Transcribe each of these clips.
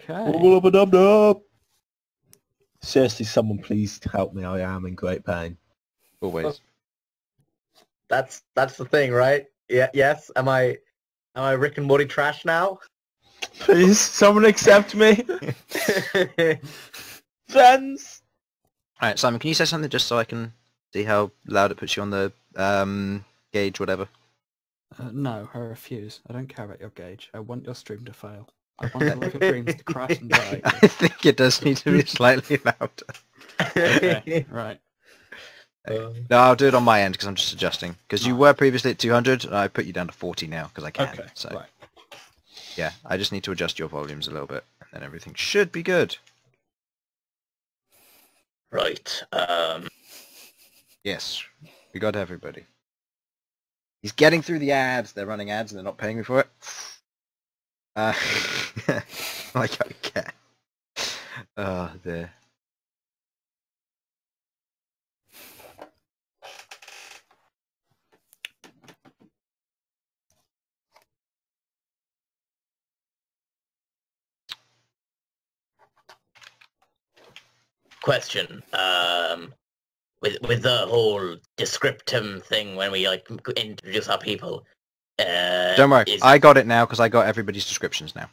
Okay. Seriously, someone please help me. I am in great pain. Always. That's the thing, right? Yeah. Yes. Am I Rick and Morty trash now? Please, someone accept me. Friends. Alright, Simon, can you say something just so I can see how loud it puts you on the gauge, whatever? No, I refuse. I don't care about your gauge. I want your stream to fail. I want all of your dreams to crash and die. I think it does need to be slightly louder. Okay, right. No, I'll do it on my end because I'm just adjusting. Because you were previously at 200, and I put you down to 40 now because I can. Okay, so right. yeah, I just need to adjust your volumes a little bit, and then everything should be good. Right. Yes, we got everybody. He's getting through the ads. They're running ads, and they're not paying me for it. Like I can. Oh, there. Question. With the whole descriptum thing when we like introduce our people. Don't worry, I got it now because I got everybody's descriptions now.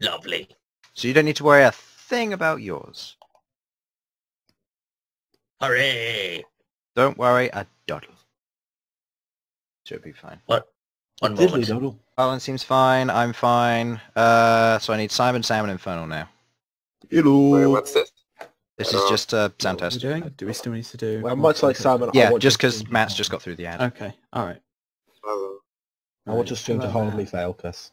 Lovely. So you don't need to worry a thing about yours. Hooray! Don't worry a doddle. Should be fine. What? One Diddly moment. doddle. Harlan seems fine, I'm fine. So I need Simon, Sam, and Infernal now. Hello. Wait, what's this? This is just a sound What are we test. doing? Do we still need to do... Well, much like Simon, I Yeah, want just to because stream Matt's to- just got through the ad. Okay, alright. Hello. I want to stream to Hello, horribly Matt. fail, Chris.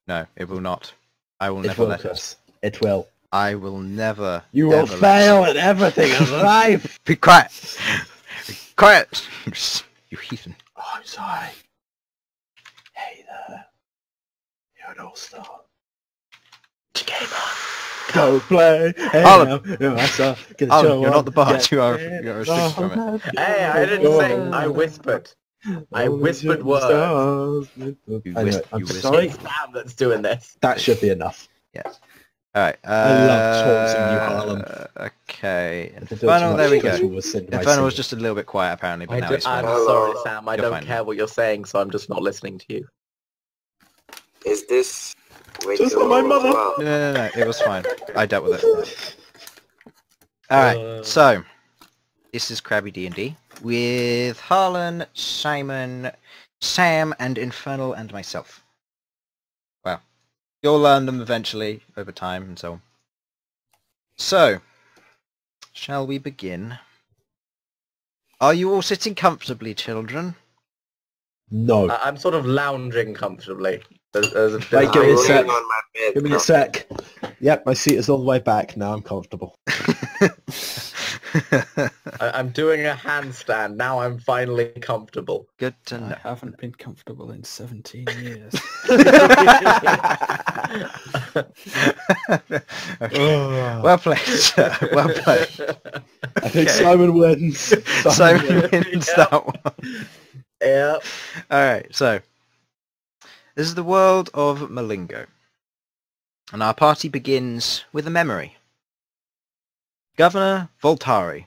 No, it will not. I will It never will, let it. Chris. It will. I will never. You will ever let fail at everything in life. Be quiet! Be quiet! You heathen. Oh, I'm sorry. Hey there. You're an all-star. Game on. Go play. Hey Harlan. now, you're my star. Get the Harlan, show you're on. not the bard, Get you are it restricted from it. Hey, I didn't say. I whispered. I whispered words. I'm whispered. sorry. It's Sam that's doing this. That should be enough. Yes. Alright, I love taunting you, Harlan. Okay. If I do it Infernal, too there much, we Chris go. will send my Infernal was signal. just a little bit quiet apparently, but now he's I'm fine. Hello. sorry, Sam. I You're don't fine care now. what you're saying, so I'm just not listening to you. Is this... Wait, Just like my mother. No, it was fine. I dealt with it. Alright, so this is Crabby D&D with Harlan, Simon, Sam, and Infernal, and myself. Well, you'll learn them eventually over time and so on. So, shall we begin? Are you all sitting comfortably, children? No. I'm sort of lounging comfortably. There's a bit Right, of- give me a I'm sec. laying on my bed. Give me a sec. Yep, my seat is all the way back. Now I'm comfortable. I'm doing a handstand. Now I'm finally comfortable. Good to I know. haven't been comfortable in 17 years. Okay. Well played, sir. Well played. I think Okay. Simon wins. Simon wins that one. Yeah. Alright, so this is the world of Malingo. And our party begins with a memory. Governor Voltari,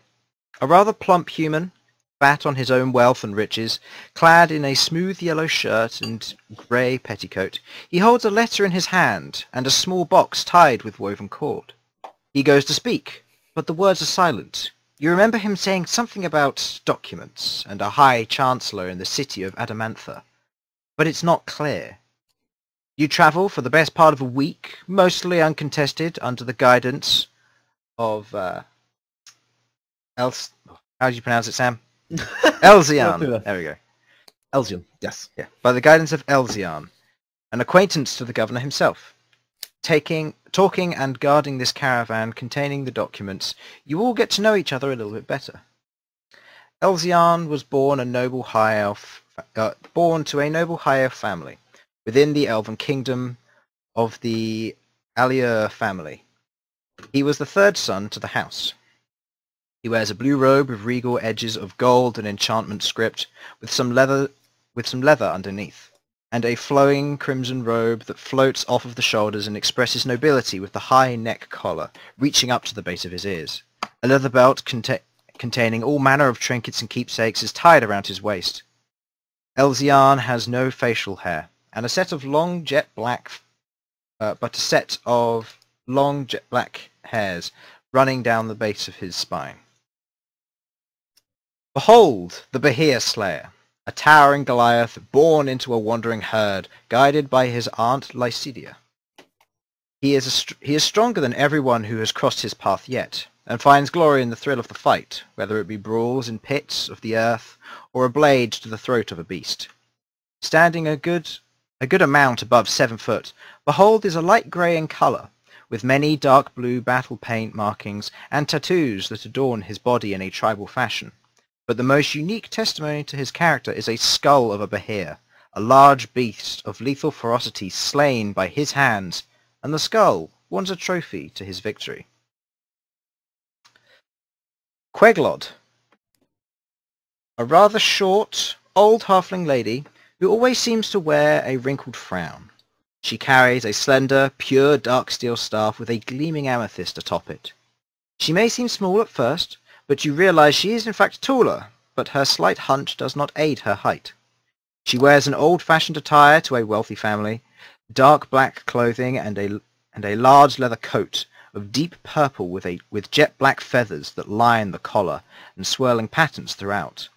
a rather plump human, fat on his own wealth and riches, clad in a smooth yellow shirt and grey petticoat, he holds a letter in his hand and a small box tied with woven cord. He goes to speak, but the words are silent. You remember him saying something about documents and a high chancellor in the city of Adamanthia, but it's not clear. You travel for the best part of a week, mostly uncontested, under the guidance of how do you pronounce it, Sam? Elsyan. There we go. Elsyan, yes. Yeah, by the guidance of Elsyan, an acquaintance to the governor himself. Talking and guarding this caravan containing the documents, you all get to know each other a little bit better. Elsyan was born to a noble high elf family within the elven kingdom of the Aleuir family. He was the third son to the house. He wears a blue robe with regal edges of gold and enchantment script, with some leather underneath. and a flowing crimson robe that floats off of the shoulders and expresses nobility with the high neck collar reaching up to the base of his ears. A leather belt containing all manner of trinkets and keepsakes is tied around his waist. Elsyan has no facial hair, and a set of long jet black hairs running down the base of his spine. Behold, the Behir Slayer, a towering Goliath born into a wandering herd, guided by his aunt Lycidia. He is stronger than everyone who has crossed his path yet, and finds glory in the thrill of the fight, whether it be brawls in pits of the earth, or a blade to the throat of a beast. Standing a good amount above 7 foot, Bhold is a light grey in colour, with many dark blue battle paint markings and tattoos that adorn his body in a tribal fashion. But the most unique testimony to his character is a skull of a Behir, a large beast of lethal ferocity slain by his hands, and the skull once a trophy to his victory. Queglod, a rather short, old halfling lady who always seems to wear a wrinkled frown. She carries a slender, pure dark steel staff with a gleaming amethyst atop it. She may seem small at first, but you realize she is in fact taller, but her slight hunch does not aid her height. She wears an old-fashioned attire to a wealthy family, dark black clothing and a large leather coat of deep purple with jet black feathers that line the collar and swirling patterns throughout.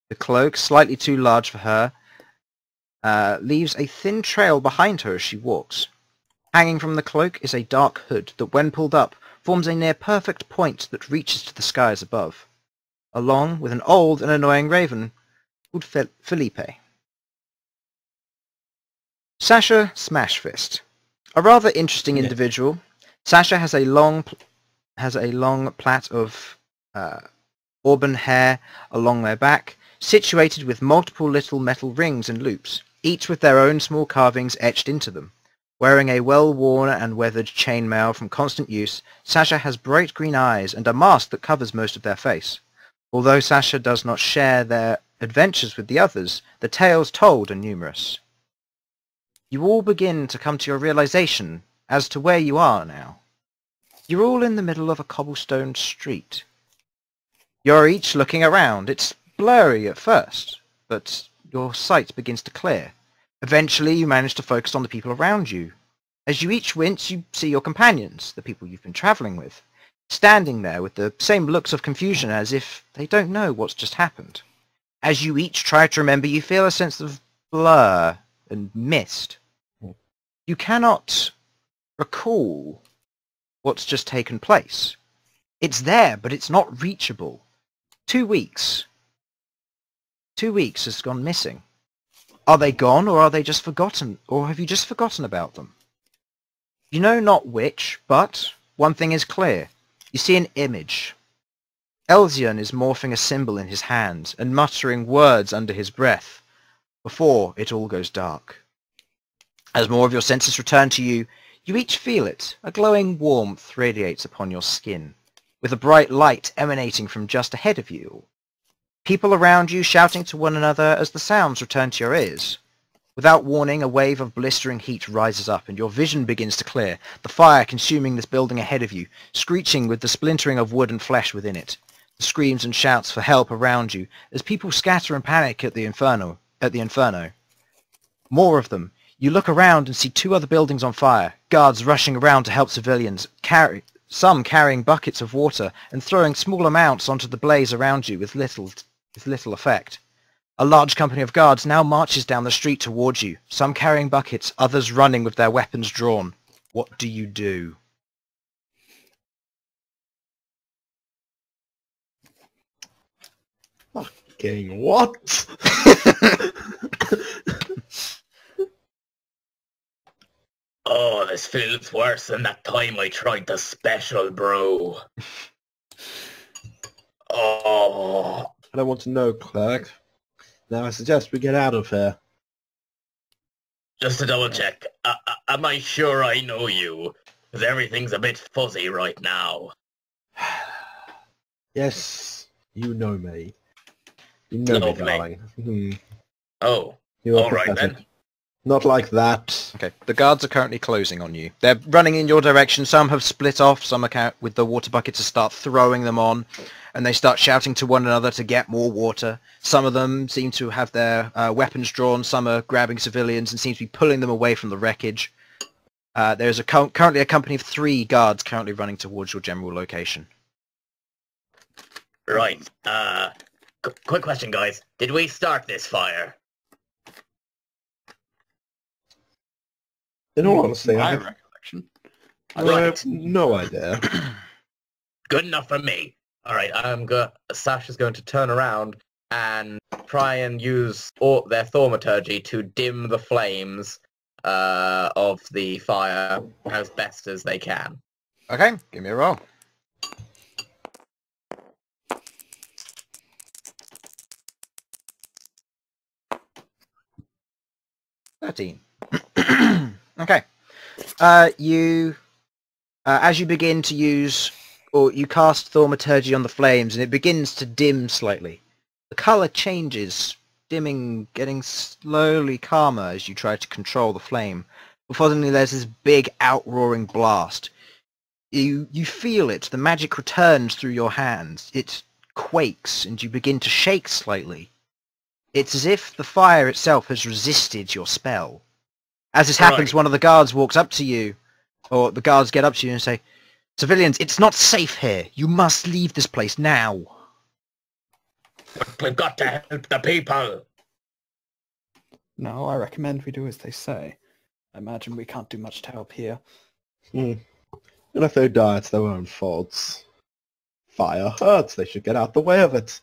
The cloak, slightly too large for her, leaves a thin trail behind her as she walks. Hanging from the cloak is a dark hood that, when pulled up, forms a near-perfect point that reaches to the skies above, along with an old and annoying raven called Felipe. Sasha Smashfist, a rather interesting individual. Sasha has a long plait of auburn hair along their back, situated with multiple little metal rings and loops, each with their own small carvings etched into them. Wearing a well-worn and weathered chainmail from constant use, Sasha has bright green eyes and a mask that covers most of their face. Although Sasha does not share their adventures with the others, the tales told are numerous. You all begin to come to your realization as to where you are now. You're all in the middle of a cobblestone street. You're each looking around. It's blurry at first, but your sight begins to clear. Eventually you manage to focus on the people around you. As you each wince, you see your companions, the people you've been travelling with, standing there with the same looks of confusion as if they don't know what's just happened. As you each try to remember, you feel a sense of blur and mist. You cannot recall what's just taken place. It's there, but it's not reachable. 2 weeks. 2 weeks has gone missing. Are they gone, or are they just forgotten, or have you just forgotten about them? You know not which, but one thing is clear. You see an image. Elsyan is morphing a symbol in his hands and muttering words under his breath before it all goes dark. As more of your senses return to you, you each feel it. A glowing warmth radiates upon your skin, with a bright light emanating from just ahead of you. People around you shouting to one another as the sounds return to your ears. Without warning, a wave of blistering heat rises up and your vision begins to clear, the fire consuming this building ahead of you, screeching with the splintering of wood and flesh within it. The screams and shouts for help around you as people scatter and panic at the inferno. More of them. You look around and see 2 other buildings on fire, guards rushing around to help civilians, some carrying buckets of water and throwing small amounts onto the blaze around you with little effect. A large company of guards now marches down the street towards you, some carrying buckets, others running with their weapons drawn. What do you do? Fucking what? Oh, this feels worse than that time I tried the special, bro. Oh. I don't want to know, Cleric. Now I suggest we get out of here. Just to double check, am I sure I know you? Because everything's a bit fuzzy right now. Yes, you know me. You know me, darling. Oh, You are all right pathetic. then. Not like that. Okay, the guards are currently closing on you. They're running in your direction. Some have split off. Some are with the water buckets to start throwing them on, and they start shouting to one another to get more water. Some of them seem to have their weapons drawn. Some are grabbing civilians and seem to be pulling them away from the wreckage. There's currently a company of 3 guards currently running towards your general location. Right. Quick question, guys. Did we start this fire? In all honesty, My I recollection. have no idea. Good enough for me. All right. Sasha's going to turn around and try and use their thaumaturgy to dim the flames of the fire as best as they can. Okay, give me a roll. $13. Okay. As you begin to use, or you cast thaumaturgy on the flames, and it begins to dim slightly. The colour changes, dimming, getting slowly calmer as you try to control the flame. Before suddenly there's this big outroaring blast. You feel it, the magic returns through your hands. It quakes, and you begin to shake slightly. It's as if the fire itself has resisted your spell. As this happens, one of the guards walks up to you, or the guards get up to you and say, "Civilians, it's not safe here. You must leave this place now." We've got to help the people. No, I recommend we do as they say. I imagine we can't do much to help here. And if they die, it's their own faults. Fire hurts. They should get out the way of it.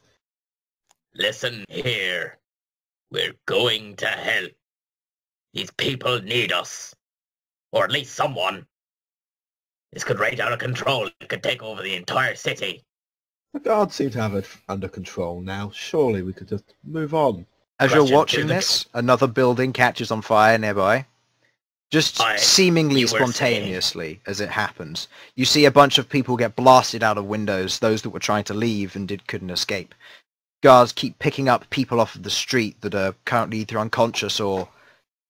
Listen here. We're going to help. These people need us. Or at least someone. This could rage out of control. It could take over the entire city. The guards seem to have it under control now. Surely we could just move on. As Question you're watching to- this, another building catches on fire nearby. Just seemingly you were spontaneously as it happens. You see a bunch of people get blasted out of windows, those that were trying to leave and couldn't escape. Guards keep picking up people off of the street that are currently either unconscious or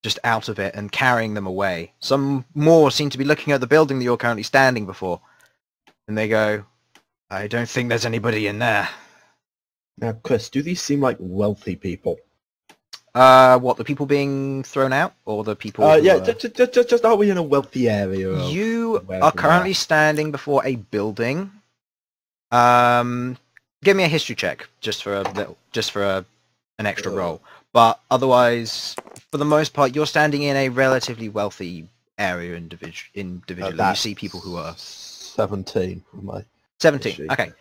just out of it and carrying them away. Some more seem to be looking at the building that you're currently standing before. And they go, "I don't think there's anybody in there." Now, Chris, do these seem like wealthy people? What, the people being thrown out? Or the people who Yeah, are- just are we in a wealthy area? You where are we currently are? standing before a building. Give me a history check, just for an extra roll. But otherwise, for the most part, you're standing in a relatively wealthy area individually. You see people who are 17 for my 17. history. Okay.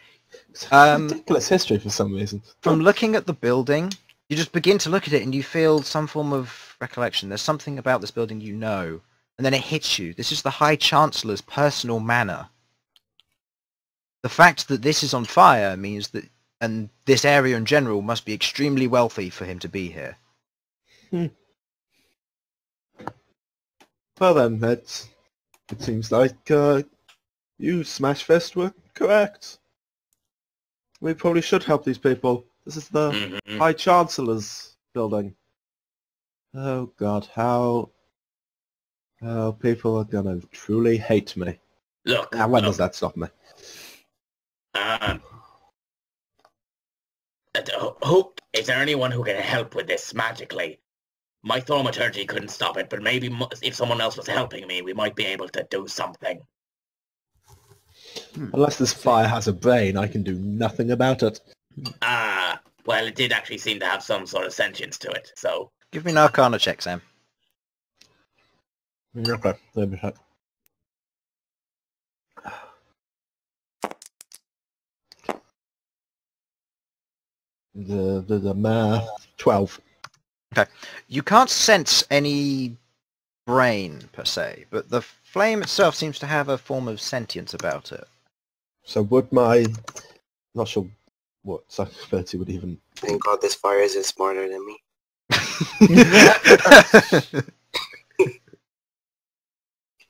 Ridiculous history for some reason. From looking at the building, you just begin to look at it and you feel some form of recollection. There's something about this building you know. And then it hits you. This is the High Chancellor's personal manor. The fact that this is on fire means that, and this area in general, must be extremely wealthy for him to be here. Well then, it seems like you, Smashfist, were correct. We probably should help these people. This is the Mhm. High Chancellor's building. Oh God, how people are gonna truly hate me. Look, And when look, does that stop me? Is there anyone who can help with this magically? My thaumaturgy couldn't stop it, but maybe if someone else was helping me, we might be able to do something. Unless this fire has a brain, I can do nothing about it. Well, it did actually seem to have some sort of sentience to it, so... Give me an Arcana check, Sam. Okay, let me check. The math 12. Okay. You can't sense any brain, per se, but the flame itself seems to have a form of sentience about it. So would my... Not sure what psychopathy would even... Thank God this fire isn't smarter than me.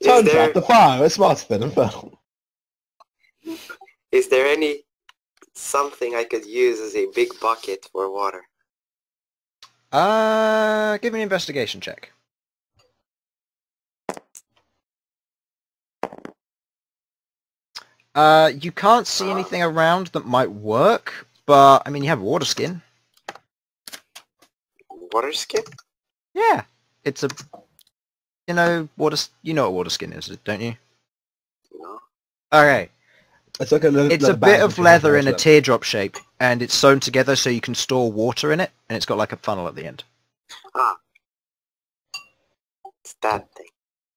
Turns there- out the fire is smarter than Infernal. Is there any something I could use as a big bucket for water? Give me an investigation check. You can't see anything around that might work, but I mean, you have water skin. Water skin? Yeah, it's a, you know what water skin is, don't you? No. Okay, It's like a it's a bit of leather in a teardrop shape, and it's sewn together so you can store water in it, and it's got like a funnel at the end. Ah. It's that thing.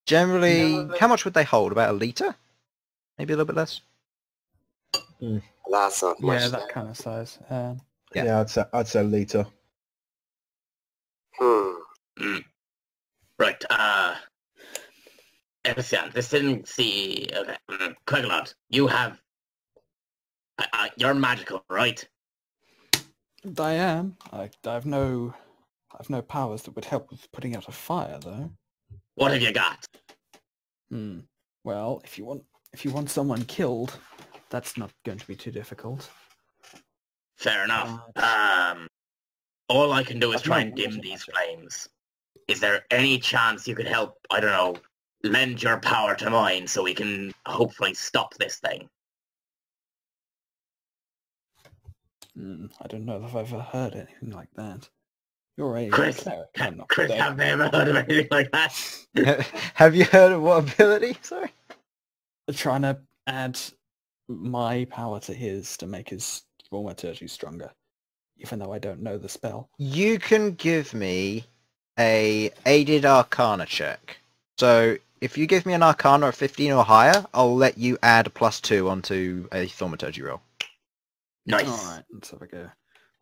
Generally, how much would they hold? About a litre? Maybe a little bit less? That's not much. Yeah, that kind of size. Yeah, I'd say a litre. Right, Elsyan, this didn't see... Okay, Queglod, you have... you're magical, right? I am. I have no powers that would help with putting out a fire, though. What have you got? Well, if you want someone killed, that's not going to be too difficult. Fair enough. All I can do is try and dim these flames. Is there any chance you could help, I don't know, lend your power to mine so we can hopefully stop this thing? I don't know if I've ever heard anything like that. You're a Chris, cleric. I'm not Chris, have they ever heard of anything like that? Have you heard of what ability? Sorry? trying to add my power to his to make his thaumaturgy stronger, even though I don't know the spell. You can give me a aided arcana check. So if you give me an arcana of 15 or higher, I'll let you add a +2 onto a thaumaturgy roll. Nice. Alright, let's have a go.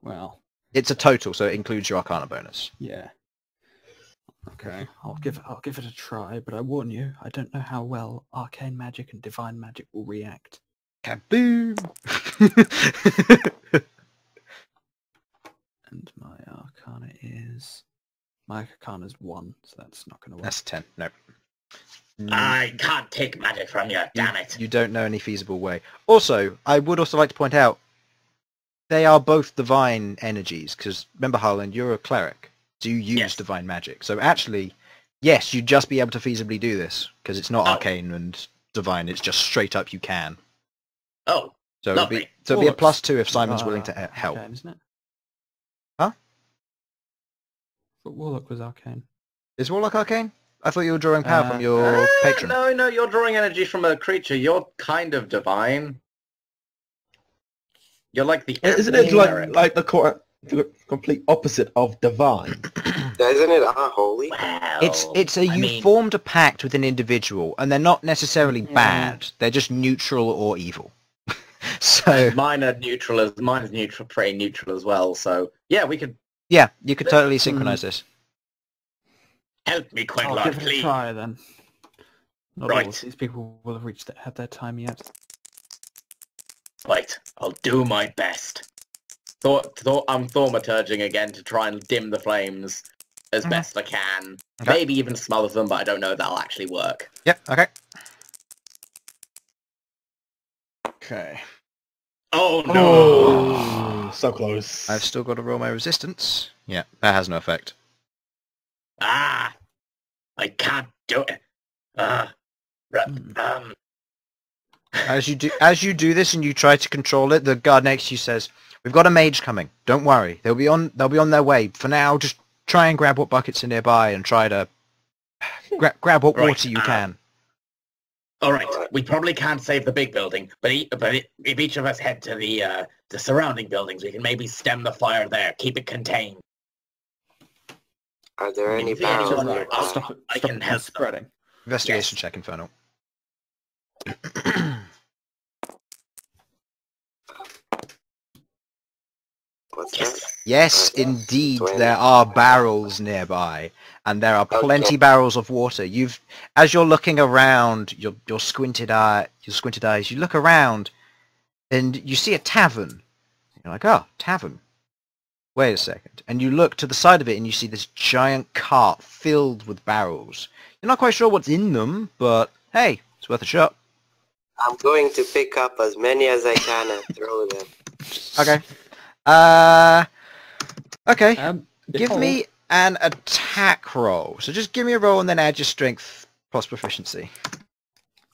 Well, It's a total, so it includes your arcana bonus. yeah. Okay, I'll give it a try, but I warn you, I don't know how well arcane magic and divine magic will react. Kaboom! And my arcana's 1, so that's not gonna work. That's 10. No. I can't take magic from you, damn it. You don't know any feasible way. Also, I would also like to point out, they are both divine energies, because remember, Harlan, you're a cleric. So you use divine magic. So actually, yes, you'd just be able to feasibly do this, because it's not arcane and divine, it's just straight up you can. Oh, So lovely. it'd be a +2 if Simon's willing to help. Arcane, isn't it? Huh? But Warlock was arcane. Is Warlock arcane? I thought you were drawing power from your patron. No, you're drawing energy from a creature. You're kind of divine. You're like the... Isn't it like the complete opposite of divine? Isn't it unholy? Well, You formed a pact with an individual, and they're not necessarily bad. They're just neutral or evil. So mine is neutral, pretty neutral as well. So yeah, we could. Yeah, you could totally synchronize this. Help me, Queglod, I'll give it please. a try then. Not Right. all of these people will have had their time yet. Right, I'll do my best. I'm thaumaturging again to try and dim the flames as best I can. Okay. Maybe even smother them, but I don't know if that'll actually work. Yep, okay. Okay. Oh no! Oh, so close. I've still got to roll my resistance. Yeah, that has no effect. Ah! I can't do it. As you do this and you try to control it, the guard next to you says, "We've got a mage coming. Don't worry. They'll be on their way. For now, just try and grab what buckets are nearby and try to grab what water you can." Alright, we probably can't save the big building, but if each of us head to the surrounding buildings, we can maybe stem the fire there, keep it contained. Are there any If anyone barrels near- nearby? Stop it I can from help them. spreading. Investigation check, Infernal. What's that? Yes, indeed, there are barrels nearby, and there are plenty barrels of water. As you're looking around, your squinted eyes, you look around, and you see a tavern. You're like, oh, tavern. Wait a second. And you look to the side of it, and you see this giant cart filled with barrels. You're not quite sure what's in them, but hey, it's worth a shot. I'm going to pick up as many as I can and throw them. Okay. Okay. Give me an attack roll. So just give me a roll and then add your strength plus proficiency.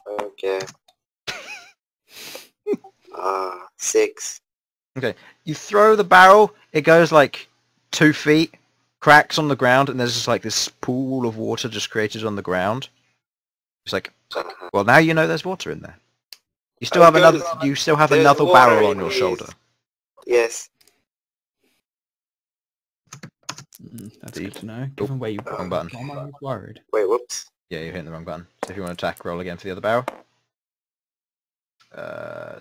Okay. 6. Okay. You throw the barrel, it goes like 2 feet, cracks on the ground, and there's just like this pool of water just created on the ground. It's like, well, now you know there's water in there. You still have another. You still have There's another water barrel on in your these. shoulder. Yes. That's good to know. Given where you Wrong button. why am I worried? Wait, whoops. Yeah, you're hitting the wrong button. So if you want to attack, roll again for the other barrel.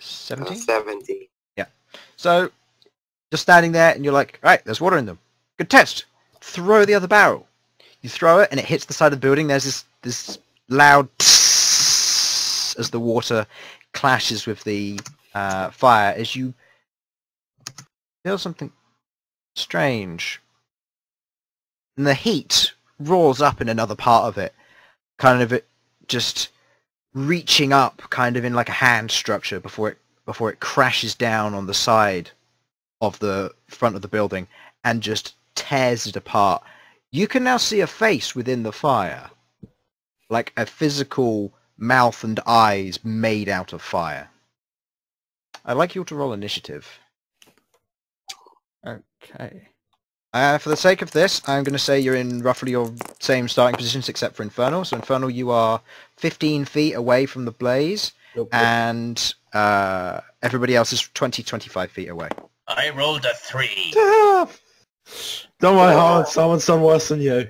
17. 70. So just standing there, and you're like, right, there's water in them. Good test. Throw the other barrel. You throw it, and it hits the side of the building. There's this loud psss as the water clashes with the fire. As you feel something strange, and the heat roars up in another part of it, kind of it just reaching up, kind of in like a hand structure before it crashes down on the side of the front of the building and just tears it apart. You can now see a face within the fire, like a physical mouth and eyes made out of fire. I'd like you all to roll initiative. Okay. For the sake of this, I'm going to say you're in roughly your same starting positions except for Infernal. So Infernal, you are 15 feet away from the blaze, and everybody else is 25 feet away. I rolled a 3. Don't worry, Harlan, someone's done worse than you.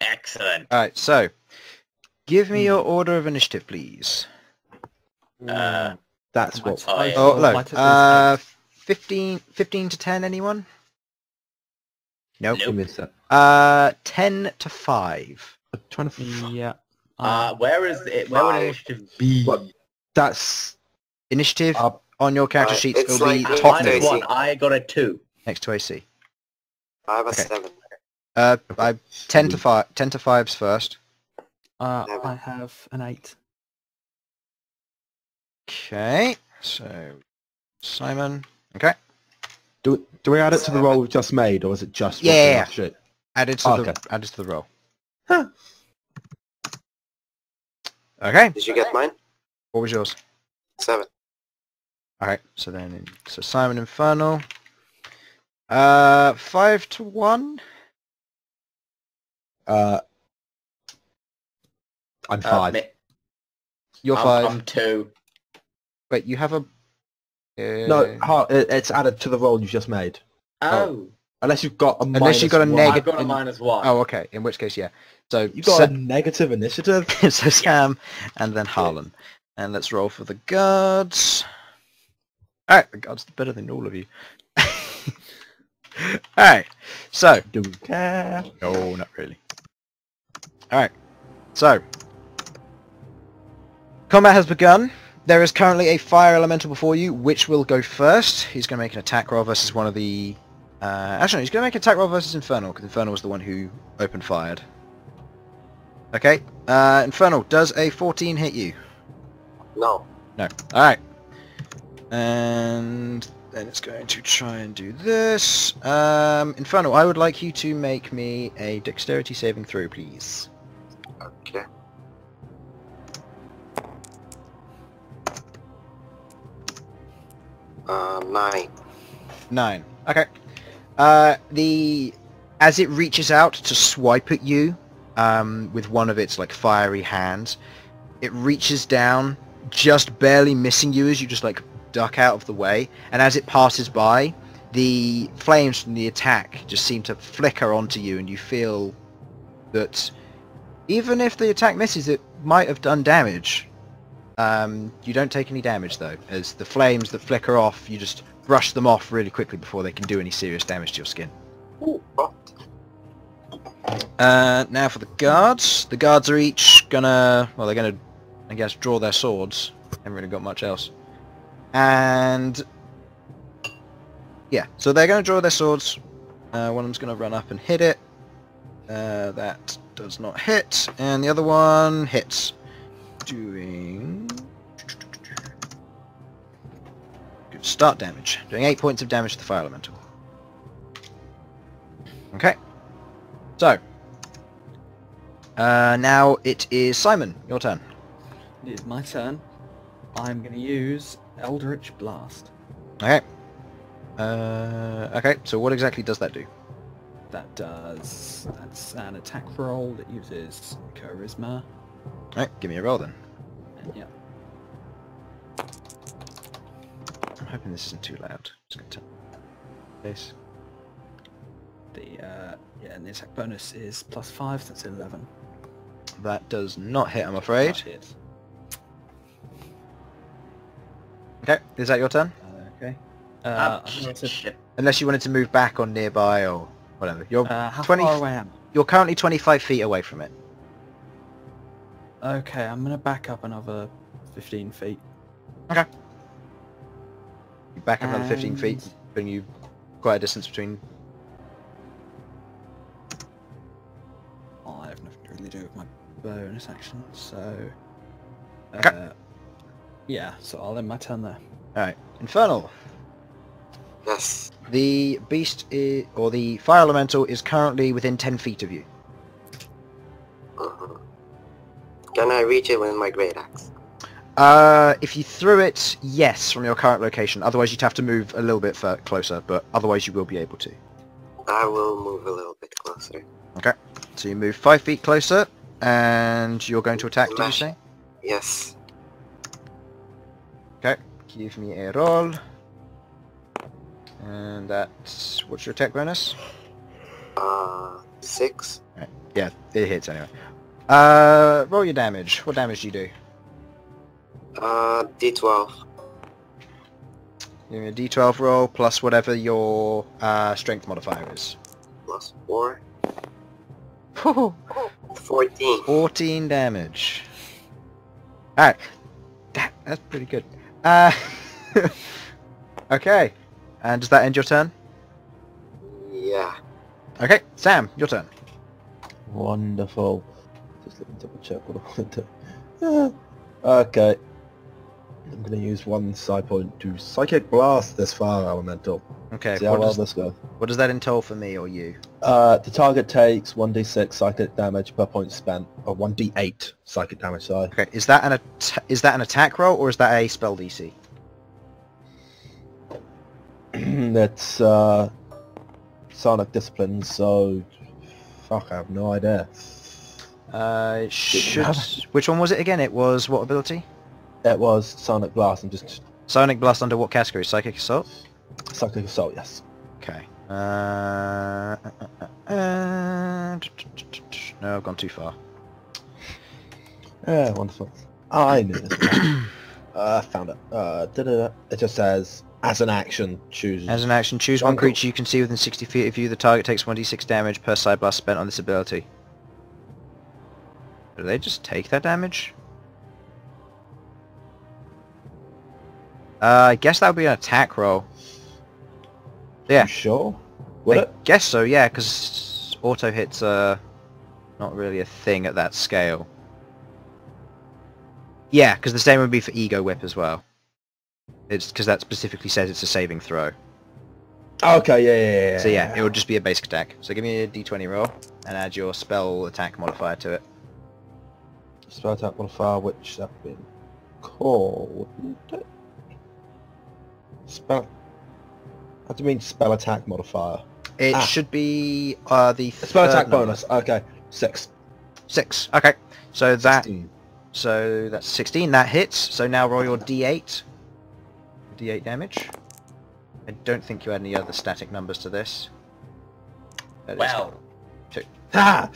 Excellent. Alright, so give me your order of initiative, please. That's what... Oh, no. 15 to 10, anyone? Nope. I missed that. 10 to 5. I'm trying to... Yeah. Where is it? Where would initiative be? What? That's... Initiative on your character sheets it's will be like top minus middle, 1. I got a 2. next to AC. I have a Okay. 7. I 10 to 5. 10 to 5's first. I have an 8. Okay, so Simon. Okay, Do we add it to the roll we've just made, or is it just... Yeah. Shit? added to Okay. the roll. Huh. Okay, Did you get mine? what was yours? 7. Alright, so then, so Simon Infernal. 5 to 1? I'm 5. You're 5. I'm 2. Wait, you have a... No, it's added to the roll you've just made. Oh. Unless you've got a Unless you've got a -1. I've negative... got a -1. Oh, okay, in which case, yeah. So, You've got a negative initiative? so Sam, and then Harlan. And let's roll for the guards. Alright, the guards are better than all of you. Alright, so... Do we care? No, not really. Alright, so... Combat has begun. There is currently a fire elemental before you, which will go first. He's going to make an attack roll versus one of the... actually, he's going to make an attack roll versus Infernal, because Infernal was the one who opened fired. Okay, Infernal, does a 14 hit you? No. No. Alright. And then it's going to try and do this. Infernal, I would like you to make me a dexterity saving throw, please. Okay. Uh, 9. 9. Okay. As it reaches out to swipe at you, with one of its like fiery hands, it reaches down, just barely missing you as you just like duck out of the way, and as it passes by, the flames from the attack just seem to flicker onto you, and you feel that even if the attack misses, it might have done damage. You don't take any damage though, as the flames that flicker off, you just brush them off really quickly before they can do any serious damage to your skin. Ooh, what? Now for the guards. The guards are each gonna, well, they're gonna, I guess, draw their swords. Haven't really got much else. And yeah, so they're gonna draw their swords. One of them's gonna run up and hit it. That does not hit, and the other one hits. Doing good start damage. Doing 8 points of damage to the fire elemental. Okay. So now it is Simon. Your turn. It is my turn. I'm going to use Eldritch Blast. Okay. Okay, so what exactly does that do? That's an attack roll that uses Charisma. Alright, give me a roll then. And yeah. I'm hoping this isn't too loud. Just gonna turn this. And the attack bonus is +5, so that's 11. That does not hit, I'm afraid. That hits. Okay, is that your turn? Okay. Shit. Unless you wanted to move back or nearby or whatever. You're How 20. far away am I? You're currently 25 feet away from it. Okay, I'm going to back up another 15 feet. Okay. You back up another 15 feet, And- bring you quite a distance between. I have nothing to really do with my bonus action, so... Okay. Yeah, so I'll end my turn there. Alright, Infernal. Yes. The beast or the fire elemental is currently within 10 feet of you. Mhm. Can I reach it with my great axe? If you threw it, yes, from your current location. Otherwise, you'd have to move a little bit closer, but otherwise you will be able to. I will move a little bit closer. Okay, so you move 5 feet closer, and you're going to attack, did you Smash. say? Yes. Okay, give me a roll. And that's... what's your attack bonus? 6. Yeah, it hits anyway. Roll your damage. What damage do you do? D12. Give me a d12 roll, plus whatever your strength modifier is. Plus 4. 14. 14 damage. Alright. That's pretty good. Okay. And does that end your turn? Yeah. Okay, Sam, your turn. Wonderful. Just let me double check what I want to do. Okay. I'm going to use one side point to Psychic Blast this fire elemental. Okay, See how well this goes. what does that entail for me or you? The target takes 1d6 psychic damage per point spent, or 1d8 psychic damage, sorry. Okay, is that an attack roll or is that a spell DC? That's Sonic Discipline, so fuck, I have no idea. It should... which one was it again? It was what ability? It was Sonic Blast and just Sonic Blast under what category? Psychic Assault? Psychic Assault, yes. Okay. No, I've gone too far. Yeah, wonderful. I knew this. Found it. It just says, as an action, choose... As an action, choose one creature you can see within 60 feet of you. The target takes 1d6 damage per side blast spent on this ability. Do they just take that damage? I guess that would be an attack roll. Yeah. You sure? Would I it? guess so, yeah, because auto hits are not really a thing at that scale. Yeah, because the same would be for Ego Whip as well. It's because that specifically says it's a saving throw. Okay, yeah. So yeah, it would just be a basic attack. So give me a d20 roll and add your spell attack modifier to it. Spell attack modifier, which have been called... Spell... What do you mean spell attack modifier? It should be the Spell third attack number. bonus, okay. 6. 6. Okay. So that 16. so that's 16. That hits. So now roll your d8. D8 damage. I don't think you had any other static numbers to this. That is Well, 2. Ha!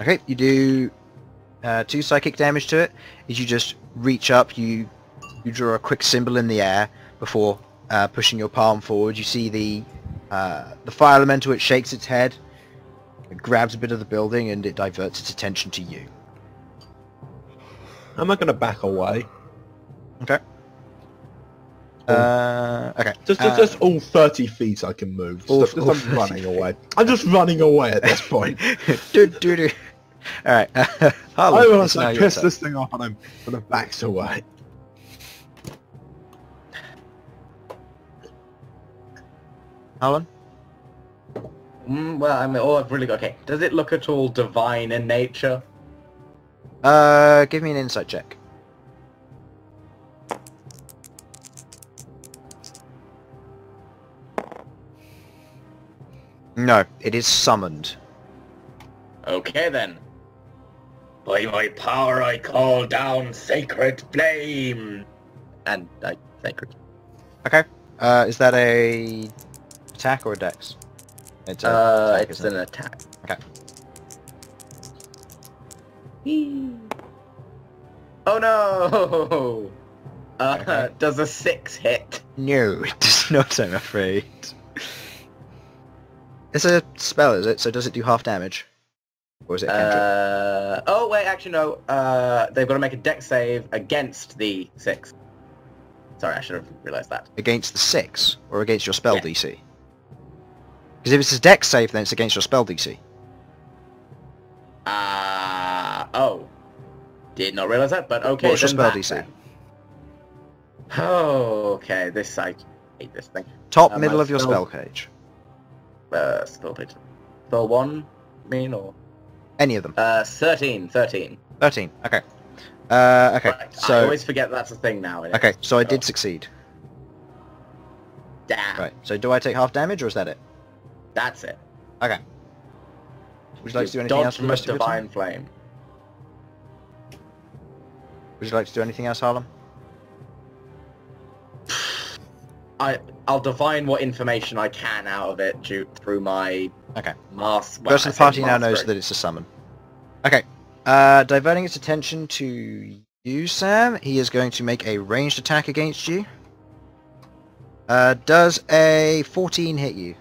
Okay, you do 2 psychic damage to it. As you just reach up, you draw a quick symbol in the air before pushing your palm forward. You see the fire elemental. It shakes its head, it grabs a bit of the building, and it diverts its attention to you. I'm not going to back away. Okay. Okay. Just all 30 feet I can move. All- Just all I'm 30 running away. I'm just running away at this point. do. All right. I Harlan, want it's now to your piss turn. this thing off and I'm going to back away. Harlan? well, I mean, all I've really got... Okay, does it look at all divine in nature? Give me an insight check. No, it is summoned. Okay then. By my power I call down sacred flame. And sacred. Okay. Is that a attack or a dex? It's a attack, it's isn't an it? attack. Okay. Oh no! Okay. Does a 6 hit? No, it does not, I'm afraid. It's a spell, is it? So does it do half damage? Or is it a cantrip? Oh wait, actually no. They've got to make a dex save against the 6. Sorry, I should have realised that. Against the 6? Or against your spell Yeah. DC? Because if it's a dex save, then it's against your spell DC. Oh. Did not realise that, but okay. What's your then spell that, DC? then. Oh, okay. I hate this thing. Top my middle of your spell- spell cage. Spell page. Spell 1, mean, or? Any of them. 13. 13. Okay. Okay, Right, so... I always forget that's a thing now. Okay, so I did succeed. Damn. Right, so do I take half damage, or is that it? That's it. Okay. Would you like to do anything Dodge else for the from a rest of your time? divine flame. Would you like to do anything else, Harlan? I'll divine what information I can out of it through my Okay. mask. The rest of the party now knows that it's a summon. Okay. Diverting its attention to you, Sam, he is going to make a ranged attack against you. Does a 14 hit you?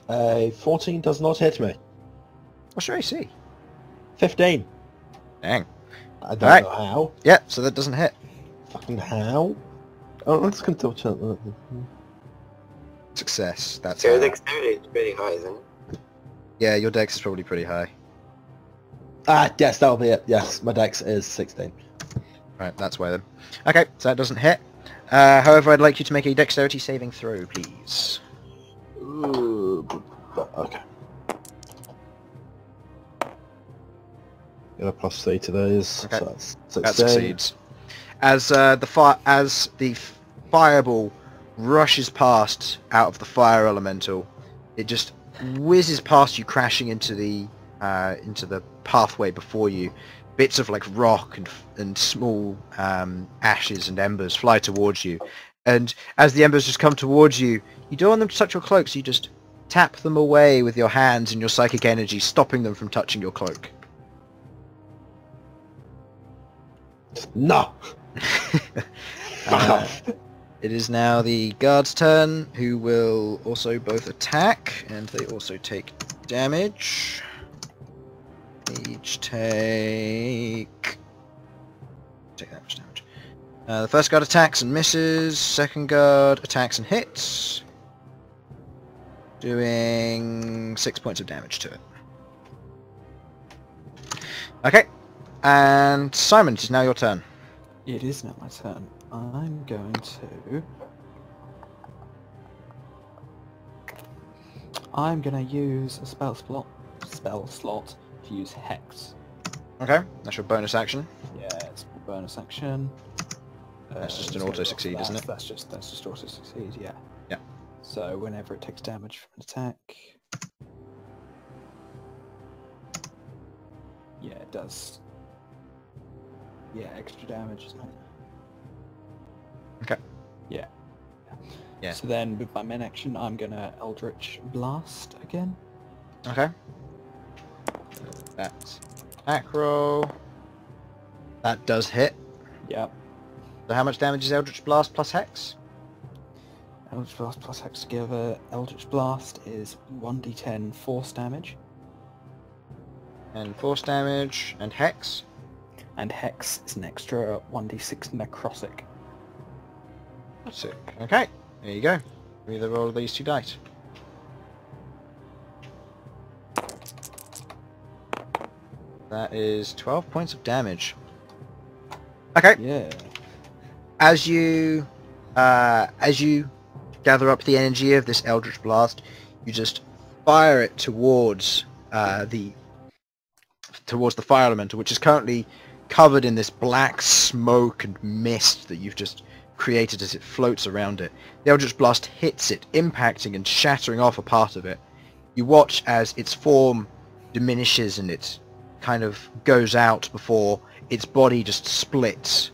A 14 does not hit me. What's your AC? 15. Dang. I don't Alright. know how. Yeah, so that doesn't hit. Fucking how? Oh, let's go double check that. Success. That's So your dexterity is pretty high, isn't it? yeah, your dex is probably pretty high. Ah, yes, that'll be it. Yes, my dex is 16. Right, that's why then. Okay, so that doesn't hit. However, I'd like you to make a dexterity saving throw, please. Ooh, okay. Got a plus 3 to those, Okay. so that's 16. That succeeds. As the fireball rushes past out of the fire elemental, it just whizzes past you, crashing into the pathway before you. Bits of like rock and small ashes and embers fly towards you, and as the embers just come towards you, you don't want them to touch your cloak, so you just tap them away with your hands and your psychic energy, stopping them from touching your cloak. No! It is now the guard's turn, who will also both attack, and they also take damage. Each take that much damage. The first guard attacks and misses. Second guard attacks and hits, doing 6 points of damage to it. Okay, and Simon, it is now your turn. It is now my turn. I'm going to use a spell slot to use Hex. Okay, that's your bonus action. Yeah, it's a bonus action. That's just an it's gonna auto go succeed, for isn't that. it? That's just auto succeed, yeah. Yeah. So whenever it takes damage from an attack... Yeah, it does. Yeah, extra damage, isn't it? Okay. Yeah. Yeah. So then with my main action, I'm gonna Eldritch Blast again. Okay. That's attack roll. That does hit. Yep. So how much damage is Eldritch Blast plus Hex? Eldritch Blast plus Hex together. Eldritch Blast is 1d10 force damage. And force damage and Hex. And Hex is an extra 1d6 necrotic. Sick. Okay, there you go. Either roll these two dice. That is 12 points of damage. Okay. Yeah. As you gather up the energy of this Eldritch Blast, you just fire it towards the fire elemental, which is currently covered in this black smoke and mist that you've just created as it floats around it. The Eldritch Blast hits it, impacting and shattering off a part of it. You watch as its form diminishes and it kind of goes out before its body just splits.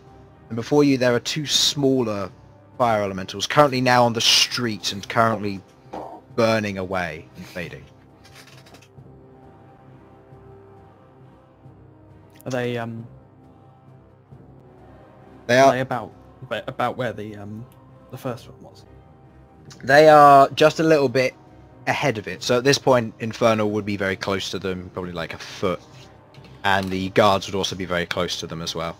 And before you there are two smaller fire elementals currently now on the street and currently burning away and fading. Are they They are are they about where the first one was? They are just a little bit ahead of it. So at this point, Infernal would be very close to them, probably like a foot. And the guards would also be very close to them as well.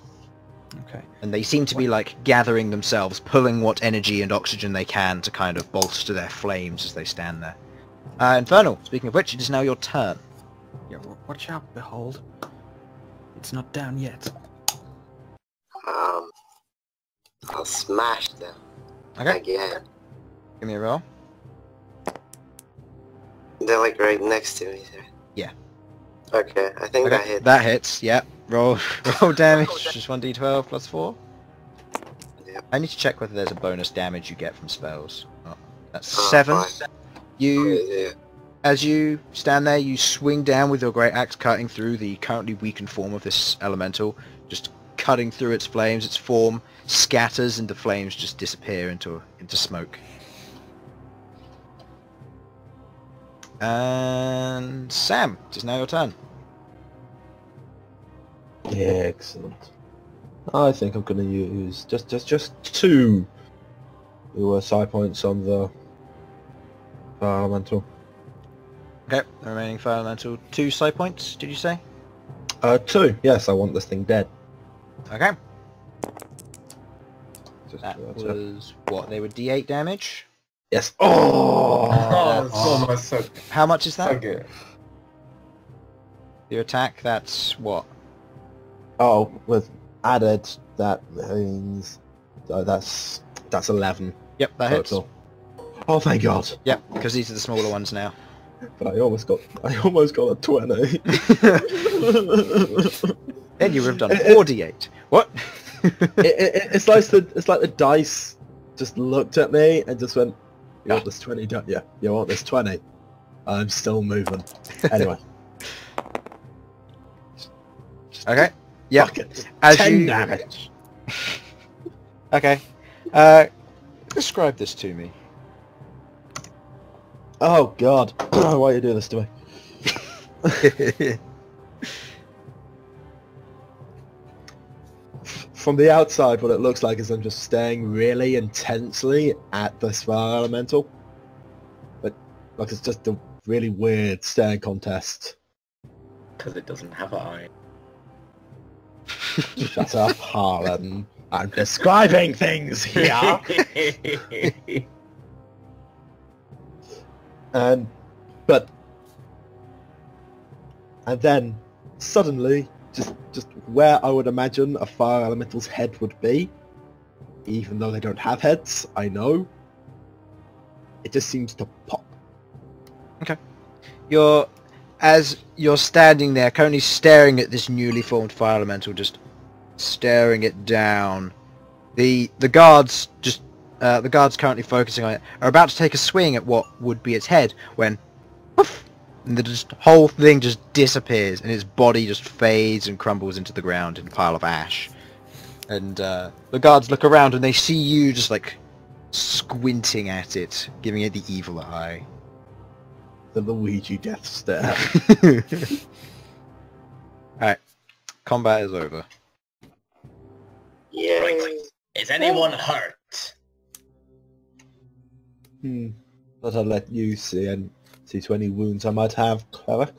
Okay. And they seem to be like gathering themselves, pulling what energy and oxygen they can to kind of bolster their flames as they stand there. Infernal, speaking of which, it is now your turn. Yeah, watch out, Behold. It's not down yet. I'll smash them Okay, again. give me a roll. They're like right next to me there. Yeah. Okay, I think that hits. That hits, yeah. Roll damage, just 1d12 plus 4. Yep. I need to check whether there's a bonus damage you get from spells. Oh, that's Oh, 7. fine. You, Yeah. as you stand there, you swing down with your great axe, cutting through the currently weakened form of this elemental, just cutting through its flames. Its form scatters and the flames just disappear into smoke. And Sam, it is now your turn. Excellent. I think I'm going to use just 2 side points on the fire elemental. Okay, the remaining fire elemental. 2 side points, did you say? 2. Yes, I want this thing dead. Okay. Just That that's it. was what? They were D8 damage. Yes. Oh! Oh, it's almost so How much is that? good. Your attack, that's what? Oh, with added, that means that's 11 Yep, that hits. total. Oh, thank God! Yep, because these are the smaller ones now. But I almost got a 20. Then you would have done 4d8. What? It's like the dice just looked at me and just went, "You want this 20, don't you? You want this 20?" I'm still moving. Anyway. Okay. Yep. Fuck it. As 10 you... damage. Okay. Describe this to me. Oh God! Why are you doing this to me? From the outside, what it looks like is I'm just staring really intensely at this fire elemental. But like it's just a really weird staring contest. Because it doesn't have an eye. Shut up, Harlan. I'm describing things here. And then suddenly, just where I would imagine a fire elemental's head would be, even though they don't have heads, I know, it just seems to pop. As you're standing there, currently staring at this newly formed fire elemental, just staring it down. The guards the guards currently focusing on it are about to take a swing at what would be its head when, poof, and the whole thing just disappears and its body just fades and crumbles into the ground in a pile of ash. And the guards look around and they see you just like squinting at it, giving it the evil eye. The Luigi death stare. Alright, combat is over. Yay. Right. Is anyone hurt? But I'll let you see to any wounds I might have, Cleric.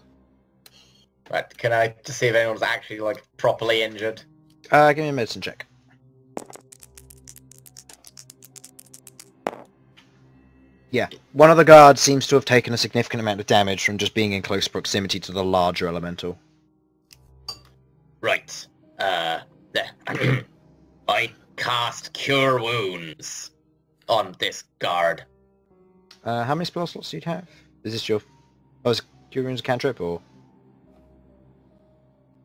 Right, can I just see if anyone's actually, like, properly injured? Give me a medicine check. Yeah, one of the guards seems to have taken a significant amount of damage from just being in close proximity to the larger elemental. Right. There. I cast Cure Wounds on this guard. How many spell slots do you have? Is this your... Oh, is Cure Wounds a cantrip, or...?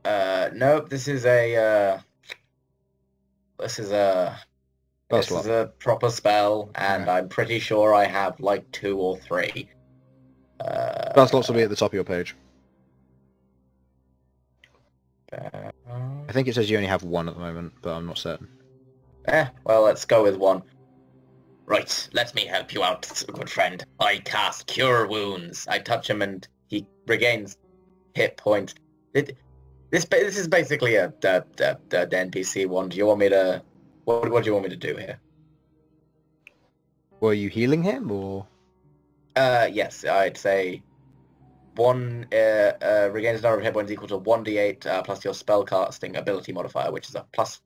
Nope, this is a, This is a proper spell, and Alright. I'm pretty sure I have, like, 2 or 3. Spell slots will be at the top of your page. I think it says you only have one at the moment, but I'm not certain. Well, let's go with one. Right, let me help you out, good friend. I cast Cure Wounds. I touch him and he regains hit points. This is basically the NPC one. Do you want me to... What do you want me to do here? Were you healing him, or...? Yes, I'd say... One regains number of hit points equal to 1d8 plus your spellcasting ability modifier, which is a +5.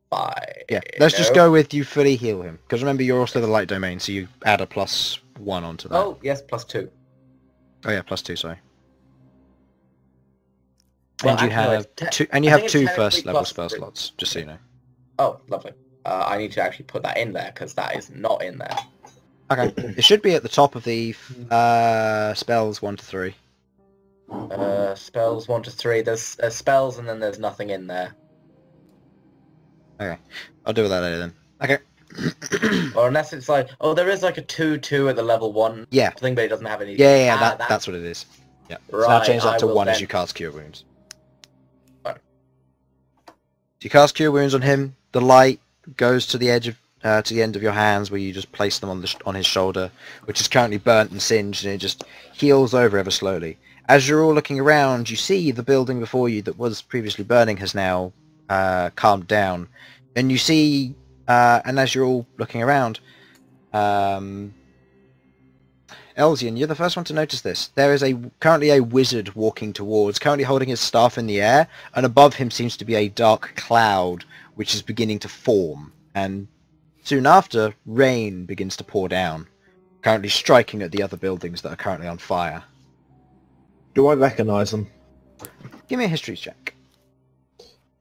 Yeah, let's just go with you fully heal him. Because remember, you're also the light domain, so you add a +1 onto that. Oh, yes, +2. Oh yeah, +2, sorry. Well, and you have two, and you have two first level spell +3. slots, just so you know. Oh, lovely. I need to actually put that in there, because that is not in there. Okay, it should be at the top of the spells 1 to 3. Spells 1 to 3. There's spells and then there's nothing in there. Okay, I'll deal with that later then. Okay. Or unless it's like, oh, there is like a 2/2 at the level 1 Yeah. thing, but it doesn't have any. Yeah, that's what it is. Yeah. So now Right, change that to I will 1 as then- you cast Cure Wounds. Fine. So you cast Cure Wounds on him. The light goes to the edge of to the end of your hands, where you just place them on his shoulder, which is currently burnt and singed, and it just heals over ever slowly. As you're all looking around, you see the building before you that was previously burning has now calmed down. And you see, and as you're all looking around, Elsyan, you're the first one to notice this. There is currently a wizard walking towards, currently holding his staff in the air, and above him seems to be a dark cloud which is beginning to form. And soon after, rain begins to pour down, currently striking at the other buildings that are currently on fire. Do I recognise them? Give me a history check.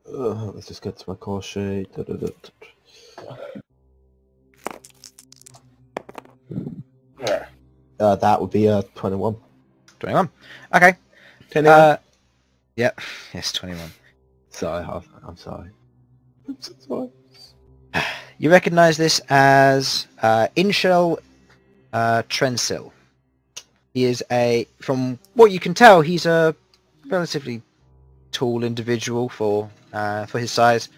Let's just get to my core sheet. That would be 21. 21. Okay. 21? Yep. Yes, 21. Sorry, I'm sorry. I'm so sorry. You recognise this as Inshel Trensil. He is from what you can tell, he's a relatively tall individual for his size.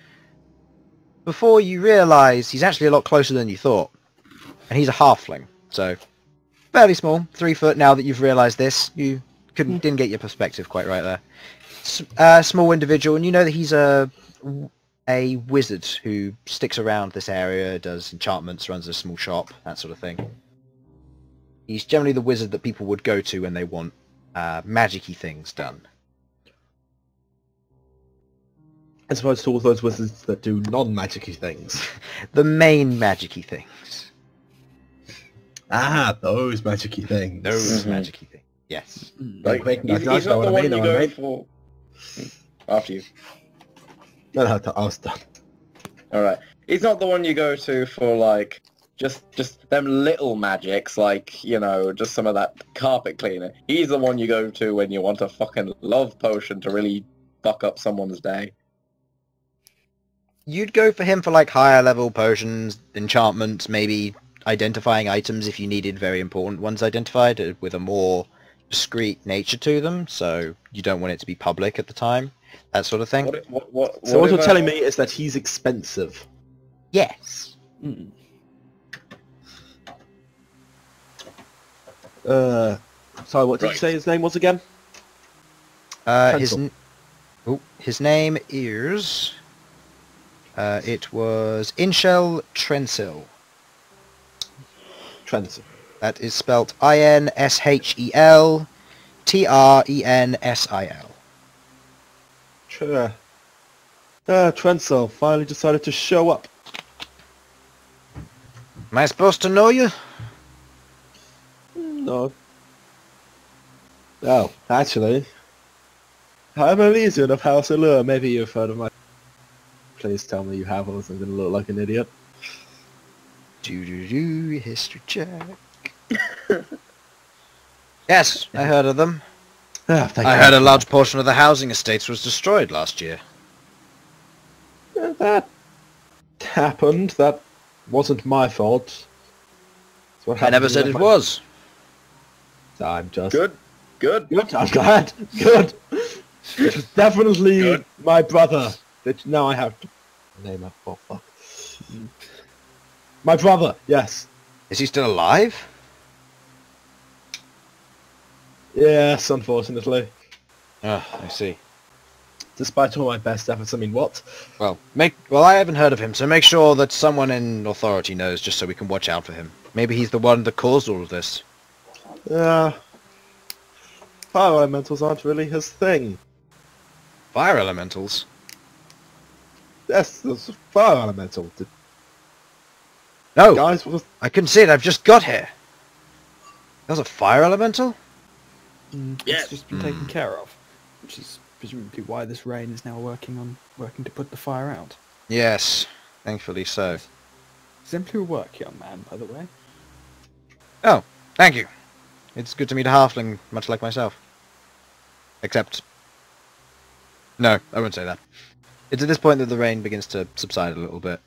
Before you realise, he's actually a lot closer than you thought. And he's a halfling, so fairly small, 3 foot. Now that you've realised this, you didn't get your perspective quite right there. Small individual, and you know that he's a wizard who sticks around this area, does enchantments, runs a small shop, that sort of thing. He's generally the wizard that people would go to when they want magic-y things done. As opposed to all those wizards that do non-magic-y things. The main magic-y things. Ah, those magic-y things. Those magic-y things. Yes. Like making He's not the one you go for. After you. No, I was done. Alright. He's not the one you go to for, like, just them little magics, like, you know, just some of that carpet cleaner. He's the one you go to when you want a fucking love potion to really fuck up someone's day. You'd go for him for, like, higher level potions, enchantments, maybe identifying items if you needed very important ones identified with a more discreet nature to them, so you don't want it to be public at the time, that sort of thing. So what you're telling me is that he's expensive? Yes. Sorry, what did you say his name was again? His name is... it was Inshel Trensil. Trensil. That is spelt I-N-S-H-E-L T-R-E-N-S-I-L. Sure. Trensil finally decided to show up. Am I supposed to know you? No. Oh, actually, I'm Elysian of House Aleuir. Maybe you've heard of my... Please tell me you have, or else I'm going to look like an idiot. History check. Yes, I heard of them. Ah, I heard a large portion of the housing estates was destroyed last year. That happened. That wasn't my fault. It's what I never happened said when it was. I'm just... Good. Good. Good, I'm glad. Good. It was definitely Good. my brother. Which now I have to name it. Oh, fuck. My brother, yes. Is he still alive? Yes, unfortunately. Ah, I see. Despite all my best efforts, I mean, what? Well, I haven't heard of him, so make sure that someone in authority knows, just so we can watch out for him. Maybe he's the one that caused all of this. Fire elementals aren't really his thing. Fire elementals? Yes, there's a fire elemental. No! Guys, what was... I couldn't see it, I've just got here! There's a fire elemental? Yeah. It's just been taken care of, which is presumably why this rain is now working to put the fire out. Yes, thankfully so. Exemplary work, young man, by the way. Oh, thank you. It's good to meet a halfling, much like myself. Except... No, I won't say that. It's at this point that the rain begins to subside a little bit.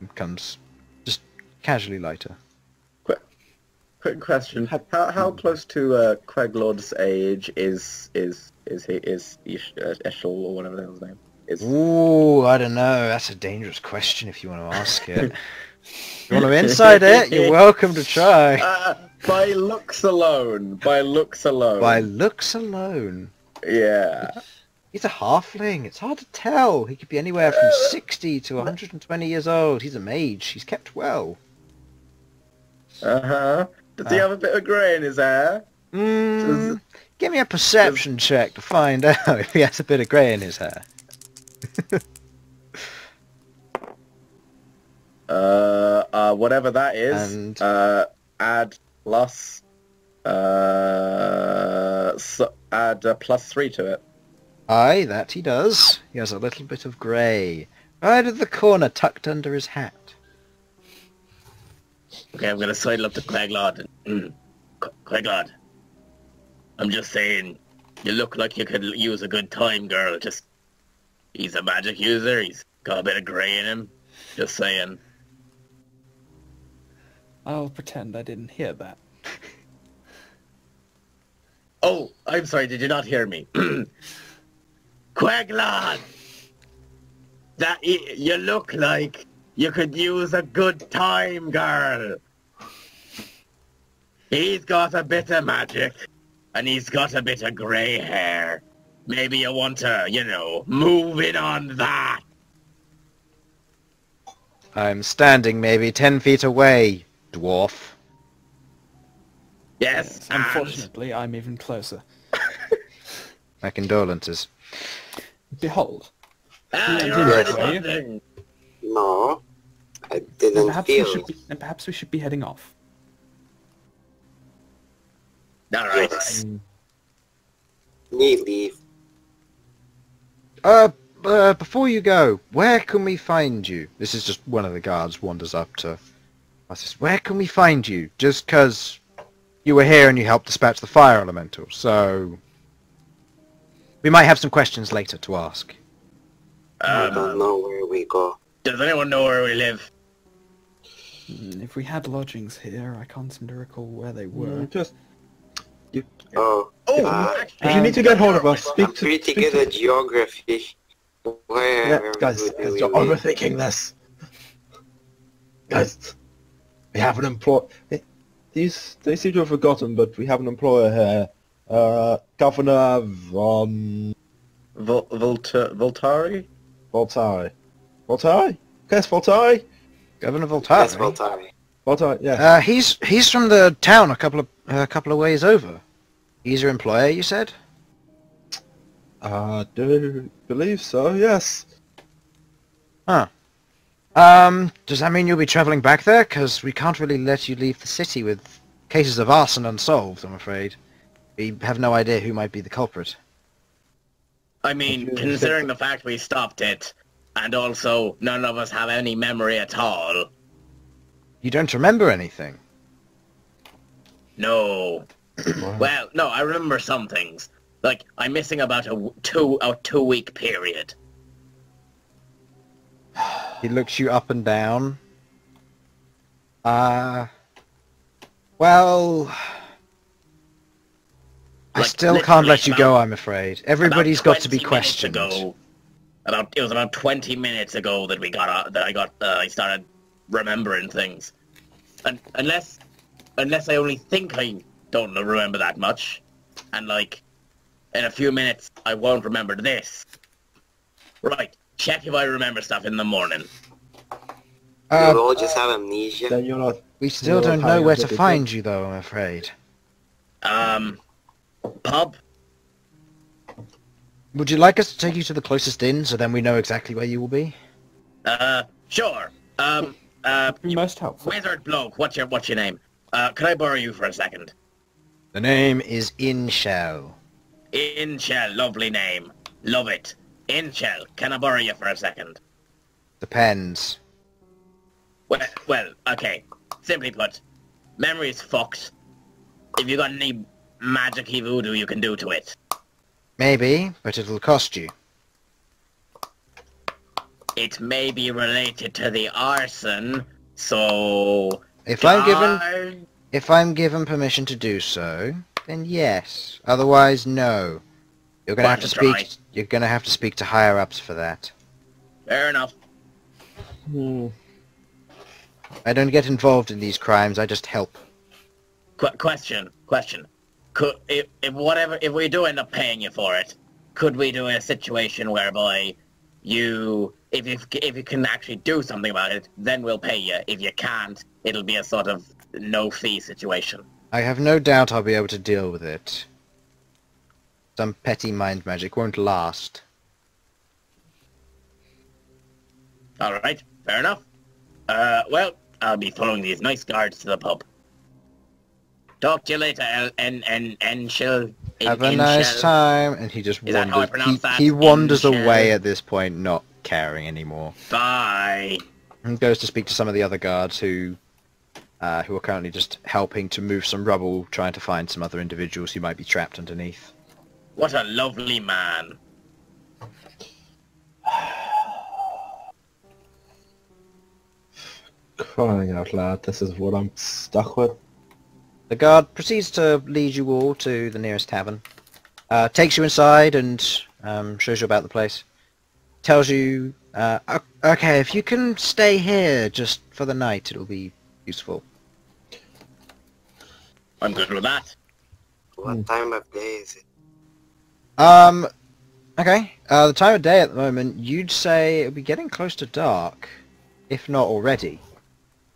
It becomes just casually lighter. Quick question: How close to Queglod's age is Eshel or whatever the hell's name is? Ooh, I don't know. That's a dangerous question if you want to ask it. If you want to insight it, you're welcome to try. By looks alone. By looks alone. By looks alone. Yeah. He's a halfling. It's hard to tell. He could be anywhere from 60 to 120 years old. He's a mage. He's kept well. Uh-huh. Does he have a bit of grey in his hair? Give me a perception check to find out if he has a bit of grey in his hair. Whatever that is. And Add plus... add +3 to it. aye, that he does. He has a little bit of grey. Right at the corner, tucked under his hat. Okay, I'm gonna sidle up to Queglod. Queglod, I'm just saying, you look like you could use a good time, girl. Just, he's a magic user. He's got a bit of grey in him. Just saying. I'll pretend I didn't hear that. Oh, I'm sorry. Did you not hear me? Queglod, you look like you could use a good time, girl. He's got a bit of magic, and he's got a bit of grey hair. Maybe you want to, move in on that. I'm standing maybe 10 feet away, dwarf. Yes, and... Unfortunately, I'm even closer. My condolences. Behold. Ah, Yeah, you're did already it, were you? something. No, I didn't feel. Perhaps we should be heading off. Alright. Yes. Need leave. Before you go, where can we find you? This is just one of the guards wanders up to us. Where can we find you? Just 'cause you were here and you helped dispatch the fire elemental, so... We might have some questions later to ask. I don't know where we go. Does anyone know where we live? If we had lodgings here, I can't seem to recall where they were. Just... Oh, If you need to get hold of us, I'm speak to... pretty good at geography. Where Yeah, guys, would we you're live? overthinking this. Guys, we have an employer... They seem to have forgotten, but we have an employer here. Governor von... Voltari? Voltari. Voltari? Yes, Voltari? Governor Voltari? Yes, Voltari. Voltari, yes. He's from the town a couple of ways over. He's your employer, you said? I do believe so, yes. Huh. Does that mean you'll be travelling back there? 'Cause we can't really let you leave the city with cases of arson unsolved, I'm afraid. We have no idea who might be the culprit. I mean, considering the fact we stopped it, and also none of us have any memory at all. You don't remember anything? No. Well, no, I remember some things. Like, I'm missing about a two-week period. He looks you up and down. Well... I Like, still can't let literally you go, I'm afraid. Everybody's got to be 20 minutes questioned. ago, it was about 20 minutes ago that I started remembering things. And unless I only think I don't remember that much, and like in a few minutes I won't remember this. Right, check if I remember stuff in the morning. We all just have amnesia. Then you're not... We still You're don't know hanging where out to with find you, though, I'm afraid. Pub? Would you like us to take you to the closest inn, so then we know exactly where you will be? Sure. Be most helpful. Wizard bloke, what's your name? Can I borrow you for a second? The name is Inshell. Inshell, lovely name. Love it. Inshell, can I borrow you for a second? Depends. Well, okay. Simply put, memory's fucked. If you got any magic-y voodoo you can do to it. Maybe, but it'll cost you. It may be related to the arson, so... If I'm given permission to do so, then yes. Otherwise, no. You're gonna have to speak. You're gonna have to speak to higher ups for that. Fair enough. I don't get involved in these crimes. I just help. Question. Could if we do end up paying you for it, could we do a situation whereby if you can actually do something about it, then we'll pay you. If you can't, it'll be a sort of no fee situation. I have no doubt I'll be able to deal with it. Some petty mind magic won't last. Alright, fair enough. Well, I'll be following these nice guards to the pub. Talk to you later, Enshell. Have a nice time. And he just Is that how I wanders. pronounce that? He wanders Inshell. away at this point, not caring anymore. Bye. And goes to speak to some of the other guards who are currently just helping to move some rubble, trying to find some other individuals who might be trapped underneath. What a lovely man. Crying out loud, this is what I'm stuck with. The guard proceeds to lead you all to the nearest tavern. Takes you inside and shows you about the place. Tells you, okay, if you can stay here just for the night, it'll be useful. I'm good with that. What time of day is it? Okay. The time of day at the moment, you'd say it'll be getting close to dark, if not already.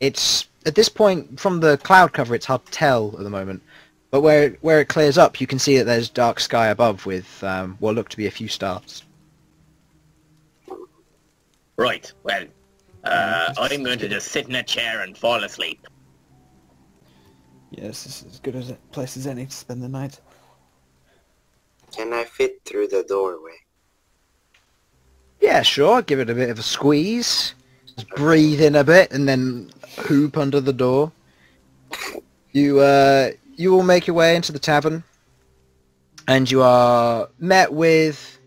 It's, at this point, from the cloud cover, it's hard to tell at the moment. But where it clears up, you can see that there's dark sky above with what look to be a few stars. Right, well, I'm going to just sit in a chair and fall asleep. Yes, this is as good a place as any to spend the night. Can I fit through the doorway? Yeah, sure. Give it a bit of a squeeze. Just breathe in a bit and then hoop under the door. You all make your way into the tavern, and you are met with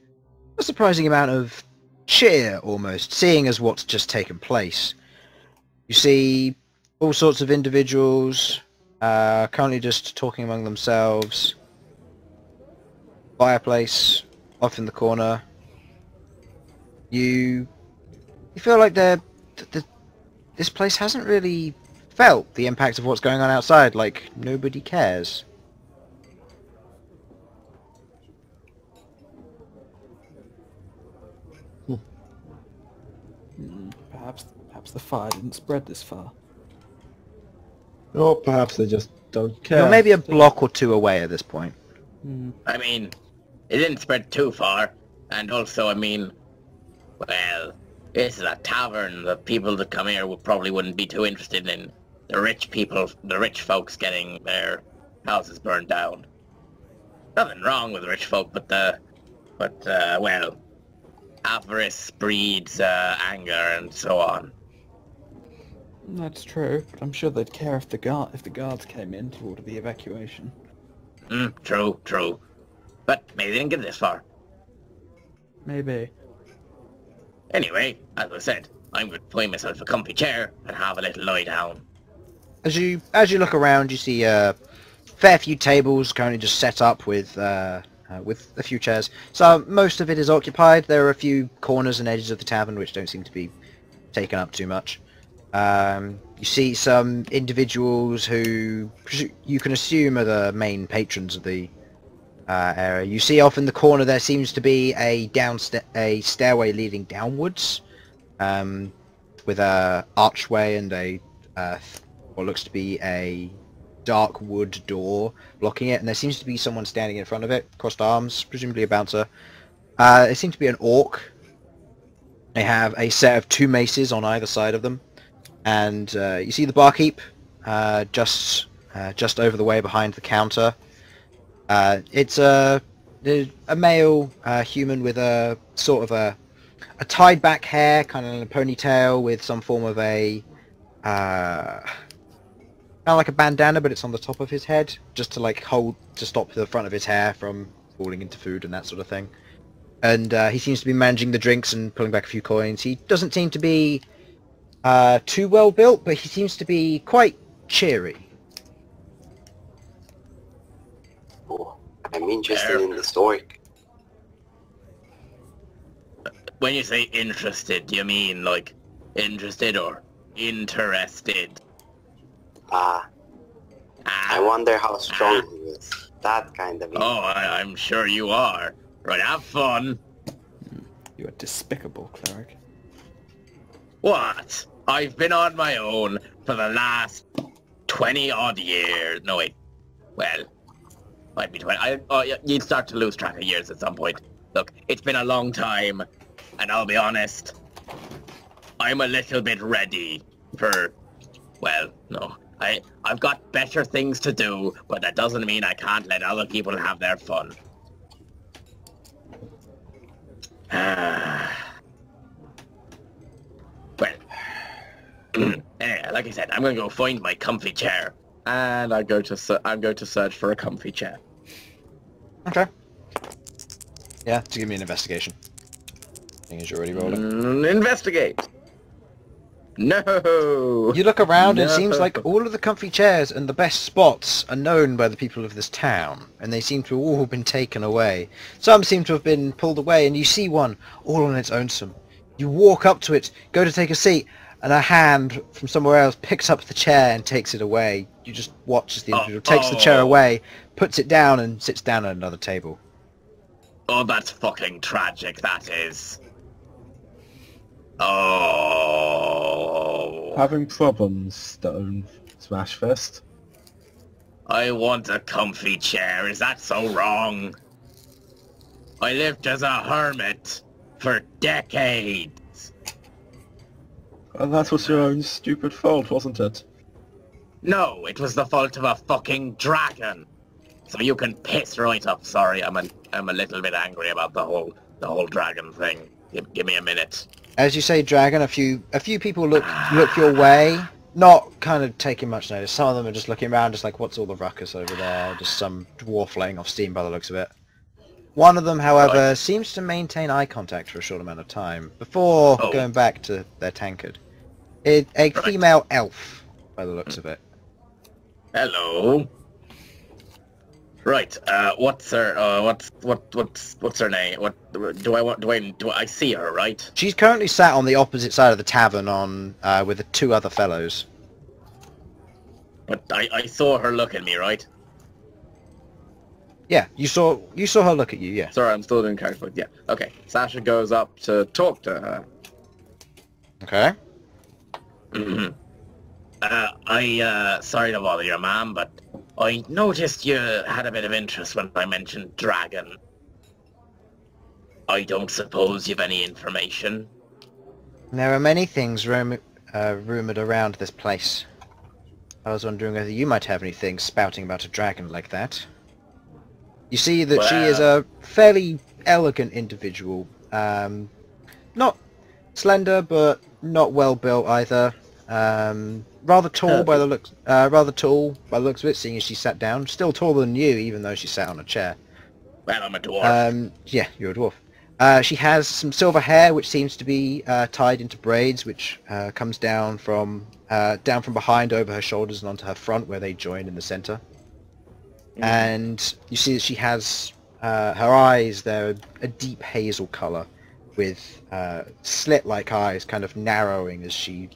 a surprising amount of cheer, almost, seeing as what's just taken place. You see all sorts of individuals currently just talking among themselves. Fireplace off in the corner. You feel like this place hasn't really felt the impact of what's going on outside, like nobody cares. Perhaps the fire didn't spread this far. Or perhaps they just don't care. You're maybe a block or two away at this point. I mean, it didn't spread too far, and also, I mean, well, this is a tavern. The people that come here probably wouldn't be too interested in the rich folks getting their houses burned down. Nothing wrong with rich folk, but well, avarice breeds anger and so on. That's true, but I'm sure they'd care if the guards came in to order the evacuation. True. But maybe they didn't get this far. Maybe. Anyway, as I said, I'm going to find myself a comfy chair and have a little lie down. As you look around, you see fair few tables currently just set up with a few chairs. So most of it is occupied. There are a few corners and edges of the tavern which don't seem to be taken up too much. You see some individuals who you can assume are the main patrons of the area. You see off in the corner there seems to be a stairway leading downwards, with a archway and a what looks to be a dark wood door blocking it, and there seems to be someone standing in front of it, crossed arms, presumably a bouncer. It seems to be an orc. They have a set of 2 maces on either side of them, and you see the barkeep just over the way behind the counter. It's a male human with a sort of a tied back hair, kind of in a ponytail, with some form of a kind of like a bandana, but it's on the top of his head, just to stop the front of his hair from falling into food and that sort of thing. And he seems to be managing the drinks and pulling back a few coins. He doesn't seem to be too well built, but he seems to be quite cheery. Oh, I'm interested in the story. When you say interested, do you mean like interested or interested? I wonder how strong he is. That kind of... Oh, I'm sure you are. Right, have fun. You are despicable, Cleric. What? I've been on my own for the last 20-odd years. No, wait. Well, might be 20. You'd start to lose track of years at some point. Look, it's been a long time, and I'll be honest, I'm a little bit ready for... Well, no. I've got better things to do, but that doesn't mean I can't let other people have their fun. Well, anyway, like I said, I'm gonna go find my comfy chair, and I'm going to search for a comfy chair. Okay. Yeah, to give me an investigation. Seeing as you're already rolling. Investigate. No! You look around and it seems like all of the comfy chairs and the best spots are known by the people of this town, and they seem to have all been taken away. Some seem to have been pulled away, and you see one all on its lonesome. You walk up to it, go to take a seat, and a hand from somewhere else picks up the chair and takes it away. You just watch as the individual takes the chair away, puts it down, and sits down at another table. Oh, that's fucking tragic, that is. Oh. Having problems, the own Smashfist. I want a comfy chair. Is that so wrong? I lived as a hermit for decades. And that was your own stupid fault, wasn't it? No, it was the fault of a fucking dragon. So you can piss right up. Sorry, I'm a little bit angry about the whole dragon thing. Give me a minute. As you say, dragon, a few people look your way, not kind of taking much notice. Some of them are just looking around, just like, what's all the ruckus over there? Just some dwarf laying off steam by the looks of it. One of them, however, seems to maintain eye contact for a short amount of time before going back to their tankard. A female elf, by the looks of it. Hello. Right. What's her name? Do I see her, right? She's currently sat on the opposite side of the tavern with the 2 other fellows. But I saw her look at me, right? Yeah, you saw her look at you, yeah. Sorry, I'm still doing character, but yeah. Okay. Sasha goes up to talk to her. Okay. Sorry to bother you, ma'am, but I noticed you had a bit of interest when I mentioned dragon. I don't suppose you've any information? There are many things rumoured around this place. I was wondering whether you might have anything spouting about a dragon like that. You see that she is a fairly elegant individual. Not slender, but not well built either. Rather tall by the looks of it, seeing as she sat down. Still taller than you, even though she sat on a chair. Well, I'm a dwarf. Yeah, you're a dwarf. She has some silver hair, which seems to be tied into braids, which comes down from behind over her shoulders and onto her front, where they join in the center. and you see that she has her eyes. They're a deep hazel color, with slit-like eyes, kind of narrowing as you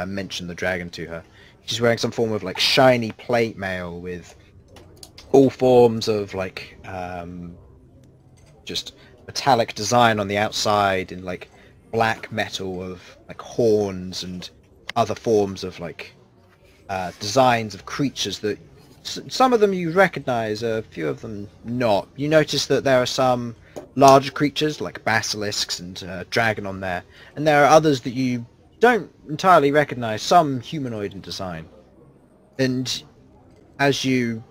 mention the dragon to her. She's wearing some form of like shiny plate mail with all forms of like just metallic design on the outside in like black metal of like horns and other forms of like designs of creatures that some of them you recognize, a few of them not. You notice that there are some larger creatures like basilisks and dragon on there, and there are others that you don't entirely recognize, some humanoid in design. And as you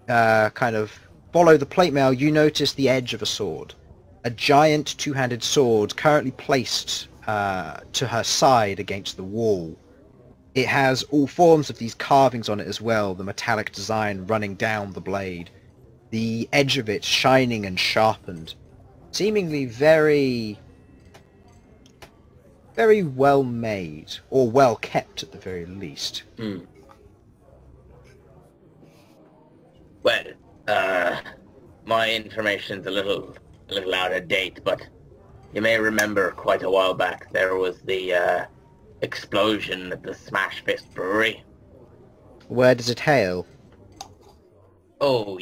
kind of follow the plate mail, you notice the edge of a sword. A giant two-handed sword currently placed to her side against the wall. It has all forms of these carvings on it as well, the metallic design running down the blade. The edge of it shining and sharpened. Seemingly very, very well made, or well kept at the very least. Well, my information's a little out of date, but you may remember quite a while back there was the explosion at the Smashfist brewery. Where does it hail? Oh,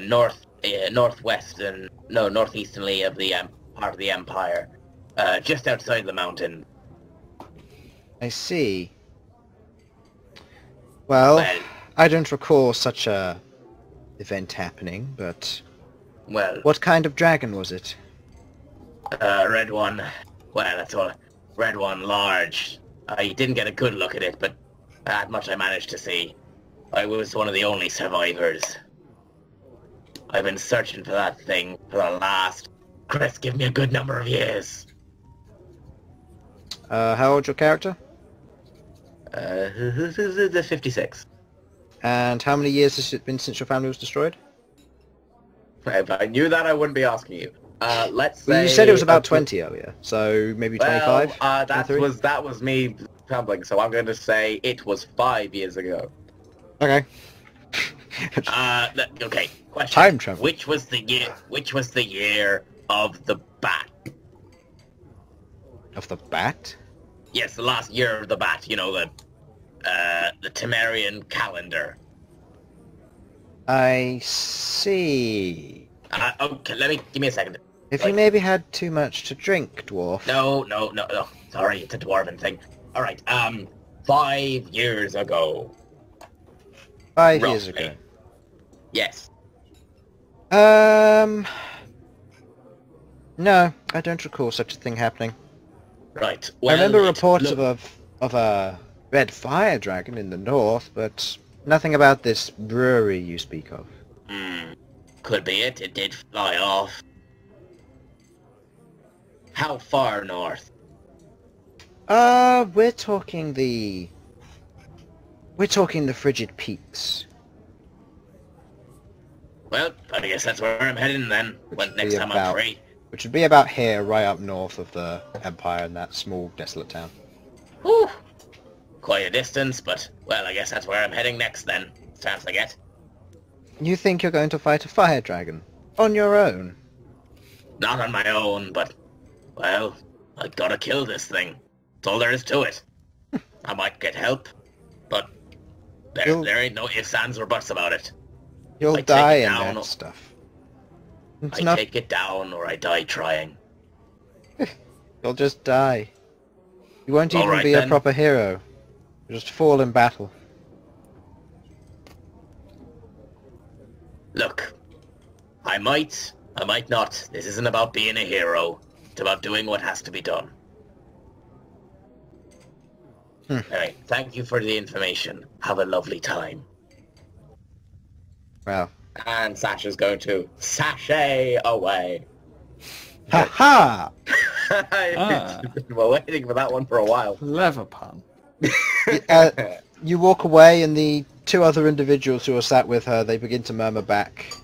northeasternly of the part of the Empire, just outside the mountain. I see. Well, I don't recall such a event happening, but Well, what kind of dragon was it? red one. Well, that's all. Red one, large. I didn't get a good look at it, but that much I managed to see. I was one of the only survivors. I've been searching for that thing for the last... Chris, give me a good number of years. How old's your character? 56. And how many years has it been since your family was destroyed? If I knew that, I wouldn't be asking you. Let's say... Well, you said it was about 20 earlier, so maybe 25? Well, 23? that was me tumbling, so I'm going to say it was 5 years ago. Okay. Okay. Question. Time travel. Which was the year of the bat? Of the bat? Yes, the last year of the bat. You know, the Temerian calendar. I see. Okay, give me a second. If you maybe had too much to drink, dwarf. No. Sorry, it's a dwarven thing. All right. 5 years ago. 5 years Roughly. ago. Yes. No, I don't recall such a thing happening. Right. Well, I remember it reports look- of a red fire dragon in the north, but nothing about this brewery you speak of. Could be it. It did fly off. How far north? We're talking the frigid peaks. Well, I guess that's where I'm heading then. When next time I'm free. Which would be about here, right up north of the Empire in that small, desolate town. Whew. Quite a distance, but, well, I guess that's where I'm heading next then. Chance I get. You think you're going to fight a fire dragon? On your own? Not on my own, but, well, I gotta kill this thing. That's all there is to it. I might get help, but there ain't no ifs, ands, or buts about it. You'll I take die it in down, that stuff. It's I not... take it down or I die trying. You'll just die. You won't even Alright be then. a proper hero. You'll just fall in battle. Look, I might not. This isn't about being a hero. It's about doing what has to be done. Anyway, thank you for the information. Have a lovely time. Well. And Sasha's going to sashay away. Ha ha! I've been waiting for that one for a while. Clever pun. You walk away, and the two other individuals who are sat with her, they begin to murmur back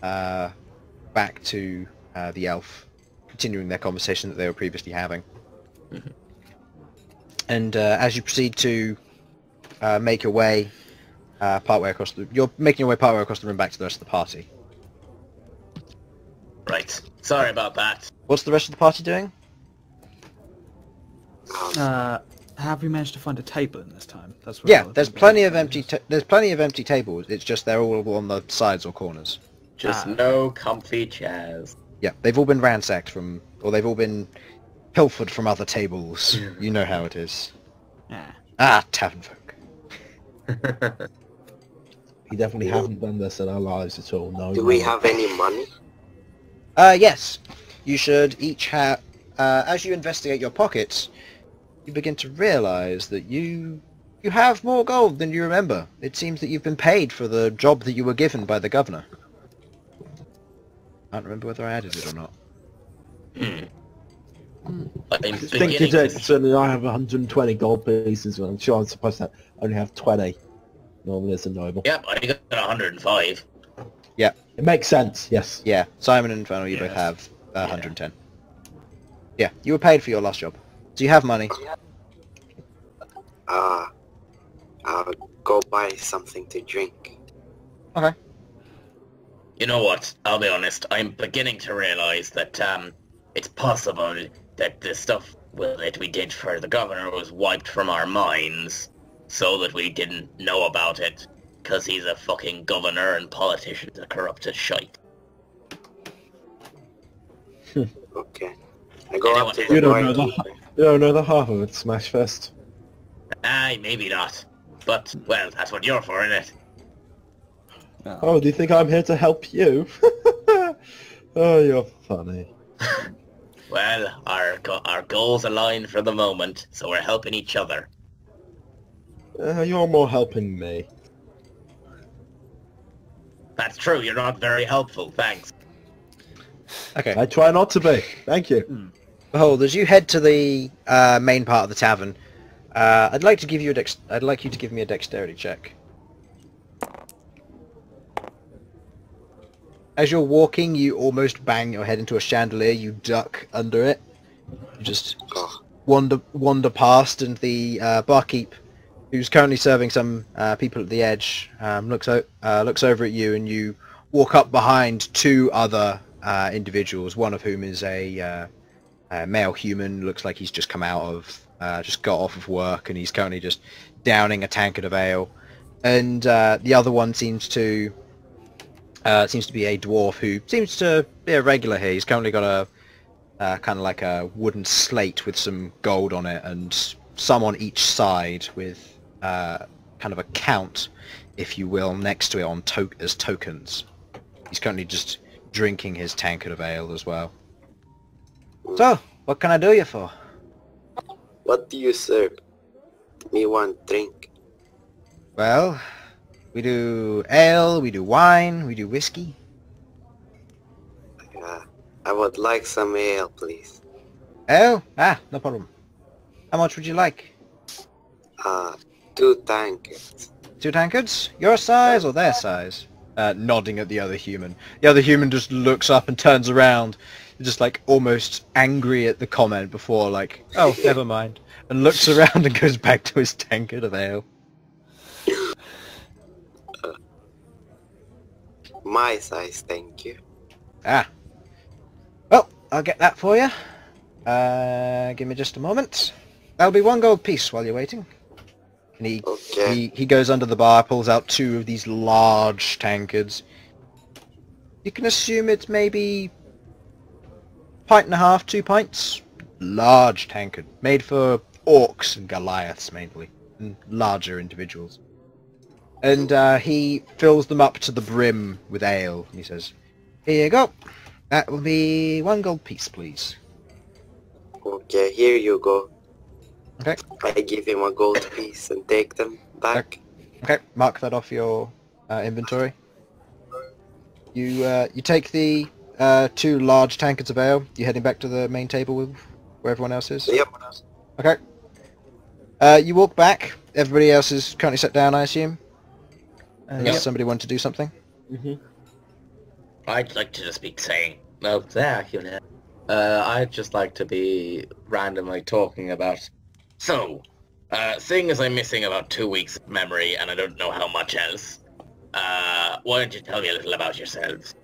to the elf, continuing their conversation that they were previously having. And as you proceed to make your way, partway across the... You're making your way partway across the room back to the rest of the party. Right. Sorry about that. What's the rest of the party doing? Have we managed to find a table in this time? That's what Yeah, there's plenty of empty tables. It's just they're all on the sides or corners. Just no comfy chairs. Yeah, they've all been ransacked from... Or they've all been pilfered from other tables. You know how it is. Tavern folk. We definitely haven't done this in our lives at all. No. Do we have any money? Yes. You should each have... as you investigate your pockets, you begin to realise that you have more gold than you remember. It seems that you've been paid for the job that you were given by the governor. I can't remember whether I added it or not. I think you did, certainly I have 120 gold pieces, but I'm sure I'm supposed to only have 20. Normally it's a noble. Yep, I got 105. Yeah. It makes sense, yes. Yeah, Simon and Infernal, you both have 110. Yeah, you were paid for your last job. So you have money. I'll go buy something to drink. Okay. You know what? I'll be honest. I'm beginning to realise that it's possible that the stuff that we did for the governor was wiped from our minds so that we didn't know about it because he's a fucking governor and politicians are corrupted shite. Okay. I go up to the You door. don't know the half of it, Smashfist. Aye, maybe not. But, well, that's what you're for, innit? Oh, do you think I'm here to help you? Oh, you're funny. Well, our goals align for the moment, so we're helping each other. You're more helping me. That's true, you're not very helpful, thanks. Okay. I try not to be. Thank you. Behold, as you head to the main part of the tavern, I'd like to give you I'd like you to give me a dexterity check. As you're walking, you almost bang your head into a chandelier. You duck under it. You just wander past, and the barkeep, who's currently serving some people at the edge, looks over at you, and you walk up behind two other individuals. One of whom is a male human. Looks like he's just come out of, just got off of work, and he's currently just downing a tankard of ale. And the other one seems to be a dwarf who seems to be a regular here. He's currently got a kind of like a wooden slate with some gold on it, and some on each side with kind of a count, if you will, next to it as tokens. He's currently just drinking his tankard of ale as well. So, what can I do you for? What do you serve? Me want drink. Well, we do ale, we do wine, we do whiskey. I would like some ale, please. Ale? No problem. How much would you like? 2 tankards. 2 tankards? Your size or their size? Nodding at the other human. The other human just looks up and turns around, just like almost angry at the comment before, like, oh, never mind, and looks around and goes back to his tankard of ale. My size, thank you. Well, I'll get that for you. Give me just a moment. That'll be 1 gold piece while you're waiting. And he goes under the bar, pulls out 2 of these large tankards. You can assume it's maybe 1.5, 2 pints. Large tankard, made for orcs and Goliaths mainly, and larger individuals. And he fills them up to the brim with ale, and he says, "Here you go. That will be 1 gold piece, please." Okay, here you go. Okay. I give him a gold piece and take them back. Okay, mark that off your inventory. You take the 2 large tankards of ale. You heading back to the main table with where everyone else is? Yep. Okay. You walk back. Everybody else is currently sat down, I assume. Unless somebody wanted to do something. I'd like to just be saying, no, there, you know. I'd just like to be randomly talking about, so, Seeing as I'm missing about 2 weeks of memory and I don't know how much else, why don't you tell me a little about yourselves?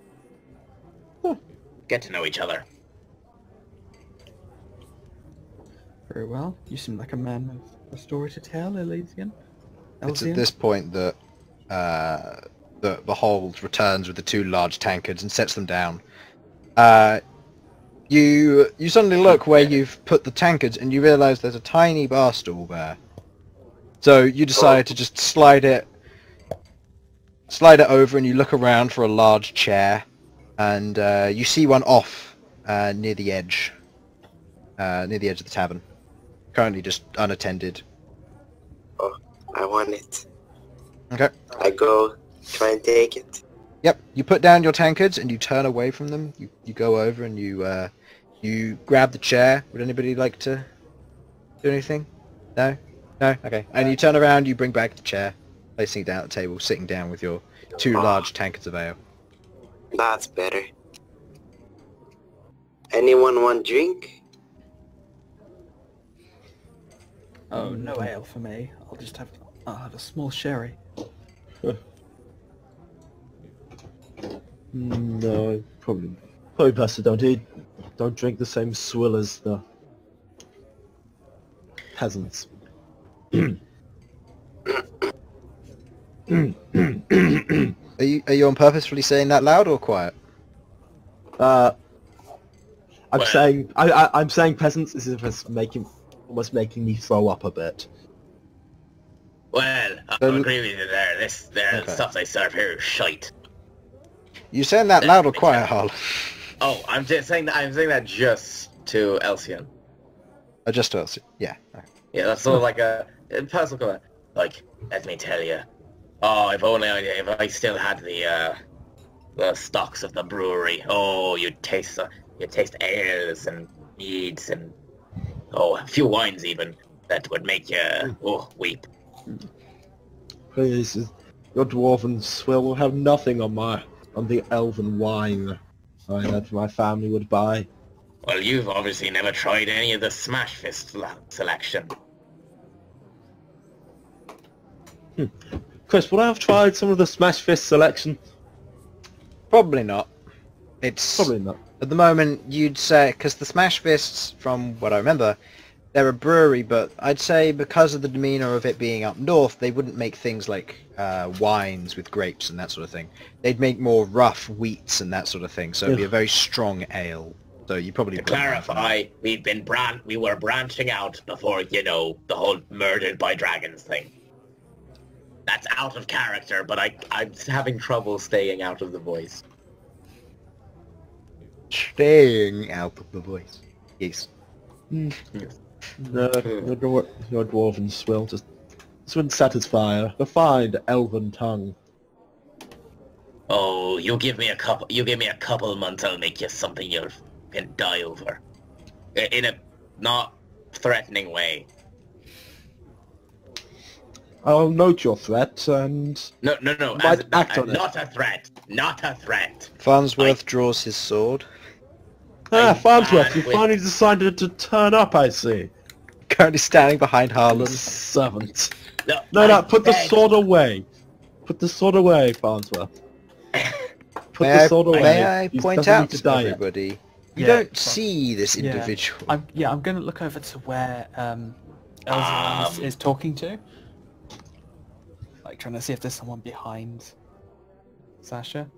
Get to know each other. Very well. You seem like a man with a story to tell, Elysian. It's at this point that the Bhold returns with the 2 large tankards and sets them down. You suddenly look where you've put the tankards and you realise there's a tiny bar stool there. So you decide to just slide it over, and you look around for a large chair, and you see one off near the edge of the tavern, currently just unattended. Oh, I want it. Okay. I go try and take it. Yep. You put down your tankards and you turn away from them. You go over and you grab the chair. Would anybody like to do anything? No? No? Okay. And you turn around, you bring back the chair, placing it down at the table, sitting down with your 2 large tankards of ale. That's better. Anyone want drink? Oh, no ale for me. I'll have a small sherry. No, probably best to don't drink the same swill as the peasants. Are you on purposefully saying that loud or quiet? I'm saying peasants as if it's almost making me throw up a bit. Well, I agree with you there. The stuff they serve here is shite. You saying that loud or quiet, Harlan? Oh, I'm saying that just to Elsyan. Just to Elsyan, yeah. Yeah, that's sort of like a personal comment. Like, let me tell you. Oh, if I still had the stocks of the brewery. Oh, you'd taste ales and meads and a few wines even that would make you weep. Please, your dwarven swill will have nothing on the elven wine that my family would buy. Well, you've obviously never tried any of the Smashfist selection. Chris, would I have tried some of the Smashfist selection? Probably not. It's Probably not. At the moment, you'd say, because the Smashfists, from what I remember, they're a brewery, but I'd say because of the demeanour of it being up north, they wouldn't make things like wines with grapes and that sort of thing. They'd make more rough wheats and that sort of thing, so it'd be a very strong ale. So you probably... To clarify, we were branching out before, the whole murdered by dragons thing. That's out of character, but I'm having trouble staying out of the voice. Staying out of the voice. Yes. No, your dwarven swill just wouldn't satisfy a refined elven tongue. Oh, you give me a couple months, I'll make you something you can die over. In a not threatening way. I'll note your threat and... No. Act on it. Not a threat. Not a threat. Farnsworth draws his sword. Farnsworth, you finally decided to turn up, I see. Currently standing behind Harlan. Servant. No, Put the sword away. Put the sword away, Farnsworth. Put the sword away. May I He point doesn't out need to to die yet. everybody, you Yeah, don't see this individual. I'm going to look over to where Elsyan is talking to. Like, trying to see if there's someone behind Sasha.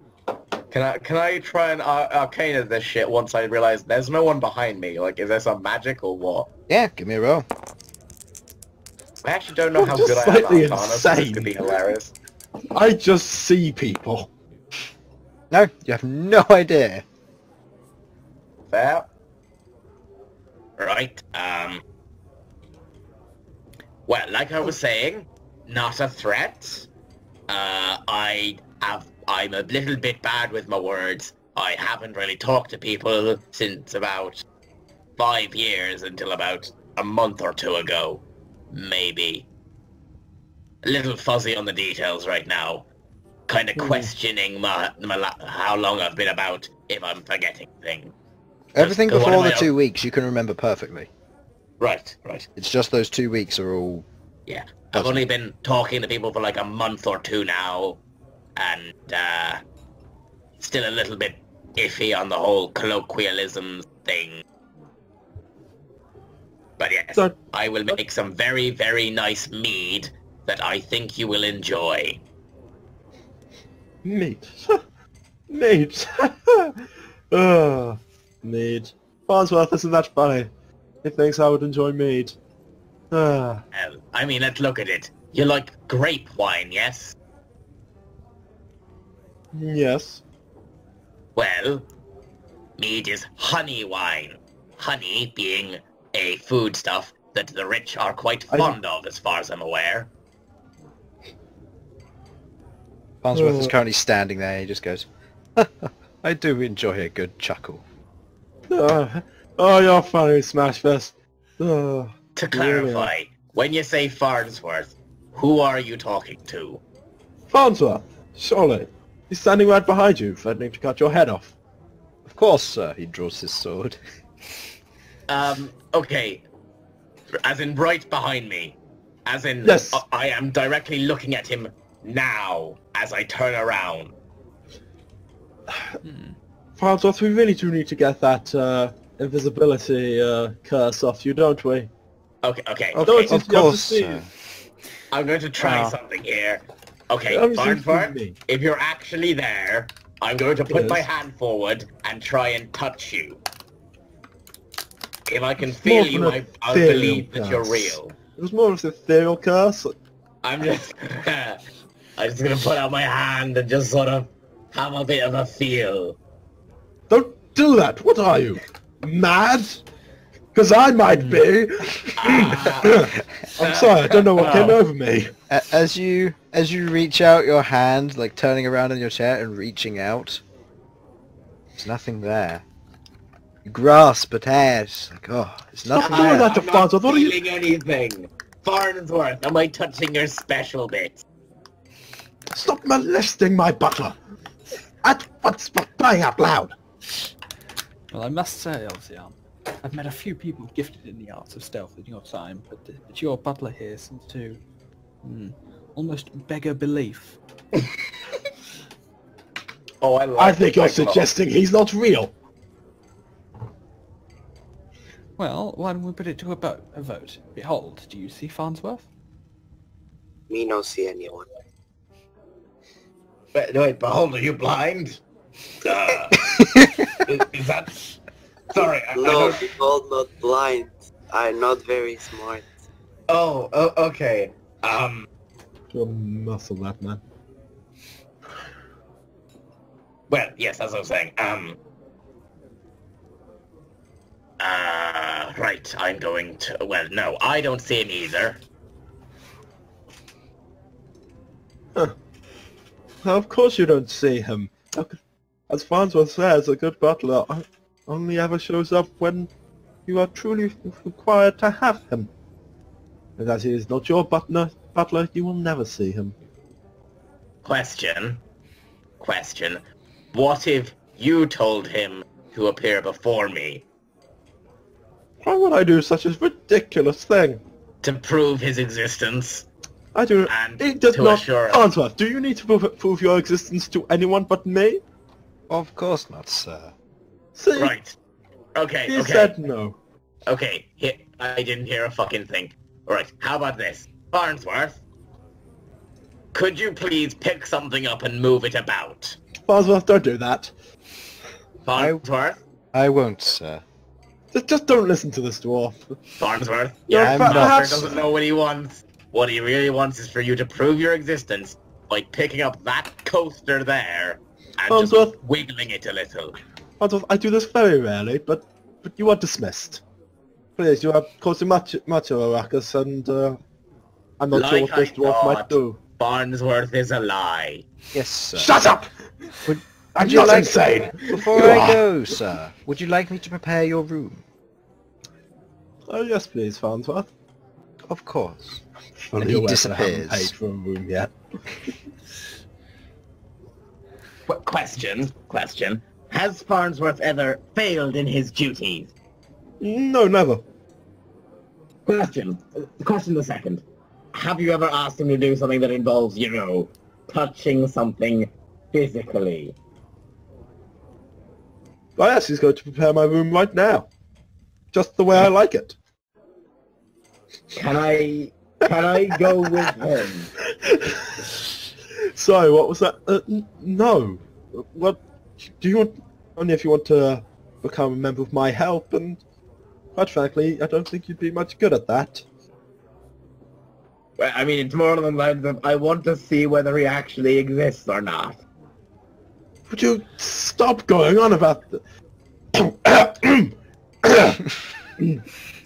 Can I try and arcana this shit once I realize there's no one behind me? Like, is there some magic or what? Yeah, give me a roll. I actually don't know how just good I am slightly at arcana, so this insane. could be hilarious. I just see people. No, you have no idea. Fair. Right. Well, like I was saying, not a threat. I'm a little bit bad with my words. I haven't really talked to people since about 5 years until about a month or two ago. Maybe. A little fuzzy on the details right now. Kind of questioning how long I've been about, if I'm forgetting things. Everything Just 'cause one before of the my 2 weeks you can remember perfectly. Right. It's just those 2 weeks are all Yeah. I've only been talking to people for like a month or two now, and still a little bit iffy on the whole colloquialism thing. But yes, So- I will make some very, very nice mead that I think you will enjoy. Meat. Meat. Mead. Farnsworth isn't that funny. He thinks I would enjoy mead. I mean, let's look at it. You like grape wine, yes? Yes. Well, mead is honey wine. Honey being a foodstuff that the rich are quite fond of, as far as I'm aware. Farnsworth is currently standing there. He just goes, I do enjoy a good chuckle. Oh, you're funny, Smashfist. Oh, To clarify, when you say Farnsworth, who are you talking to? Farnsworth, surely. He's standing right behind you, threatening to cut your head off. Of course, sir. He draws his sword. Okay. As in right behind me. As in, Yes. I am directly looking at him now as I turn around. Farnsworth, we really do need to get that invisibility curse off you, don't we? Okay. Don't Okay. you Of have to course, see- sir. I'm going to try something here. Okay, I'm just Farnsworth, me. if you're actually there, I'm going to put Yes. my hand forward and try and touch you. If I can More feel of you, an I'll ethereal believe that you're curse. real. It was more of an ethereal curse. I'm just... I'm just going to put out my hand and just sort of have a bit of a feel. Don't do that! What are you? Mad? Because I might be! I'm sorry, I don't know what came over me. As you reach out your hand, like turning around in your chair and reaching out, there's nothing there. You grasp at air. It's like, oh, there's nothing doing there. that to I'm not Farnsworth. What are you... feeling anything. Farnsworth, am I touching your special bit? Stop molesting my butler! What's crying out loud? Well, I must say, Elsyan, I've met a few people gifted in the arts of stealth in your time, but your butler here seems to almost beggar belief. Oh, I like I think you're Queglod. suggesting he's not real. Well, why don't we put it to a vote? Behold, do you see Farnsworth? Me no see anyone. Wait, Behold, are you blind? Is that... Sorry, I No, don't... Behold not blind. I'm not very smart. Oh, okay. You're muscle that man. Well, yes, as I was saying, right, I'm going to... Well, no, I don't see him either. Huh. Now, of course you don't see him. As Farnsworth says, a good butler only ever shows up when you are truly required to have him. And as he is not your butler, you will never see him. Question. What if you told him to appear before me? Why would I do such a ridiculous thing? To prove his existence? I do. And It does to not. assure- Farnsworth, do you need to prove your existence to anyone but me? Of course not, sir. See, Right. Okay, he okay. said no. Okay, I didn't hear a fucking thing. Alright, how about this? Farnsworth? Could you please pick something up and move it about? Farnsworth, don't do that. Farnsworth? I won't, sir. Just don't listen to this dwarf. Farnsworth? No, Yeah, I'm Farnsworth not. doesn't know what he wants. What he really wants is for you to prove your existence by picking up that coaster there and Farnsworth? just wiggling it a little. Farnsworth, I do this very rarely, but you are dismissed. Please, you are causing much of a ruckus, and I'm not sure Like what this I dwarf might thought. do. Farnsworth is a lie. Yes, sir. Shut up! Would I'm you not like- insane! Before I go, sir, would you like me to prepare your room? Oh yes, please, Farnsworth. Of course. Fully And he aware that I haven't disappears. paid for a room yet. Question. Has Farnsworth ever failed in his duties? No, never. Question the second. have you ever asked him to do something that involves, you know, touching something physically? Well, yes, he's going to prepare my room right now. Just the way I like it. Can I go with him? Sorry, what was that? No. What do you want? Only if you want to become a member of my help, and quite frankly, I don't think you'd be much good at that. Well, I mean, it's more along the lines of I want to see whether he actually exists or not. Would you stop going on about the...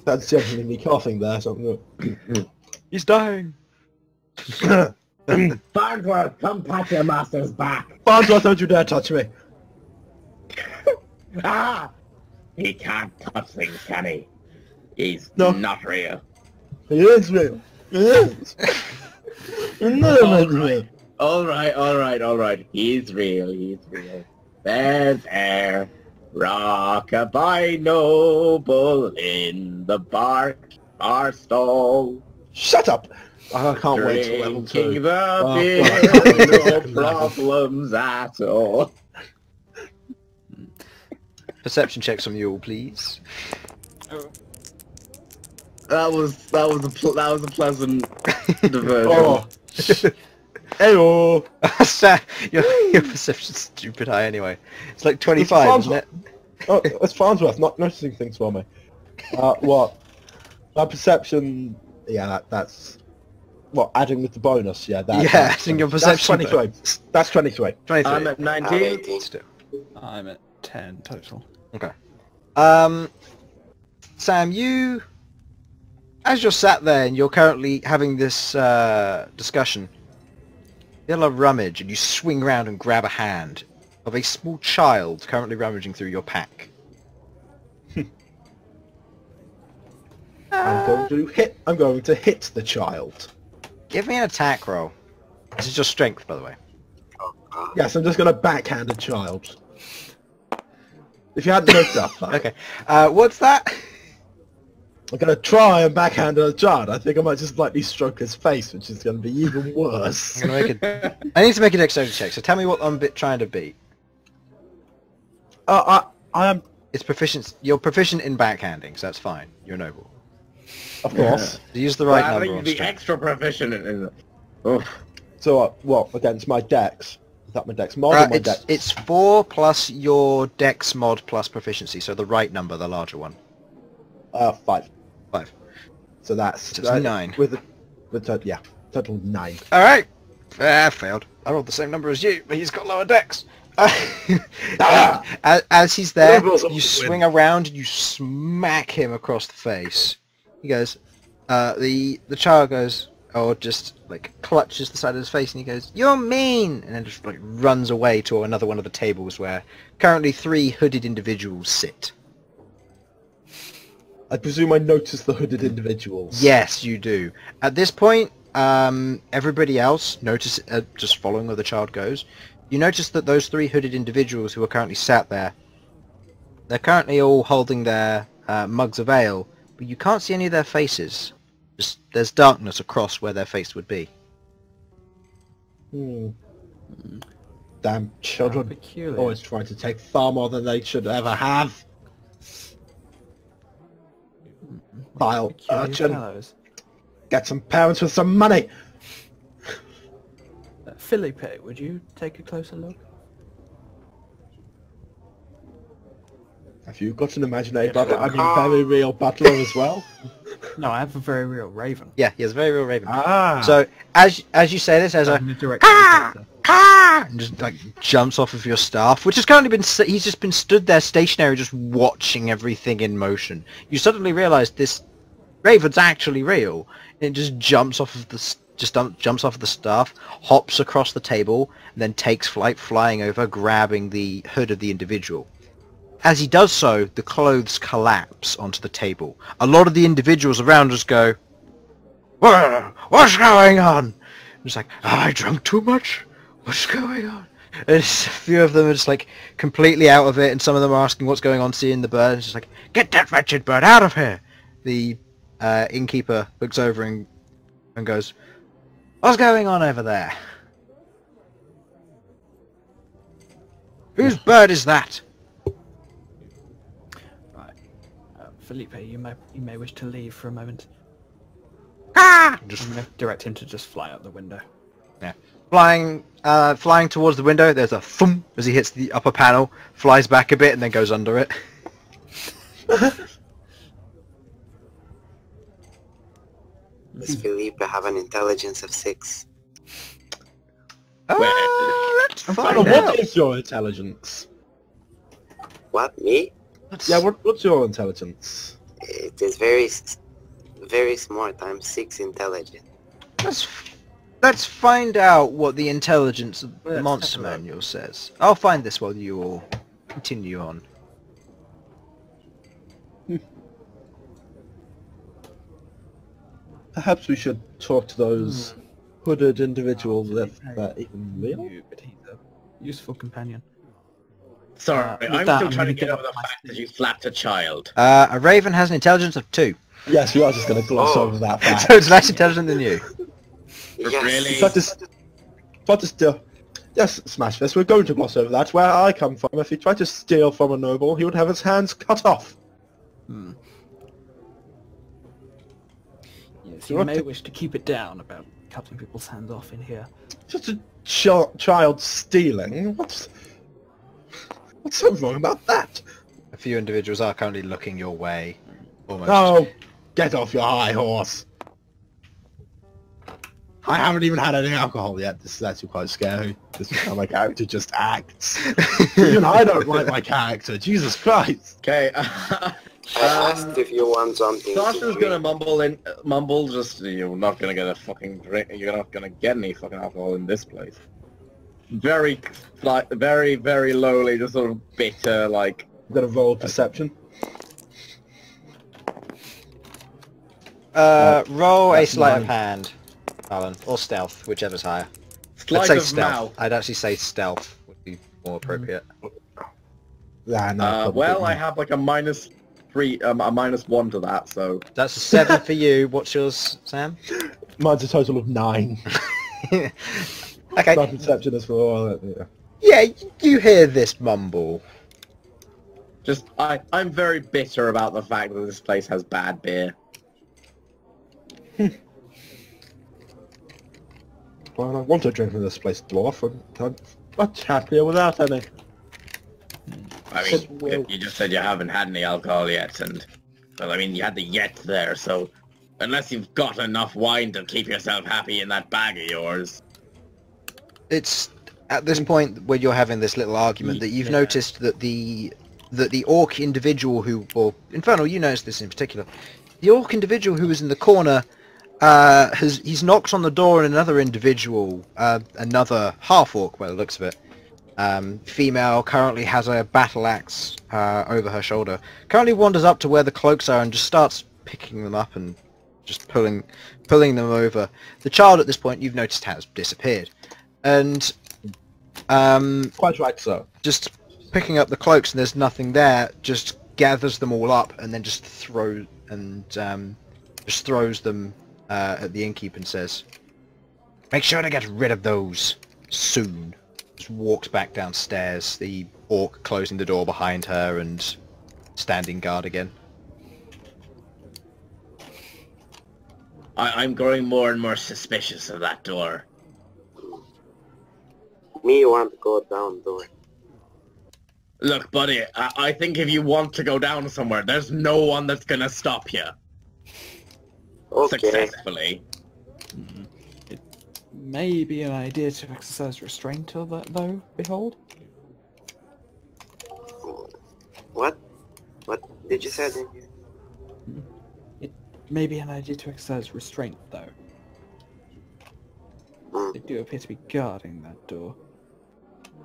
That's definitely me coughing there, so He's dying. Farnsworth, come pat your master's back. Farnsworth, don't you dare touch me. Ah! He can't touch things, can he? He's No. not real. He is real. He is. No, Alright. He's real. There. Rock-a-bye noble in the bar stall. Shut up! I can't wait till level 2. Drinking the Oh, beer, God. no problems at all. Perception checks from you all, please. That was a pleasant diversion. Oh. Heyo! Sam, your perception's stupid high anyway. It's like 25, isn't it? Oh, it's Farnsworth not noticing things for me. What? My perception... Yeah, that's... What, adding with the bonus? Yeah, that's... Yeah, adding your perception. That's 23. That's 23. 23. I'm at 19. 18. Still. I'm at 10 total. Okay. Sam, you... As you're sat there and you're currently having this discussion, you feel a rummage and you swing around and grab a hand of a small child currently rummaging through your pack. I'm going to hit the child. Give me an attack roll. This is your strength, by the way. Yes, I'm just going to backhand a child. If you hadn't looked up. Okay. What's that? I'm going to try and backhand a child. I think I might just lightly stroke his face, which is going to be even worse. I'm gonna make I need to make a dexterity check, so tell me what I'm trying to beat. I am, It's proficient. You're proficient in backhanding, so that's fine. You're noble. of course. So use the right I number think on the strength. extra proficient in oh. So, what, against my dex? Is that my dex mod or my dex? It's 4 plus your dex mod plus proficiency, so the right number, the larger one. 5. 5. So that's... So it's 9. Yeah, total 9. Alright! Failed. I rolled the same number as you, but he's got lower dex. As he's there, you swing around and you smack him across the face. He goes, the child goes, or just like clutches the side of his face and he goes, "You're mean!" and then just like runs away to another one of the tables where currently 3 hooded individuals sit. I presume I noticed the hooded individuals. Yes, you do. At this point, everybody else notice, just following where the child goes, you notice that those 3 hooded individuals who are currently sat there, they're currently all holding their mugs of ale, but you can't see any of their faces. Just, there's darkness across where their face would be. Damn children. Peculiar. Always trying to take far more than they should ever have. Vile Peculiar urchin. fellows. Get some parents with some money. Philippe, would you take a closer look? Have you got an imaginary butler? I mean, very real butler as well. No, I have a very real raven. Yeah, he has a very real raven. Ah. So, as you say this, as a I'm a direct and just like jumps off of your staff, which has currently been he's just been stood there stationary, just watching everything in motion. You suddenly realise this raven's actually real. And it just jumps off of the jumps off of the staff, hops across the table, and then takes flight, flying over, grabbing the hood of the individual. As he does so, the clothes collapse onto the table. A lot of the individuals around just go, "What's going on?" It's like, "Have I drunk too much? What's going on?" And a few of them are just like completely out of it, and some of them are asking what's going on, seeing the bird. It's just like, "Get that wretched bird out of here!" The innkeeper looks over and and goes, "What's going on over there? Whose bird is that?" Right. Felipe, you may wish to leave for a moment. Ah! Just I'm going to direct him to just fly out the window. yeah, flying towards the window. There's a thump as he hits the upper panel, flies back a bit, and then goes under it. Does Felipe have an intelligence of 6? Let's Infernal, find out. what is your intelligence? What, me? Yeah, what's your intelligence? It is very smart. I'm 6 intelligent. Let's find out what the intelligence of the Let's monster have a look. manual says. I'll find this while you all continue on. Perhaps we should talk to those hooded individuals that even real? But he's a useful companion. Sorry, with I'm that, still I'm trying to gonna get get over the up my fact that sleeve. you slapped a child. A raven has an intelligence of 2, Yes, we are just going to gloss Oh. over that fact. so it's less intelligent than you. Yes. Really? Try to steal. Yes, Smashfist, we're going to gloss over that. Where I come from, if he tried to steal from a noble, he would have his hands cut off. Yes, You you want may to- wish to keep it down about cutting people's hands off in here. Just a child stealing? What's so wrong about that? A few individuals are currently looking your way, almost. Oh, get off your high horse. I haven't even had any alcohol yet. This is actually quite scary. This is how my character just acts. Even I don't like my character. Jesus Christ. Okay. I asked if you want something. Sasha's to gonna drink. mumble. Just you're not gonna get a fucking drink. You're not gonna get any fucking alcohol in this place. Very, very lowly, just sort of bitter, like. I'm gonna roll perception. Roll a That's sleight of 9. hand, Harlan, or stealth, whichever's higher. I'd Sleight say of stealth. mouth. I'd actually say stealth would be more appropriate. Yeah, no, probably Well, I not. have like a -3, a -1 to that, so. That's a 7 for you. What's yours, Sam? Mine's a total of 9. Okay. My perception is for all. Yeah. Yeah, you hear this mumble. Just, I'm very bitter about the fact that this place has bad beer. Well, I want to drink from this place, Dwarf, and I'm much happier without any. I Just mean, will. you just said you haven't had any alcohol yet, and... Well, I mean, you had the yet there, so... Unless you've got enough wine to keep yourself happy in that bag of yours. It's at this point where you're having this little argument that you've noticed that the orc individual who, or Infernal, you noticed this in particular, the orc individual who was in the corner, he's knocked on the door, and another individual, another half orc by the looks of it, female, currently has a battle axe over her shoulder, currently wanders up to where the cloaks are and just starts picking them up and just pulling them over. The child at this point you've noticed has disappeared, and Quite right, so. just picking up the cloaks and there's nothing there, just gathers them all up and then just throws them at the innkeep and says, "Make sure to get rid of those soon." Just walks back downstairs, the orc closing the door behind her and standing guard again. I'm growing more and more suspicious of that door. Me want to go down door. Look, buddy, I think if you want to go down somewhere, there's no one that's gonna stop you. Okay. Successfully. It may be an idea to exercise restraint of that, though, Behold. What? What did you say? It may be an idea to exercise restraint, though. Hmm. They do appear to be guarding that door.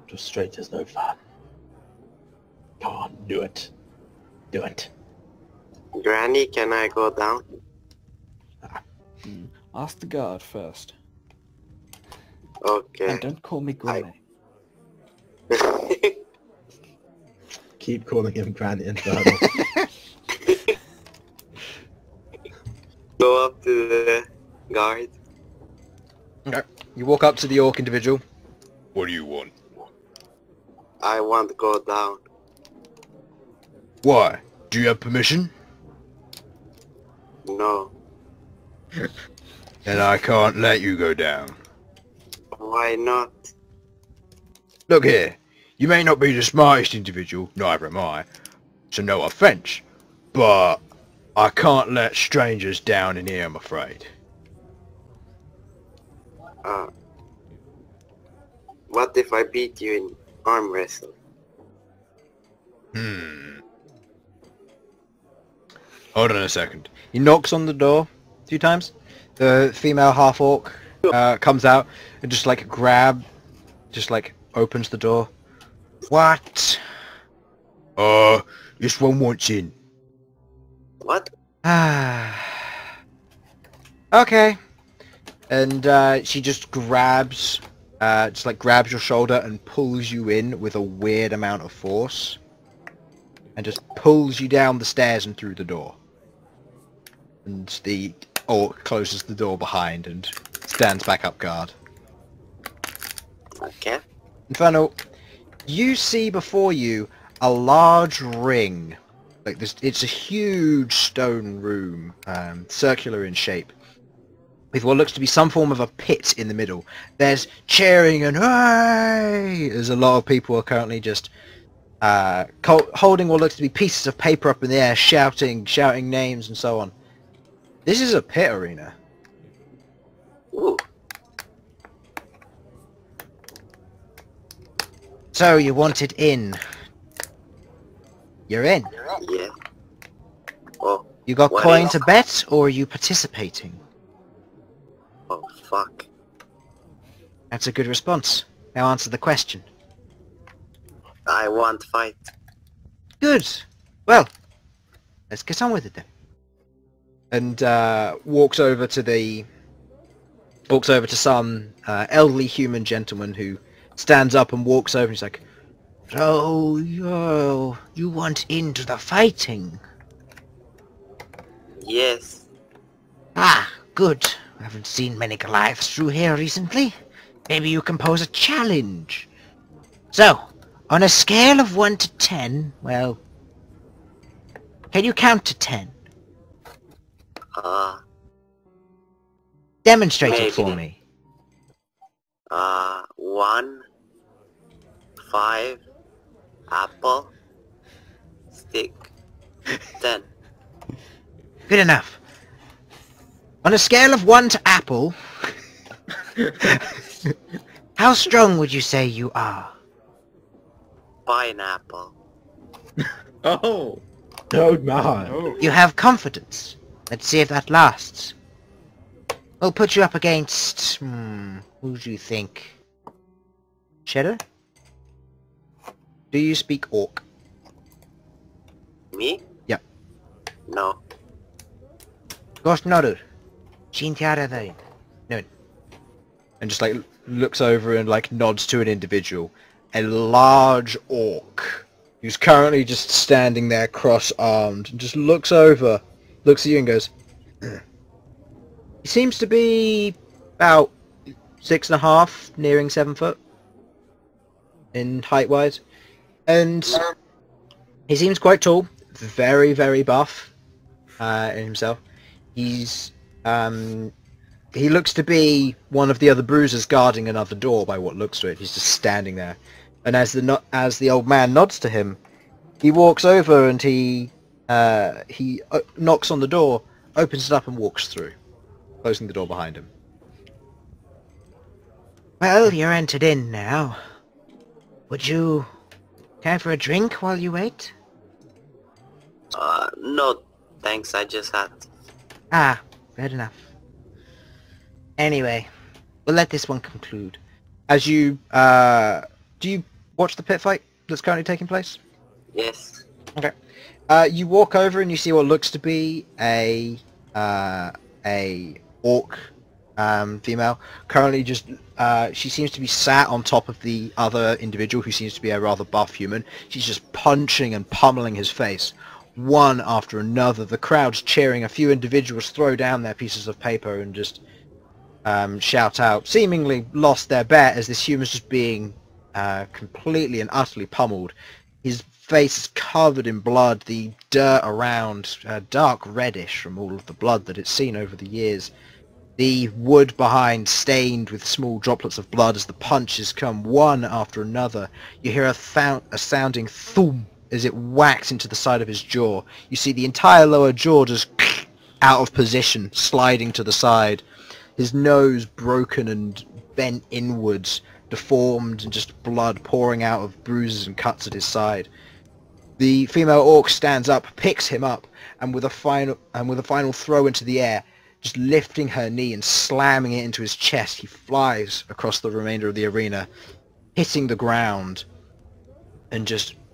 Just straight is no fun. Come on, do it. Do it. Granny, can I go down? Ask the guard first. Okay. And don't call me Granny. Keep calling him Granny Infernal. Go up to Guard. Okay. You walk up to the orc individual. What do you want? I want to go down. Why? Do you have permission? No. Then I can't let you go down. Why not? Look here, you may not be the smartest individual, neither am I, so no offence, but I can't let strangers down in here, I'm afraid. What if I beat you in arm wrestle? Hold on a second. He knocks on the door a few times. The female half-orc comes out and just like opens the door. What? This one wants in. What? Okay. And she just grabs your shoulder and pulls you in with a weird amount of force. And just pulls you down the stairs and through the door. And the orc closes the door behind and stands back up guard. Okay. Infernal, you see before you a large ring. Like this, it's a huge stone room, circular in shape, with what looks to be some form of a pit in the middle. There's cheering and hooray! There's a lot of people are currently just holding what looks to be pieces of paper up in the air, shouting names and so on. This is a pit arena. Ooh. So you wanted in. You're in. Yeah. Oh. You got What coin is- to bet, or are you participating? Oh, fuck. That's a good response. Now answer the question. I want fight. Good. Well, let's get on with it then. And walks over to some elderly human gentleman who stands up and walks over and he's like, "So you want into the fighting? Yes. Ah, good. I haven't seen many Goliaths through here recently. Maybe you can pose a challenge. So, on a scale of 1 to 10, well, can you count to 10? Demonstrate it for maybe. me. 1, 5, apple, stick, 10. Good enough. On a scale of 1 to apple, how strong would you say you are? Pineapple. Oh! Oh man. You have confidence. Let's see if that lasts. We'll put you up against... who do you think? Cheddar? Do you speak orc? Me? Yep. No. Gosh Nodur. No. And just like looks over and like nods to an individual. A large orc who's currently just standing there cross-armed and just looks over, looks at you and goes, he seems to be about 6.5, nearing 7 foot in height-wise. And he seems quite tall, very, very buff in himself. He's he looks to be one of the other bruisers guarding another door by what looks to it. He's just standing there. And as the old man nods to him, he walks over and he knocks on the door, opens it up and walks through, closing the door behind him. Well, you're entered in now. Would you care for a drink while you wait? No, thanks, I just had. Ah, fair enough. Anyway, we'll let this one conclude. As you, do you watch the pit fight that's currently taking place? Yes. Okay. You walk over and you see what looks to be a orc female. Currently just, she seems to be sat on top of the other individual who seems to be a rather buff human. She's just punching and pummeling his face, one after another. The crowd's cheering. A few individuals throw down their pieces of paper and just shout out, seemingly lost their bet as this human's just being completely and utterly pummeled. His face is covered in blood, the dirt around dark reddish from all of the blood that it's seen over the years. The wood behind stained with small droplets of blood as the punches come one after another. You hear a sounding thump as it whacks into the side of his jaw. You see the entire lower jaw just out of position, sliding to the side. His nose broken and bent inwards, deformed, and just blood pouring out of bruises and cuts at his side. The female orc stands up, picks him up, and with a final throw into the air, just lifting her knee and slamming it into his chest, he flies across the remainder of the arena, hitting the ground, and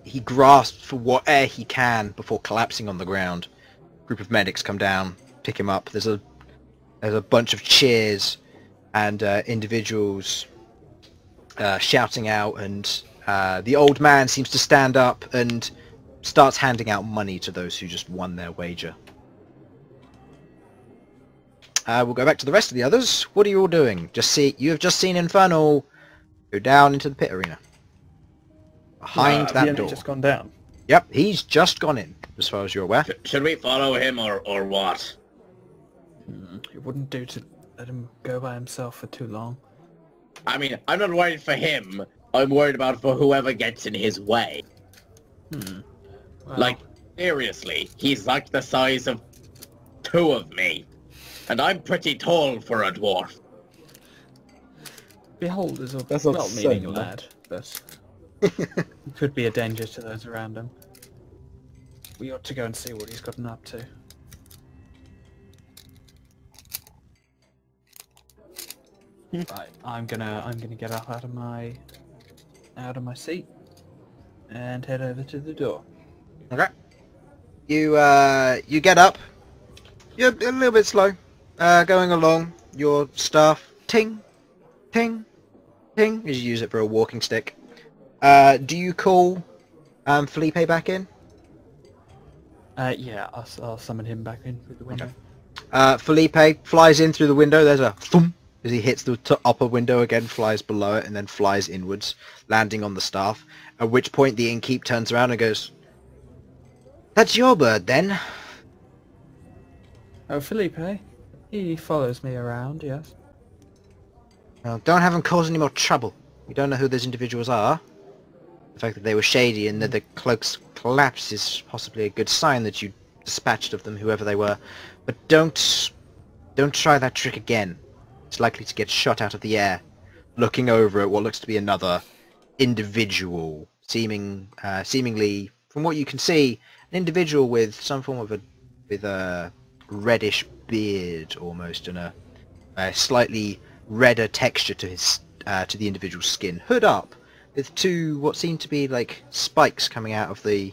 he grasps for what air he can before collapsing on the ground. A group of medics come down, pick him up. There's a bunch of cheers and individuals shouting out, and the old man seems to stand up and starts handing out money to those who just won their wager. We'll go back to the rest of the others. What are you all doing? You have just seen Infernal go down into the pit arena. Behind that door. Just gone down. Yep, he's just gone in, as far as you're aware. Should we follow him or what? It wouldn't do to let him go by himself for too long. I mean, I'm not worried for him. I'm worried about for whoever gets in his way. Well, Like, seriously, he's like the size of 2 of me. And I'm pretty tall for a dwarf. Behold is a That's not well-meaning so bad. lad, but he could be a danger to those around him. We ought to go and see what he's gotten up to. Right, I'm gonna get up out of my seat and head over to the door. Okay. You get up. You're a little bit slow. Going along, your staff ting, ting, ting, as you use it for a walking stick. Do you call Felipe back in? Yeah, I'll summon him back in through the window. Felipe flies in through the window. There's a thump as he hits the upper window again, flies below it, and then flies inwards, landing on the staff. At which point the innkeep turns around and goes, "That's your bird, then." Oh, Felipe? He follows me around, yes. Well, don't have him cause any more trouble. We don't know who those individuals are. The fact that they were shady and that the cloaks collapsed is possibly a good sign that you dispatched of them, whoever they were. But don't try that trick again. It's likely to get shot out of the air, looking over at what looks to be another individual, seemingly, from what you can see, an individual with some form of a reddish beard almost, and a slightly redder texture to the individual's skin. Hood up, with 2 what seem to be like spikes coming out of the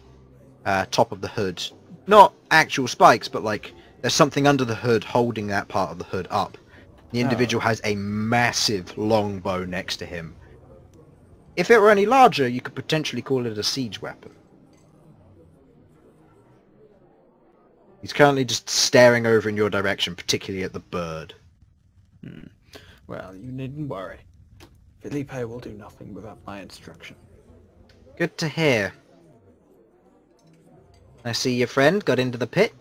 top of the hood. Not actual spikes, but like there's something under the hood holding that part of the hood up. The individual has a massive longbow next to him. If it were any larger, you could potentially call it a siege weapon. He's currently just staring over in your direction, particularly at the bird. Well, you needn't worry. Felipe will do nothing without my instruction. Good to hear. I see your friend got into the pit.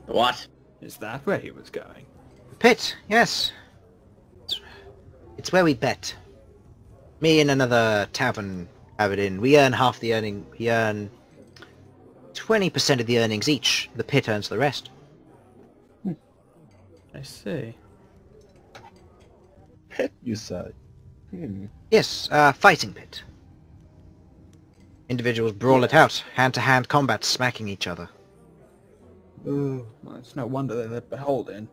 What? Is that where he was going? The pit, yes. It's where we bet. Me and another tavern have it in. We earn half the earning. We earn 20% of the earnings each. The pit earns the rest. I see. Pit, you say? Yes, fighting pit. Individuals brawl it out, hand-to-hand combat, smacking each other. Well, it's no wonder they let Bhold in.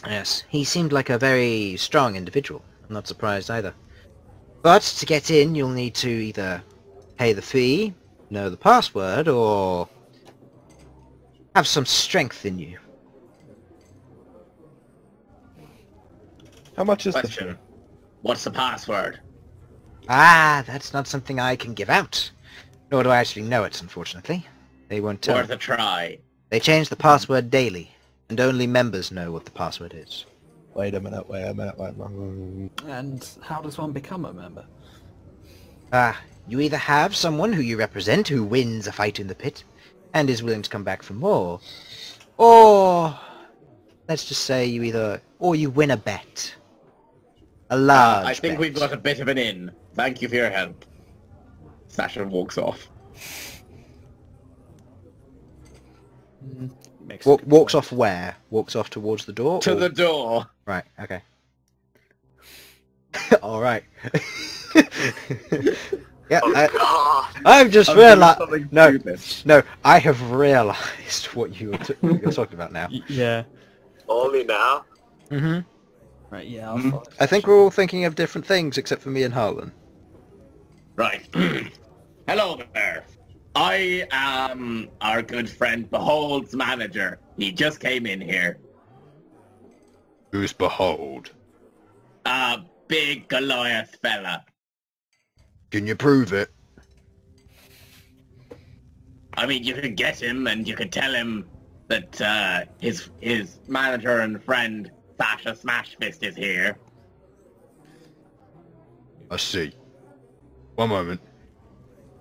Yes, he seemed like a very strong individual. I'm not surprised either. But to get in, you'll need to either pay the fee, know the password, or have some strength in you. How much is the Question. What's the password? Ah, that's not something I can give out. Nor do I actually know it, unfortunately. They won't tell Worth me. a try. They change the password daily, and only members know what the password is. Wait a minute, wait a minute. And how does one become a member? You either have someone who you represent who wins a fight in the pit, and is willing to come back for more, or let's just say you win a bet. A large I think bet. we've got a bit of an in. Thank you for your help. Sasha walks off. Walks off where? Walks off towards the door? To or- the door. Right, okay. Alright. Yeah, I've just I'm doing realised... something No, stupid. no, I have realised what you're talking about now. Yeah. Only now? Mm-hmm. Right, yeah, I'll follow. I think we're all thinking of different things except for me and Harlan. Right. Hello there. I am our good friend Behold's manager. He just came in here. Who's Bhold? A big Goliath fella. Can you prove it? I mean, you could get him and you could tell him that his manager and friend Sasha Smashfist is here. I see. One moment.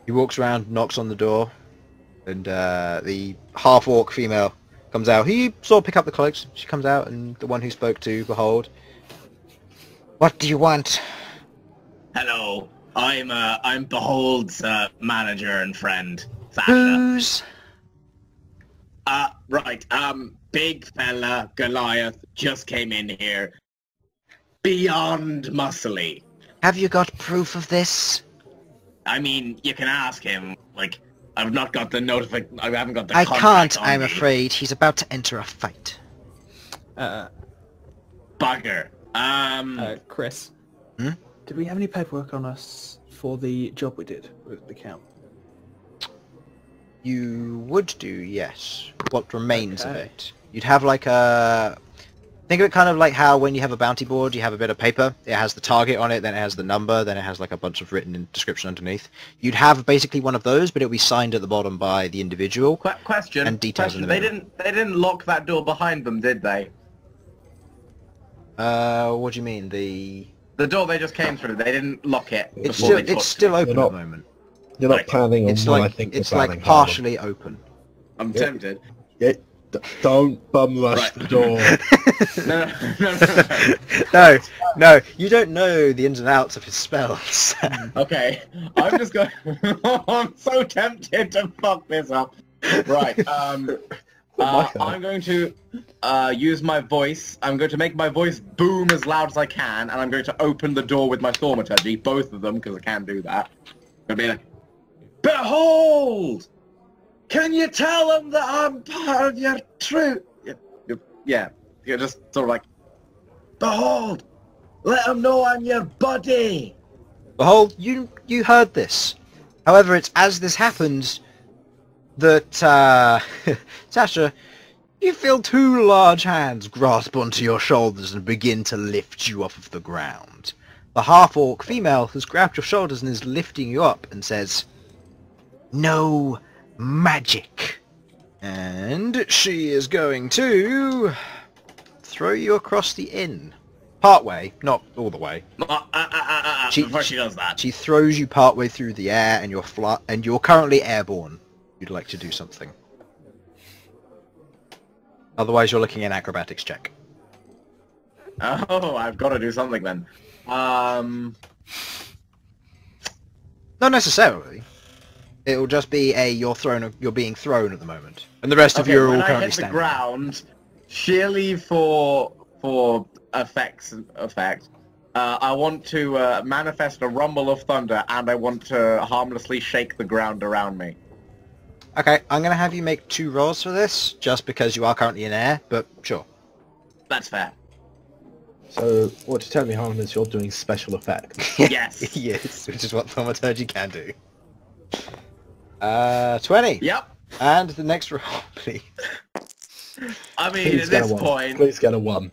He walks around, knocks on the door, and the half-orc female comes out. He sort of pick up the cloaks. She comes out, and the one who spoke to Behold. What do you want? Hello, I'm Behold's manager and friend Sasha. Who's? Right. Big fella Goliath just came in here. Beyond muscly. Have you got proof of this? I mean, you can ask him. Like, I've not got the I haven't got the. I contract can't, on I'm me. afraid. He's about to enter a fight. Bugger. Chris. Hmm? Did we have any paperwork on us for the job we did with the count? You would do, yes. What remains of Okay. it? You'd have like a... Think of it kind of like how when you have a bounty board, you have a bit of paper. It has the target on it, then it has the number, then it has like a bunch of written description underneath. You'd have basically one of those, but it'll be signed at the bottom by the individual. Question. And details in the They middle. didn't lock that door behind them, did they? What do you mean? The... The door they just came through, they didn't lock it. It's before still, they it's took still it. open You're at not- the moment. You're not Right. planning on It's what I like, think it's you're like planning, Harlan. partially open. I'm Yeah. tempted. Yeah, don't bum rush Right. the door. No. No, you don't know the ins and outs of his spells. Okay, I'm just going. I'm so tempted to fuck this up. Right. I'm going to use my voice. I'm going to make my voice boom as loud as I can, and I'm going to open the door with my thaumaturgy, both of them, because I can do that. I'm going to be like, Behold! Can you tell them that I'm part of your troop? Yeah. You're just sort of like, Behold! Let them know I'm your buddy! Behold, you heard this. However, it's as this happens that, Sasha, you feel two large hands grasp onto your shoulders and begin to lift you off of the ground. The half-orc female has grabbed your shoulders and is lifting you up and says, "No magic." And she is going to throw you across the inn. Partway, not all the way. Before she does that. She throws you partway through the air, and you're currently airborne. You'd like to do something. Otherwise, you're looking at an acrobatics check. Oh, I've got to do something then. Not necessarily. It'll just be you're being thrown at the moment, and the rest of you are all when I currently hit the standing. ground, sheerly for effect, I want to manifest a rumble of thunder, and I want to harmlessly shake the ground around me. Okay, I'm gonna have you make 2 rolls for this, just because you are currently in air. But sure. That's fair. So, what you tell me, Harlan, is you're doing special effects. Yes. Yes, which is what thaumaturgy can do. 20. Yep. And the next roll, please. I mean, Please at get a this 1. point, Please get a 1.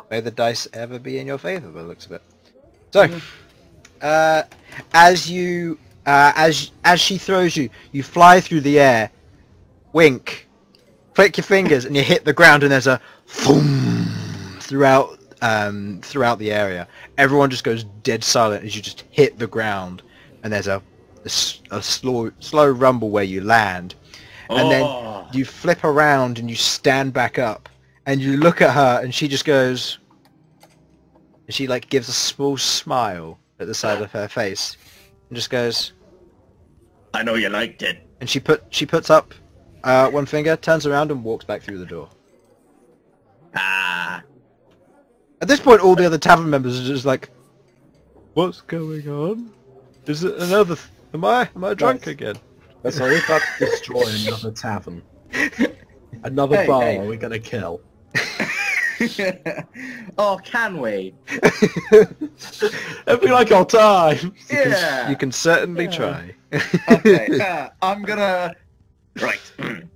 May the dice ever be in your favour, by the looks of it. So, as you, as she throws you, you fly through the air, wink, click your fingers and you hit the ground and there's a boom throughout the area. Everyone just goes dead silent as you just hit the ground, and there's a slow rumble where you land, and then you flip around and you stand back up and you look at her and she just goes, and she like gives a small smile at the side of her face and just goes, I know you liked it. and she puts up one finger, turns around and walks back through the door. Ah. At this point, all the other tavern members are just like, "What's going on? Is it another? Am I drunk again?" So we're about to destroy another tavern. Another bar we're gonna kill. Oh, can we? It'd be like our time. Yeah. You can certainly try. Okay. I'm gonna. Right. I'm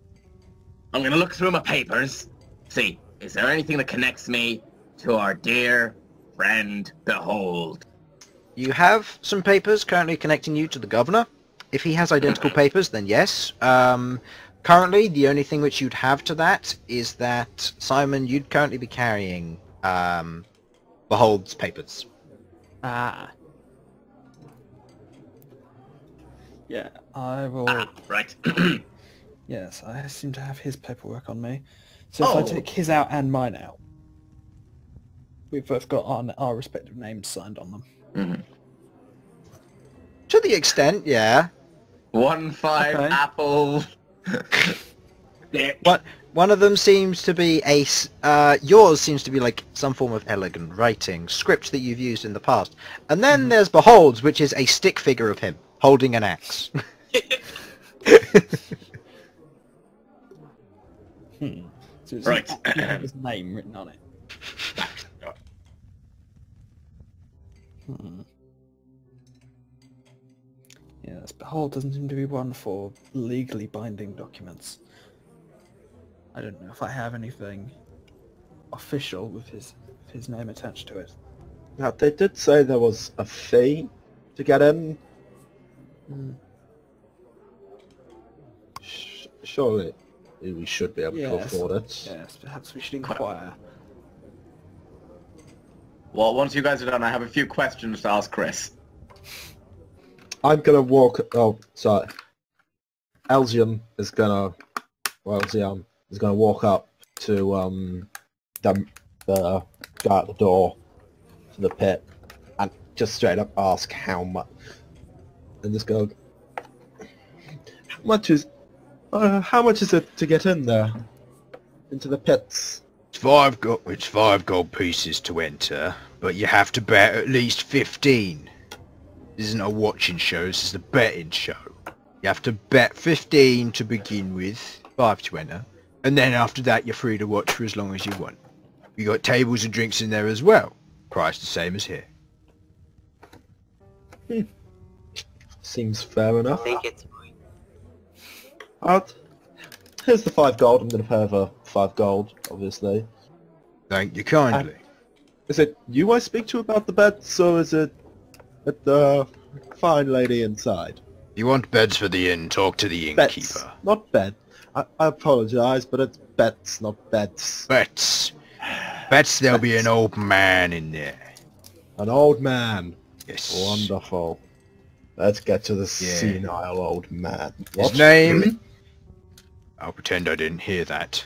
gonna look through my papers. See, is there anything that connects me to our dear friend Bhold? You have some papers currently connecting you to the governor. If he has identical papers, then yes. Currently, the only thing which you'd have to that is that, Simon, you'd currently be carrying Behold's papers. Ah. Yeah, I will... Right. Yes, I seem to have his paperwork on me. So if I take his out and mine out, we've both got our respective names signed on them. Mhm. To the extent, yeah. 1-5 Okay. apple. One of them seems to be yours seems to be like some form of elegant writing, script that you've used in the past. And then there's Behold's, which is a stick figure of him, holding an axe. So it's Right. actually have his name written on it. Yes, Behold doesn't seem to be one for legally binding documents. I don't know if I have anything official with his name attached to it. Now, they did say there was a fee to get in. Surely we should be able to Yes. afford it. Yes, perhaps we should inquire. Well, once you guys are done, I have a few questions to ask Chris. I'm gonna walk. Oh, sorry. Elsyan is gonna walk up to the guy at the door to the pit and just straight up ask how much, and just go, how much is it to get in there, into the pits? It's 5 gold pieces to enter, but you have to bet at least 15. This isn't a watching show, this is a betting show. You have to bet 15 to begin with, 5 to enter, and then after that you're free to watch for as long as you want. You got tables and drinks in there as well. Price the same as here. Seems fair I enough. think it's fine. Here's the 5 gold. I'm gonna pay over 5 gold, obviously. Thank you kindly. Is it you I speak to about the bets, or is it the fine lady inside? If you want beds for the inn, talk to the Bets, innkeeper. not bed. I apologise, but it's bets, not beds. Bets. Bets there'll be an old man in there. An old man. Yes. Wonderful. Let's get to the Yeah. senile old man. His What? name? I'll pretend I didn't hear that.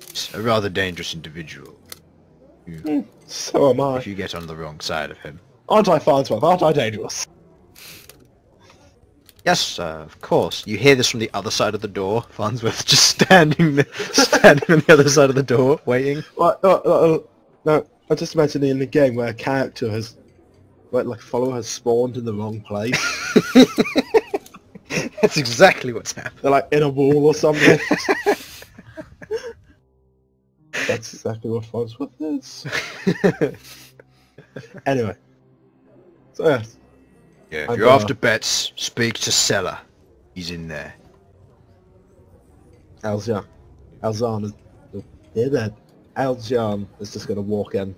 He's a rather dangerous individual. So am I. If you get on the wrong side of him. Aren't I, Farnsworth? Aren't I dangerous? Yes, of course. You hear this from the other side of the door. Farnsworth just standing on the other side of the door, waiting. What? No, I just imagine in the game where a character has, like a follower has spawned in the wrong place. That's exactly what's happened. They're like in a wall or something. That's exactly what Farnsworth is. Anyway. So yes. Yeah, if I'm you're gonna- after bets, speak to Seller. He's in there. Elsyan is just gonna walk in.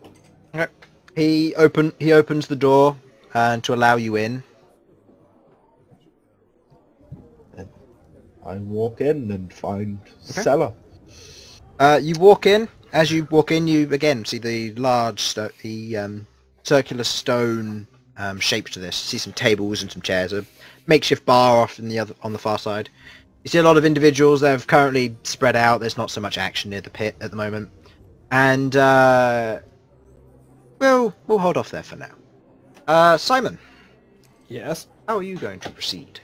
He opens the door and to allow you in. I walk in and find Cellar. You walk in. As you walk in, you again see the large, circular stone shape to this. See some tables and some chairs. A makeshift bar off on the far side. You see a lot of individuals. They've currently spread out. There's not so much action near the pit at the moment, and we'll hold off there for now. Simon, Yes. how are you going to proceed?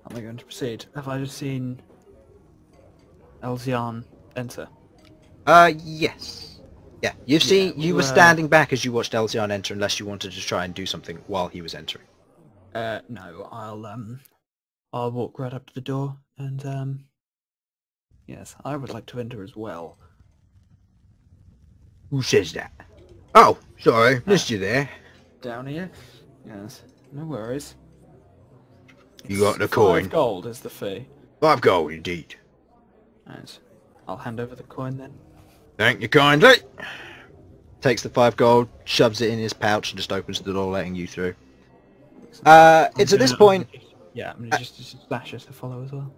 How am I going to proceed? Have I just seen Elsyan enter? Yes. Yeah, you were standing back as you watched Elsyan enter, unless you wanted to try and do something while he was entering. No, I'll walk right up to the door and, yes, I would like to enter as well. Who says that? Oh, sorry, missed you there. Down here? Yes, no worries. You got the It's coin. 5 gold is the fee. 5 gold, indeed. Right. I'll hand over the coin then. Thank you kindly. Takes the 5 gold, shoves it in his pouch, and just opens the door, letting you through. It's at this point... Yeah, I'm just Sasha to follow as well.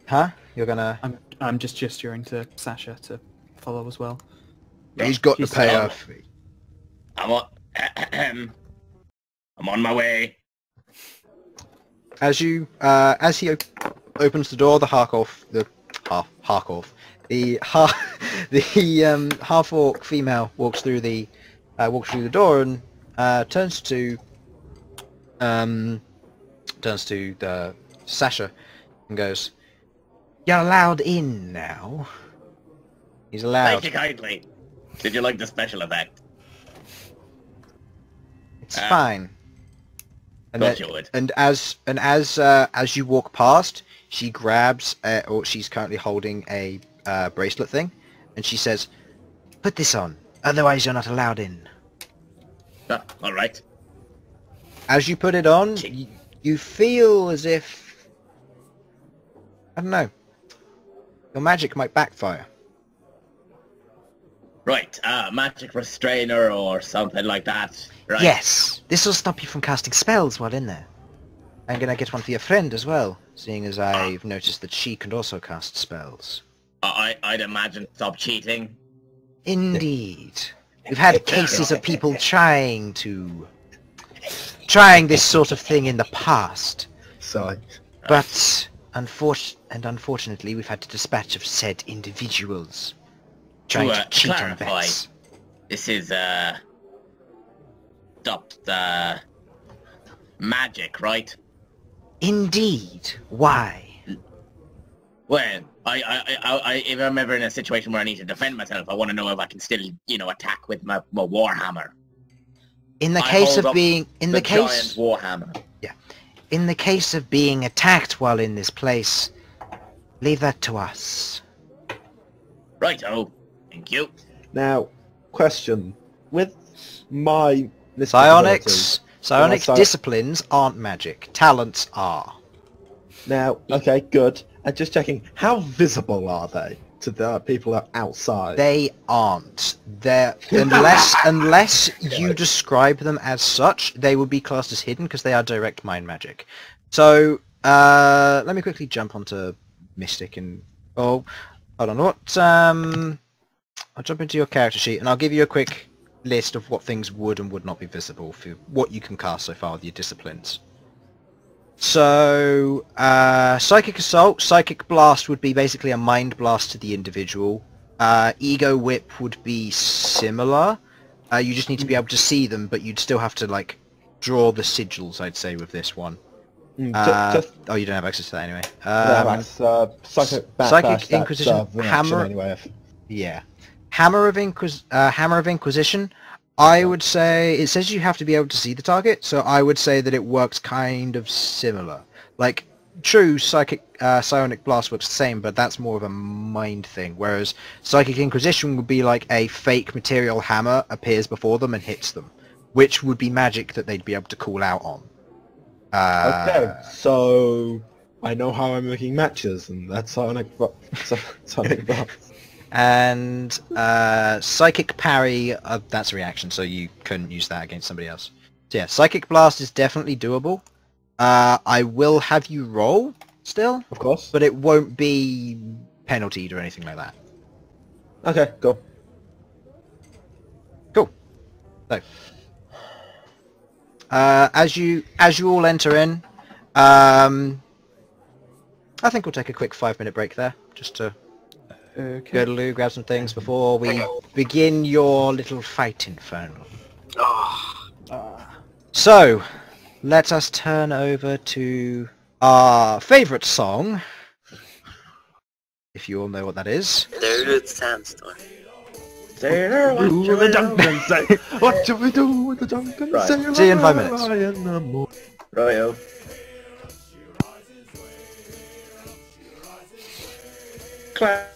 Huh? You're gonna... I'm just gesturing to Sasha to follow as well. He's got to She's pay still- her fee. I'm on my way. As he opens the door, the half orc female walks through the door and turns to the Sasha and goes, "You're allowed in now." He's allowed. Thank you kindly. Did you like the special effect? It's fine. And Thought you would. And as you walk past, she grabs, or she's currently holding a bracelet thing, and she says, "Put this on, otherwise you're not allowed in." All right. As you put it on, you feel as if, I don't know, your magic might backfire. Right. Magic restrainer or something like that. Right. Yes, this will stop you from casting spells while in there. I'm gonna get one for your friend as well, seeing as I've noticed that she can also cast spells. I'd imagine stop cheating. Indeed. We've had cases of people trying this sort of thing in the past, Sorry. but unfortunately we've had to dispatch of said individuals trying to cheat on clarify, vets. this is stop the magic, right? Indeed. Why? Well, I if I'm ever in a situation where I need to defend myself, I want to know if I can still, attack with my warhammer. In the I case hold of up being giant warhammer. in the case of being attacked while in this place, leave that to us. Righto. Thank you. Now, question. With my Psionics Psi- disciplines aren't magic. Talents are. Now, okay, good. And just checking, how visible are they to the people outside? They aren't. They're unless you describe them as such, they would be classed as hidden because they are direct mind magic. So let me quickly jump onto Mystic and hold on. I'll jump into your character sheet and I'll give you a quick list of what things would and would not be visible for what you can cast so far with your disciplines. So, Psychic Assault, Psychic Blast would be basically a mind blast to the individual. Ego Whip would be similar. You just need to be able to see them, but you'd still have to, draw the sigils, I'd say, with this one. Oh, you don't have access to that anyway. Psychic Inquisition, Hammer... Anyway. Yeah. Hammer of Inquisition, I would say, it says you have to be able to see the target, so I would say that it works kind of similar. True, Psionic Blast works the same, but that's more of a mind thing, whereas Psychic Inquisition would be like a fake material hammer appears before them and hits them, which would be magic that they'd be able to call out on. Okay, so I know how I'm making matches, and that's Sonic Blast. And Psychic Parry, that's a reaction, so you couldn't use that against somebody else. So yeah, Psychic Blast is definitely doable. I will have you roll still, Of course. but it won't be penaltied or anything like that. Okay, cool. Cool. So, as you all enter in, I think we'll take a quick 5-minute break there, just to Okay. go to loo, grab some things before we begin your little fight, Infernal. So, let us turn over to our favourite song, if you all know what that is. The root sandstorm. What should we do with the drunken sailor? What should we do with the drunken Right. sailor? See you in 5 minutes. Righto. Clap.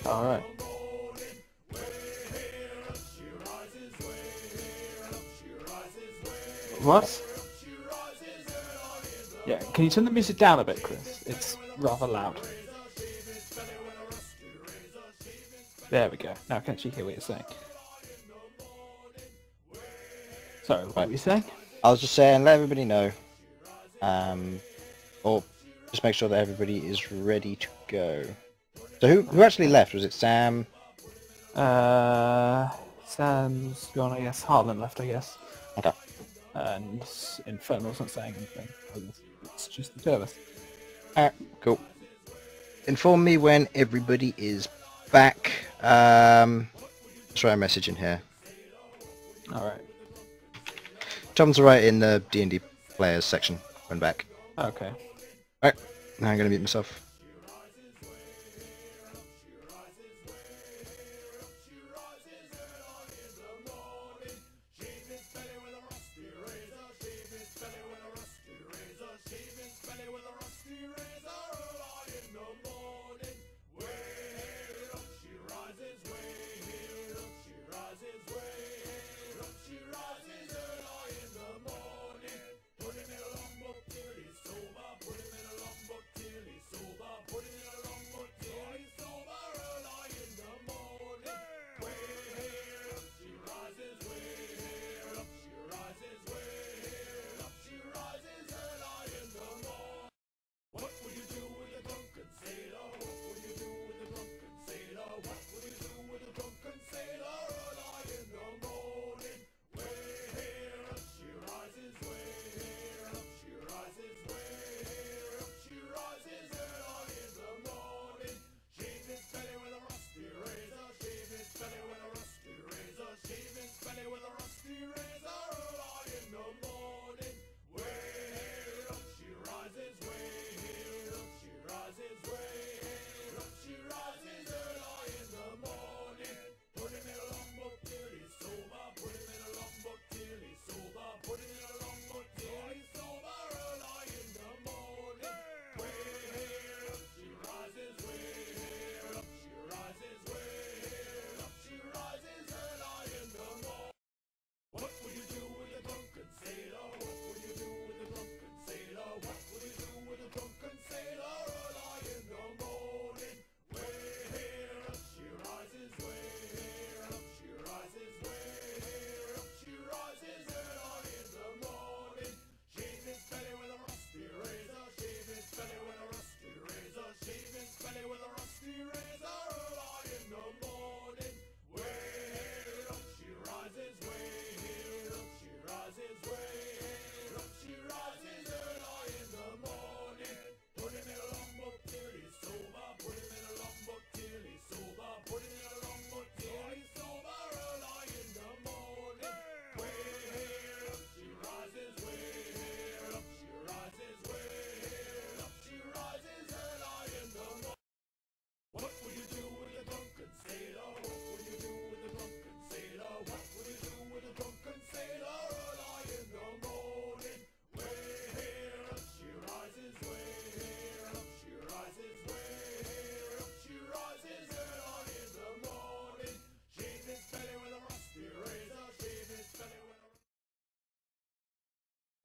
Alright. What? Yeah, can you turn the music down a bit, Chris? It's rather loud. There we go. Now I can actually hear what you're saying. Sorry, what were you saying? I was just saying, let everybody know, or just make sure that everybody is ready to go. So who actually left? Was it Sam? Sam's gone, I guess. Harlan left, I guess. Okay. And Infernal's not saying anything. It's just the two of us. Alright, cool. Inform me when everybody is back. Let's write a message in here. Alright. Tom's right in the D&D players section when back. Okay. Alright, now I'm going to mute myself.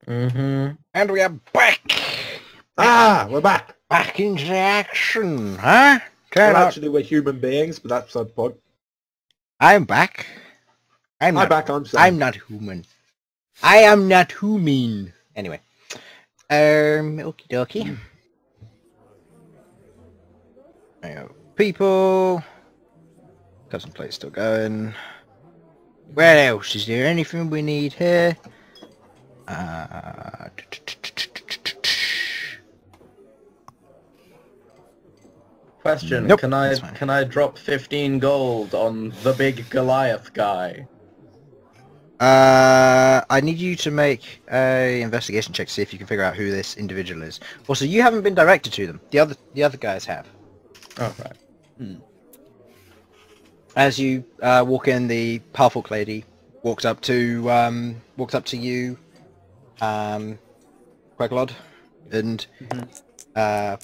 And we are back! We're back! Back into action, huh? Well, actually, we're human beings, but that's beside the point. I'm back. I'm I'm Sam. I'm not human. I am not human. Anyway. Okie dokie. People. Custom plate still going. Where else? Is there anything we need here? Question: Nope, Can that's fine. I drop 15 gold on the big Goliath guy? I need you to make a investigation check to see if you can figure out who this individual is. Also, you haven't been directed to them. The other guys have. Oh right. As you walk in, the powerful lady walks up to you, Queglod, and kind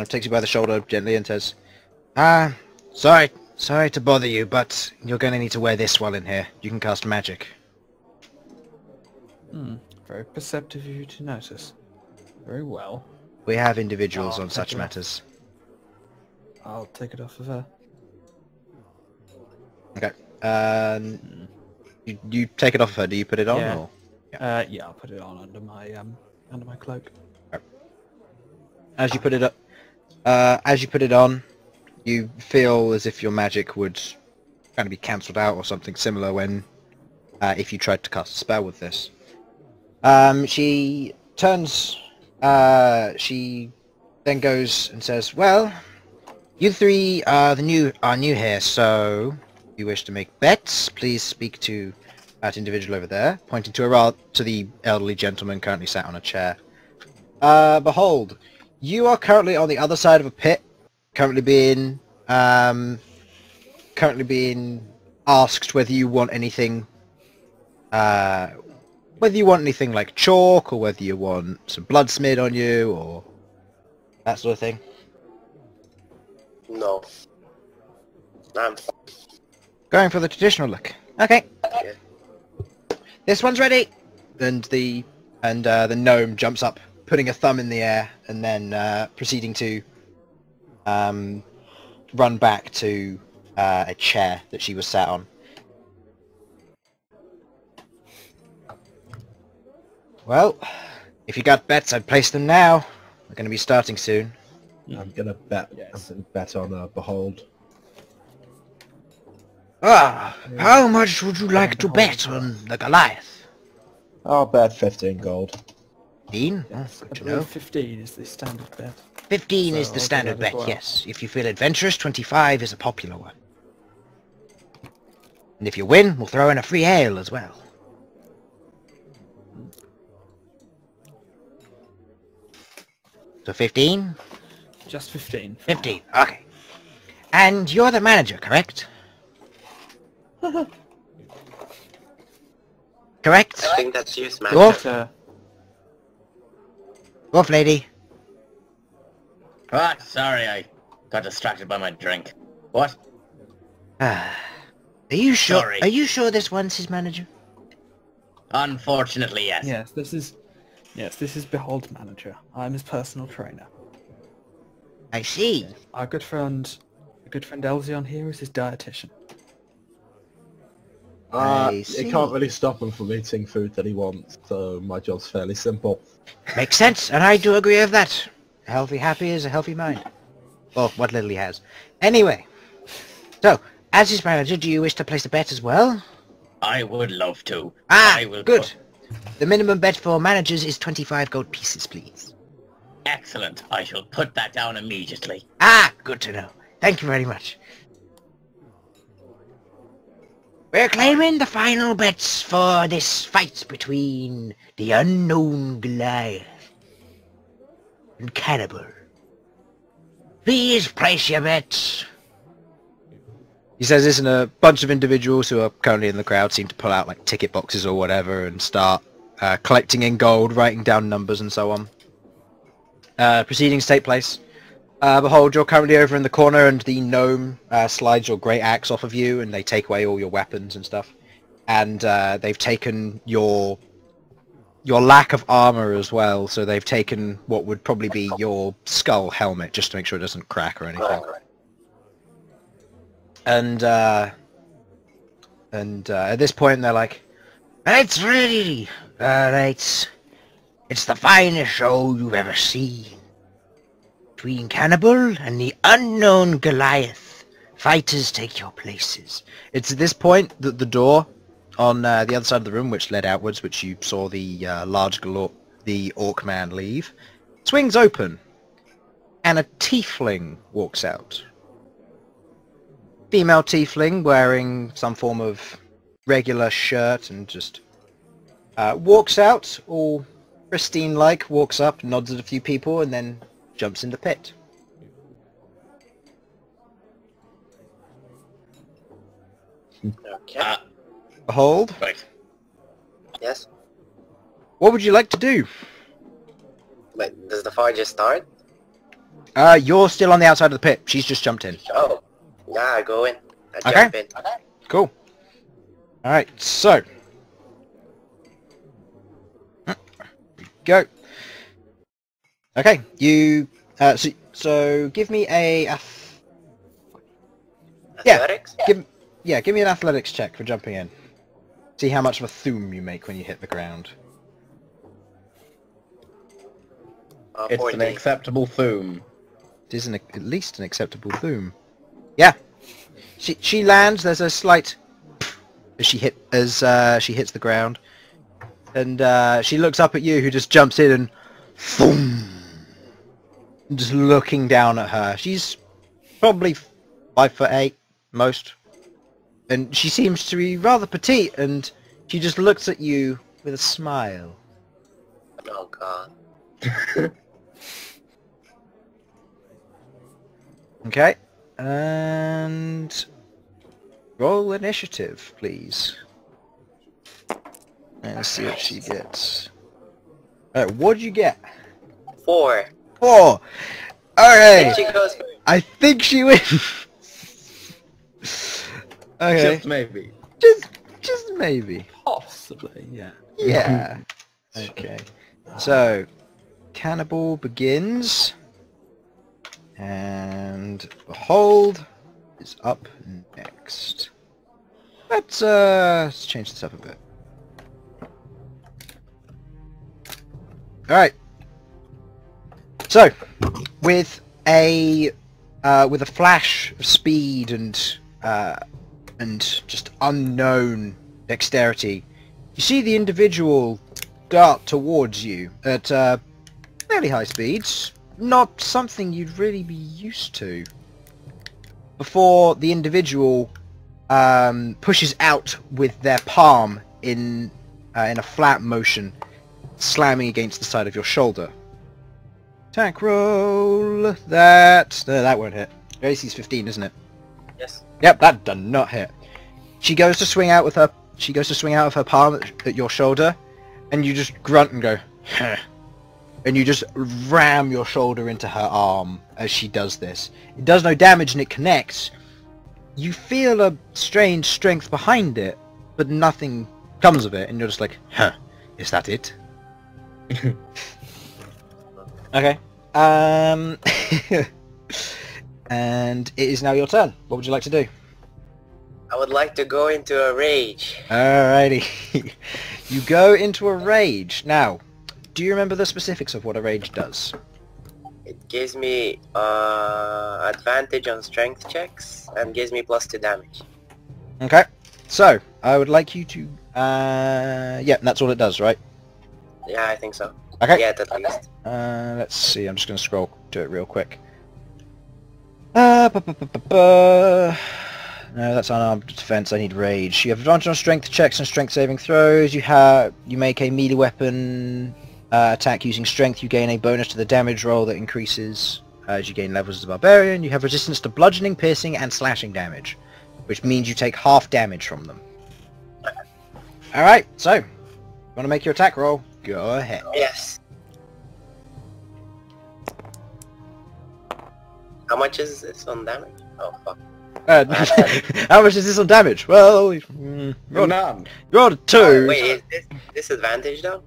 of takes you by the shoulder gently and says, sorry to bother you, but you're going to need to wear this while in here. You can cast magic. Very perceptive of you to notice. Very well. We have individuals Oh, on such thank you. matters. I'll take it off of her. Okay. You take it off of her. Do you put it on? Yeah. Or? Yeah, I'll put it on under my cloak. As you put it up, as you put it on, you feel as if your magic would kind of be cancelled out or something similar when, if you tried to cast a spell with this. She turns, she then goes and says, "Well, you three are new here, so if you wish to make bets, please speak to that individual over there," pointing to the elderly gentleman currently sat on a chair. Behold, you are currently on the other side of a pit, currently being asked whether you want anything, like chalk, or whether you want some blood smeared on you, or that sort of thing. No. I'm fine. Going for the traditional look. Okay. Yeah. This one's ready. And the gnome jumps up, putting a thumb in the air, and then proceeding to run back to a chair that she was sat on. Well, if you got bets, I'd place them now. We're going to be starting soon. I'm gonna bet. Yes. I'm gonna bet on Bhold. How much would you like to bet on the Goliath? I'll bet 15 gold. 15? Oh, I good to believe know. 15 is the standard bet. 15 is So the I'll do standard that as bet, well. yes. If you feel adventurous, 25 is a popular one. And if you win, we'll throw in a free ale as well. So 15? Just 15. 15, okay. And you're the manager, correct? Correct? I think that's you, man. Dwarf? But, Dwarf lady? Ah, sorry, I got distracted by my drink. What? Are you sure? Sorry. Are you sure this one's his manager? Unfortunately, yes. yes, this is Behold's manager. I'm his personal trainer. I see. Our good friend Elsyan here is his dietitian. I see. It can't really stop him from eating food that he wants, so my job's fairly simple. Makes sense, and I do agree with that. A healthy happy is a healthy mind. Well, what little he has. Anyway, so, as his manager, do you wish to place a bet as well? I would love to. Ah, I will good. The minimum bet for managers is 25 gold pieces, please. Excellent. I shall put that down immediately. Ah, good to know. Thank you very much. We're claiming the final bets for this fight between the unknown Goliath and Cannibal. Please place your bets. He says this, and a bunch of individuals who are currently in the crowd seem to pull out like ticket boxes or whatever and start collecting in gold, writing down numbers and so on. Proceedings take place. Behold, you're currently over in the corner, and the gnome slides your great axe off of you, and they take away all your weapons and stuff. And they've taken your your lack of armor as well, so they've taken what would probably be your skull helmet just to make sure it doesn't crack or anything. And at this point they're like, "It's ready! It's the finest show you've ever seen. Between Cannibal and the unknown Goliath, fighters take your places." It's at this point that the door on the other side of the room, which led outwards, which you saw the the orc man leave, swings open, and a tiefling walks out. Female tiefling wearing some form of regular shirt and just walks out, all pristine-like, walks up, nods at a few people, and then jumps in the pit. Okay. Behold, Right. Yes. what would you like to do? But does the fire just start? You're still on the outside of the pit. She's just jumped in. Oh. Yeah, I go in. I Okay. jump in. Cool. Alright, so. Go. Okay, you... so give me a... Athletics? Give me an athletics check for jumping in. See how much of a thoom you make when you hit the ground. It's 14. an acceptable thoom. It is at least an acceptable thoom. Yeah. She lands, there's a slight... as she hits the ground. And she looks up at you, who just jumps in and... Boom! Just looking down at her. She's probably 5'8", most. And she seems to be rather petite, and she just looks at you with a smile. Oh god. Okay. And... roll initiative, please. And let's see what she gets. Alright, what'd you get? 4. 4! Okay! She goes. I think she wins! Okay. Just maybe. Just maybe. Possibly, yeah. Yeah. Okay. So, Cannibal begins. And Bhold is up next. Let's change this up a bit. Alright. So, with a flash of speed and just unknown dexterity, you see the individual dart towards you at fairly high speeds, not something you'd really be used to. Before the individual pushes out with their palm in a flat motion, slamming against the side of your shoulder. Attack roll. That won't hit. Your AC's 15, isn't it? Yes. Yep, that does not hit. She goes to swing out with her. She goes to swing out of her palm at your shoulder, and you just grunt and go, huh. And you just ram your shoulder into her arm as she does this. It does no damage and it connects. You feel a strange strength behind it, but nothing comes of it, and you're just like, huh, is that it? Okay. And it is now your turn. What would you like to do? I would like to go into a rage. Alrighty. You go into a rage. Now, do you remember the specifics of what a rage does? It gives me advantage on strength checks and gives me +2 damage. Okay. So, I would like you to... yeah, that's all it does, right? Yeah, I think so. Okay. Yeah, at least. Let's see. I'm just going to scroll to it real quick. No, that's unarmed defense. I need rage. You have advantage on strength checks and strength saving throws. You make a melee weapon attack using strength. You gain a bonus to the damage roll that increases as you gain levels as a barbarian. You have resistance to bludgeoning, piercing, and slashing damage, which means you take half damage from them. Alright, so, you want to make your attack roll? Go ahead. Yes. How much is this on damage? Oh, fuck. How much is this on damage? Well, None. you rolled a 2. Oh, wait, is this disadvantage though?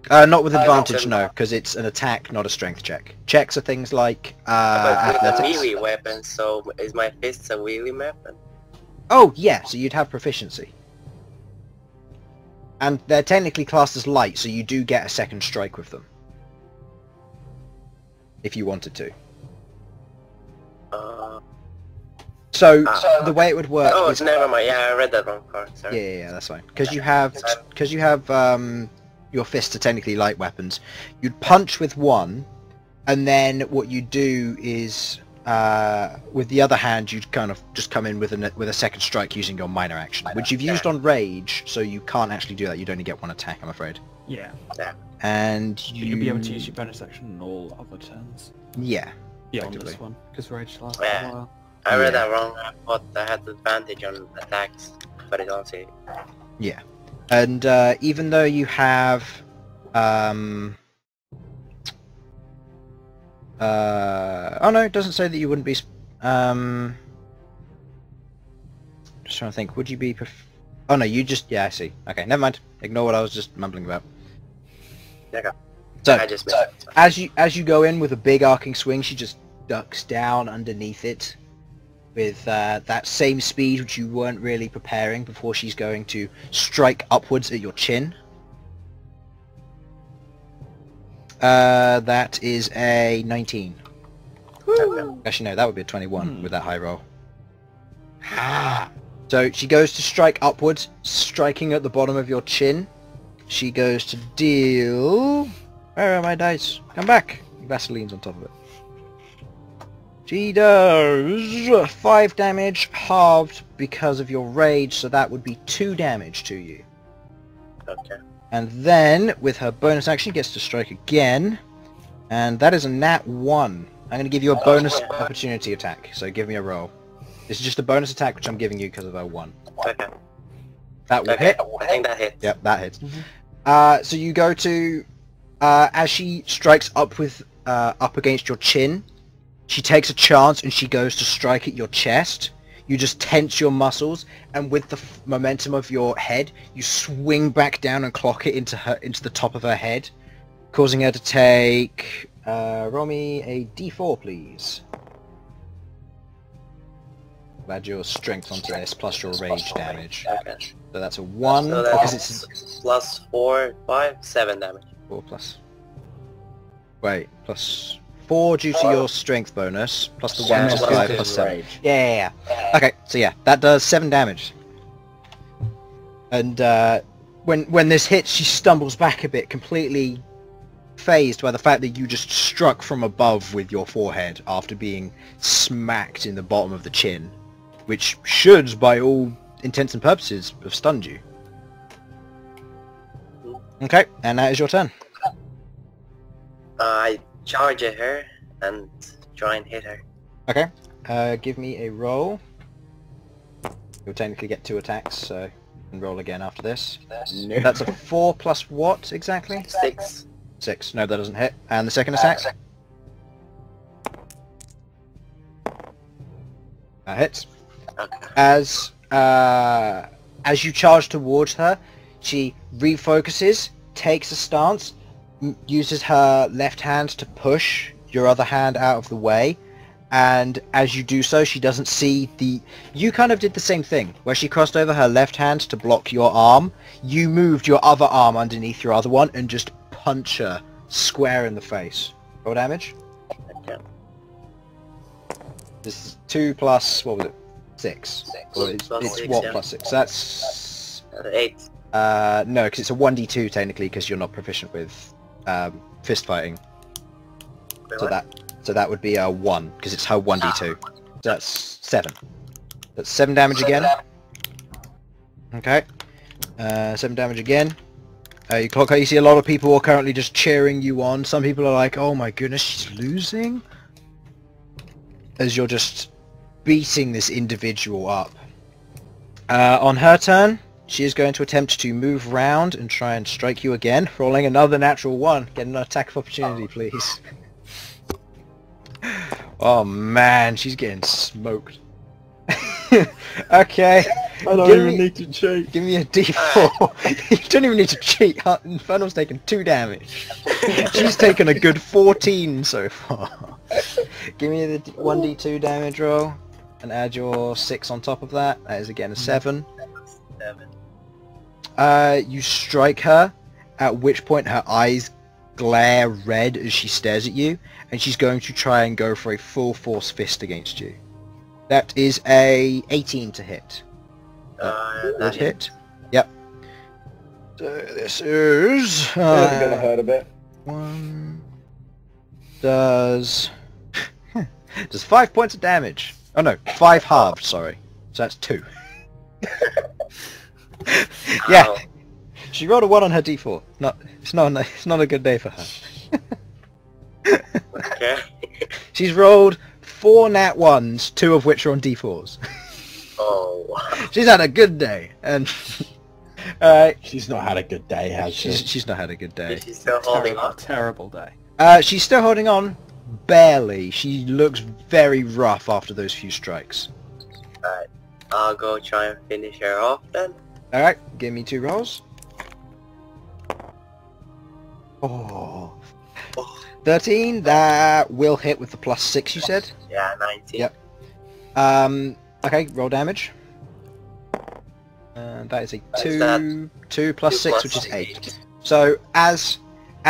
Not with advantage, no, because it's an attack, not a strength check. Checks are things like But with a athletics. melee weapon, so is my fist a melee weapon? Oh, yeah, so you'd have proficiency. And they're technically classed as light, so you do get a second strike with them. If you wanted to. So the way it would work Oh, is... never mind. Yeah, I read that wrong part. Sorry. Yeah, that's fine. Because you have your fists are technically light weapons. You'd punch with one, and then what you do is with the other hand you'd kind of just come in with a second strike using your minor action, which you've used on rage, so you can't actually do that. You'd only get one attack, I'm afraid. Yeah. And You'll be able to use your bonus action on all other turns. Yeah. Beyond Effectively. this one, because rage lasts Yeah. a while. I read that wrong. I thought I had advantage on attacks, but it don't say. Yeah. And even though you have oh no, it doesn't say that you wouldn't be just trying to think, would you be oh no, you just, yeah, I see. Okay, never mind. Ignore what I was just mumbling about. Okay. So, I just missed it. as you go in with a big arcing swing, she just ducks down underneath it with that same speed which you weren't really preparing before she's going to strike upwards at your chin. That is a 19. Okay. Actually no, that would be a 21 with that high roll. So she goes to strike upwards, striking at the bottom of your chin. She goes to deal... Where are my dice? Come back! Vaseline's on top of it. She does 5 damage, halved because of your rage, so that would be 2 damage to you. Okay. And then, with her bonus action, she gets to strike again, and that is a nat 1. I'm going to give you a bonus opportunity attack, so give me a roll. This is just a bonus attack which I'm giving you because of her 1. Okay. That will Okay. hit. I think that hits. Yep, that hits. So you go to, as she strikes up against your chin, she takes a chance and she goes to strike at your chest. You just tense your muscles, and with the momentum of your head, you swing back down and clock it into the top of her head, causing her to take. Roll me a d4, please. Add your strength onto this plus your rage damage. Okay. So that's a 1 So because that's it's plus 4, 5, 7 damage. 4 plus. Wait, plus 4 due to your strength bonus, plus the 1 Yeah, plus plus 5 his plus 7. rage. Yeah. Okay, so yeah, that does 7 damage. And when this hits, she stumbles back a bit, completely phased by the fact that you just struck from above with your forehead after being smacked in the bottom of the chin, which should, by all intents and purposes, have stunned you. Okay, and that is your turn. I charge at her and try and hit her. Okay, give me a roll. You'll technically get 2 attacks, so you can roll again after this. No. That's a 4 plus what exactly? 6. 6. No, that doesn't hit. And the second attack? That hits. Okay. As you charge towards her, she refocuses, takes a stance, uses her left hand to push your other hand out of the way, and as you do so, she doesn't see the... You kind of did the same thing, where she crossed over her left hand to block your arm. You moved your other arm underneath your other one and just punch her square in the face. Roll damage. Okay. This is 2 plus, what was it? 6. Well, it's Plus 6, what yeah. plus 6? That's... 8. no, because it's a 1d2 technically, because you're not proficient with fist fighting. Wait, So what? that would be a 1, because it's her 1d2. So that's 7. That's 7 damage again. Okay. 7 damage again. You clock her. You see a lot of people are currently just cheering you on. Some people are like, oh my goodness, she's losing. As you're just beating this individual up. On her turn, she is going to attempt to move round and try and strike you again, rolling another natural 1. Get an attack of opportunity, please. Oh man, she's getting smoked. Okay, I don't Give even me- need to cheat. Give me a D4. You don't even need to cheat. Infernal's taken 2 damage. She's taken a good 14 so far. Give me the 1d2 damage roll and add your 6 on top of that. That is again a 7. 7. You strike her, at which point her eyes glare red as she stares at you, and she's going to try and go for a full force fist against you. That is a 18 to hit. That Would hit. Yep. So this is... This is gonna hurt a bit. 1 does... does 5 points of damage. Oh no, 5 halved, sorry. So that's 2. Yeah. Ow. She rolled a 1 on her d4. It's not a good day for her. Okay. She's rolled 4 nat 1s, 2 of which are on d4s. Oh, wow. She's had a good day, and She's not had a good day, has she? she's not had a good day. She's still holding on. Terrible day. She's still holding on, barely. She looks very rough after those few strikes. Alright. I'll go try and finish her off then. Alright, give me 2 rolls. Oh. 13, that will hit with the +6 you said? Yeah, 19. Yep. Okay, roll damage. That is a What is 2 plus 6, plus which is 6. 8. So as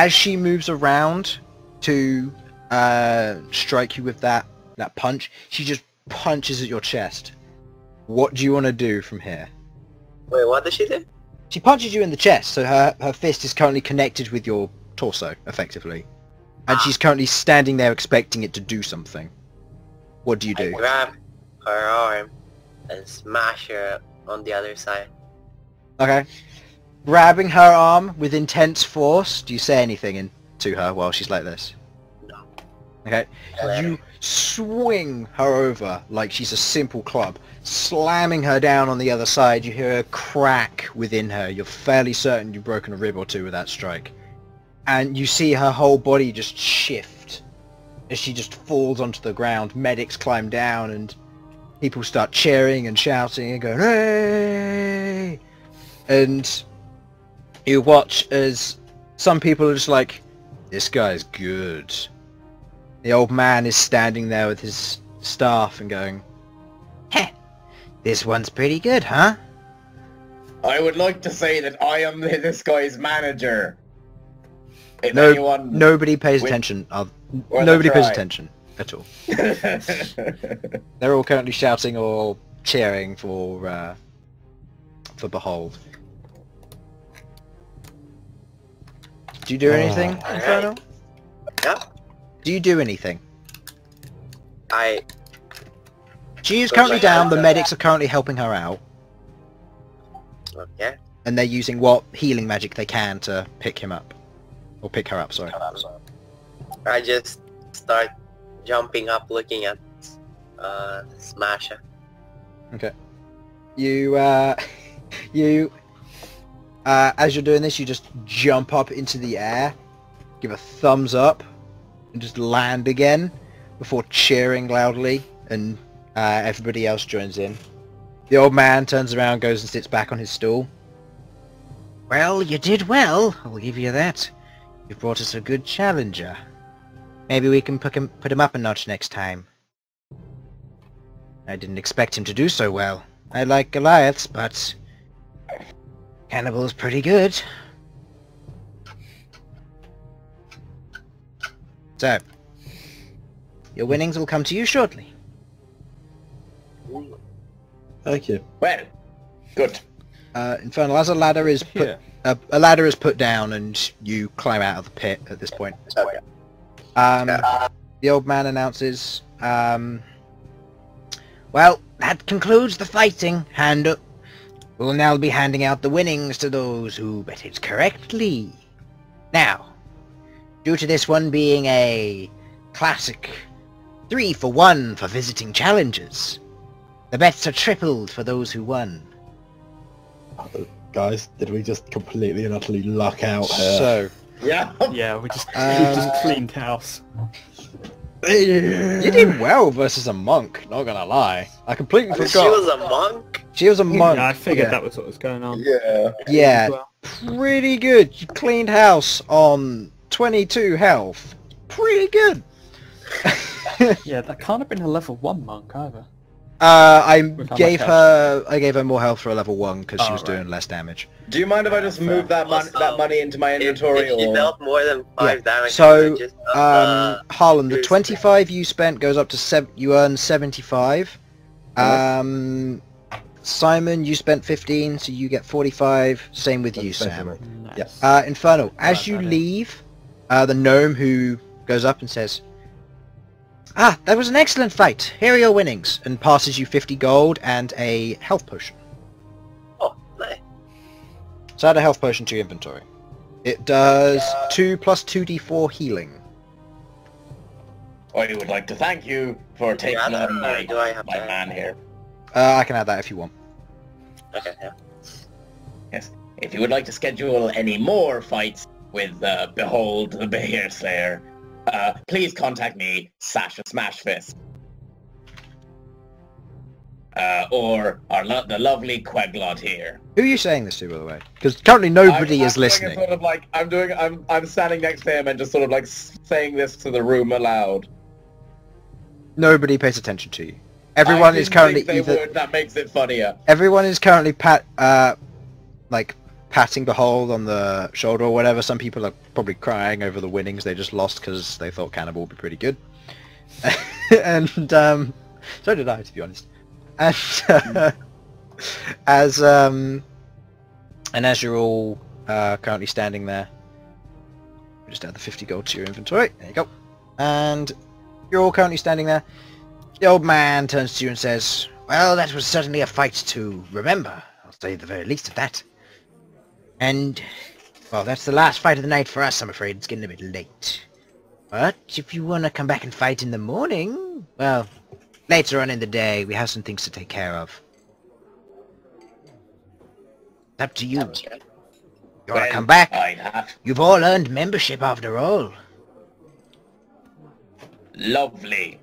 she moves around to strike you with that punch, she just punches at your chest. What do you want to do from here? Wait, what does she do? She punches you in the chest, so her fist is currently connected with your torso, effectively. And she's currently standing there expecting it to do something. What do you I do? grab her arm and smash her on the other side. Okay. Grabbing her arm with intense force, do you say anything to her while she's like this? No. Okay. You swing her over like she's a simple club, slamming her down on the other side. You hear a crack within her. You're fairly certain you've broken a rib or two with that strike. And you see her whole body just shift as she just falls onto the ground. Medics climb down and people start cheering and shouting and going, "Hey!" And you watch as some people are just like, "This guy's good." The old man is standing there with his staff and going, "Heh, this one's pretty good, huh?" I would like to say that I am this guy's manager. If anyone... Nobody pays with- attention. Worth a Nobody pays try. attention at all. They're all currently shouting or cheering for Bhold. Do you do anything, Alright. Infernal? Yeah. Do you do anything? She is So currently like- down. The medics are currently helping her out, Okay. and they're using what healing magic they can to pick him up, or pick her up. Sorry. I just start jumping up looking at Smasher. Okay. You as you're doing this, you just jump up into the air, give a thumbs up, and just land again before cheering loudly, and everybody else joins in. The old man turns around, goes and sits back on his stool. Well, you did well, I'll give you that. You brought us a good challenger. Maybe we can put him up a notch next time. I didn't expect him to do so well. I like Goliaths, but Cannibal's pretty good. So, your winnings will come to you shortly. Thank you. Well, good. Infernal, as a ladder is put, a ladder is put down, and you climb out of the pit at this point. Okay. The old man announces, well, that concludes the fighting. Hand up. We'll now be handing out the winnings to those who betted correctly. Now, due to this one being a classic 3-for-1 for visiting challengers, the bets are tripled for those who won. Guys, did we just completely and utterly luck out here? So, Yeah. Yeah, we just cleaned house. you did well versus a monk, not gonna lie. I completely She forgot. was a monk? She was a monk. Yeah, I figured yeah. that was what was going on. Yeah. Yeah, As well. pretty good. You cleaned house on 22 health. Pretty good. Yeah, that can't have been a level 1 monk either. I With how gave much her more health for a level 1 because she Oh, was right. doing less damage. Do you mind if I just move that money into my inventory, If you or? dealt more than 5 damage, So, just Harlan, the boost. 25 you spent goes up to you earn 75. Nice. Simon, you spent 15, so you get 45. Same with you, Same for Sam. me. Nice. Infernal, as Right, you that is. leave, the gnome who goes up and says, "Ah, that was an excellent fight. Here are your winnings," and passes you 50 gold and a health potion. Oh, nice. So add a health potion to your inventory. It does 2 plus 2d4 healing. I would like to thank you for taking Yeah, on my do I have to- man here. I can add that if you want. Okay, yeah. Yes. If you would like to schedule any more fights with Behold the Behir Slayer, please contact me, Sasha Smashfist. Or the lovely Queglod here. Who are you saying this to, by the way? Because currently nobody I'm is doing it listening. Sort of like I'm standing next to him and just sort of like saying this to the room aloud. Nobody pays attention to you. Everyone is currently That makes it funnier. Everyone is currently patting Behold on the shoulder or whatever. Some people are probably crying over the winnings they just lost because they thought Cannibal would be pretty good. And so did I, to be honest. And as you're all currently standing there, just add the 50 gold to your inventory. There you go. And you're all currently standing there. The old man turns to you and says, "Well, that was certainly a fight to remember. I'll say the very least of that. And, well, that's the last fight of the night for us, I'm afraid. It's getting a bit late. But if you want to come back and fight in the morning, well, later on in the day, we have some things to take care of. It's up to you. You want to come back? I'd have. You've all earned membership after all. Lovely.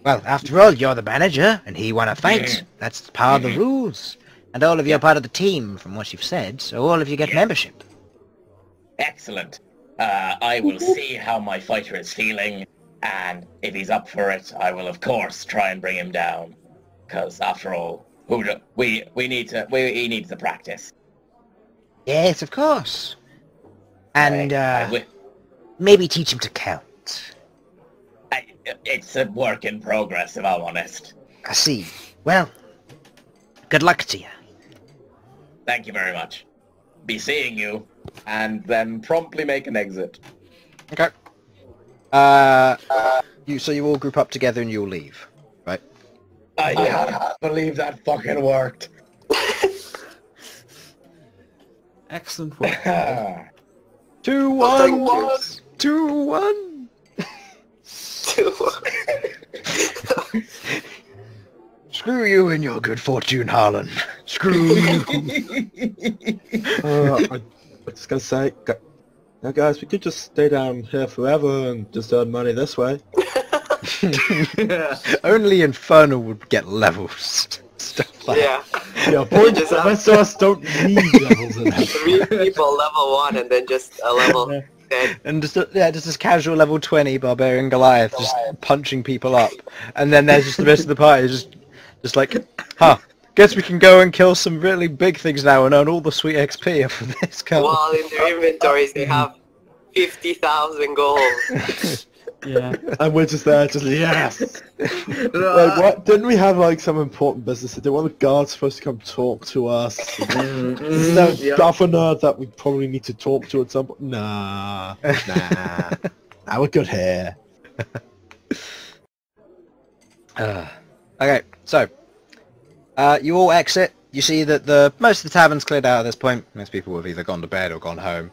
Well, after all, you're the manager, and he won a fight. That's part of the rules. And all of you are part of the team, from what you've said, so all of you get membership. Excellent. I will see how my fighter is feeling, and if he's up for it, I will of course try and bring him down. Because after all, he needs to practice. Yes, of course. And I will. maybe teach him to count. It's a work in progress, if I'm honest. I see. Well, good luck to you. Thank you very much. Be seeing you, and then promptly make an exit. Okay. So you all group up together and you'll leave, right? I can't believe that fucking worked. Excellent work. 2-1! 2-1! Screw you and your good fortune, Harlan. Screw you. I was just gonna say, now guys, we could just stay down here forever and just earn money this way. Only Infernal would get levels. Stuff like Yeah. Yeah, boy, Just the have- rest of us don't need levels in that. 3 people level 1 and then just a level 10. And just this casual level 20 Barbarian Goliath just punching people up. And then there's just the rest of the party just like, huh, guess we can go and kill some really big things now and earn all the sweet XP off of this guy. While in their inventories they have 50,000 gold. Yeah. And we're just there, just yes. Wait, what? Didn't we have like some important business to do? One of the guards supposed to come talk to us. Is there a governor that we probably need to talk to at some point? Nah. Now we're good here. Okay, so you all exit. You see that most of the tavern's cleared out at this point. Most people have either gone to bed or gone home.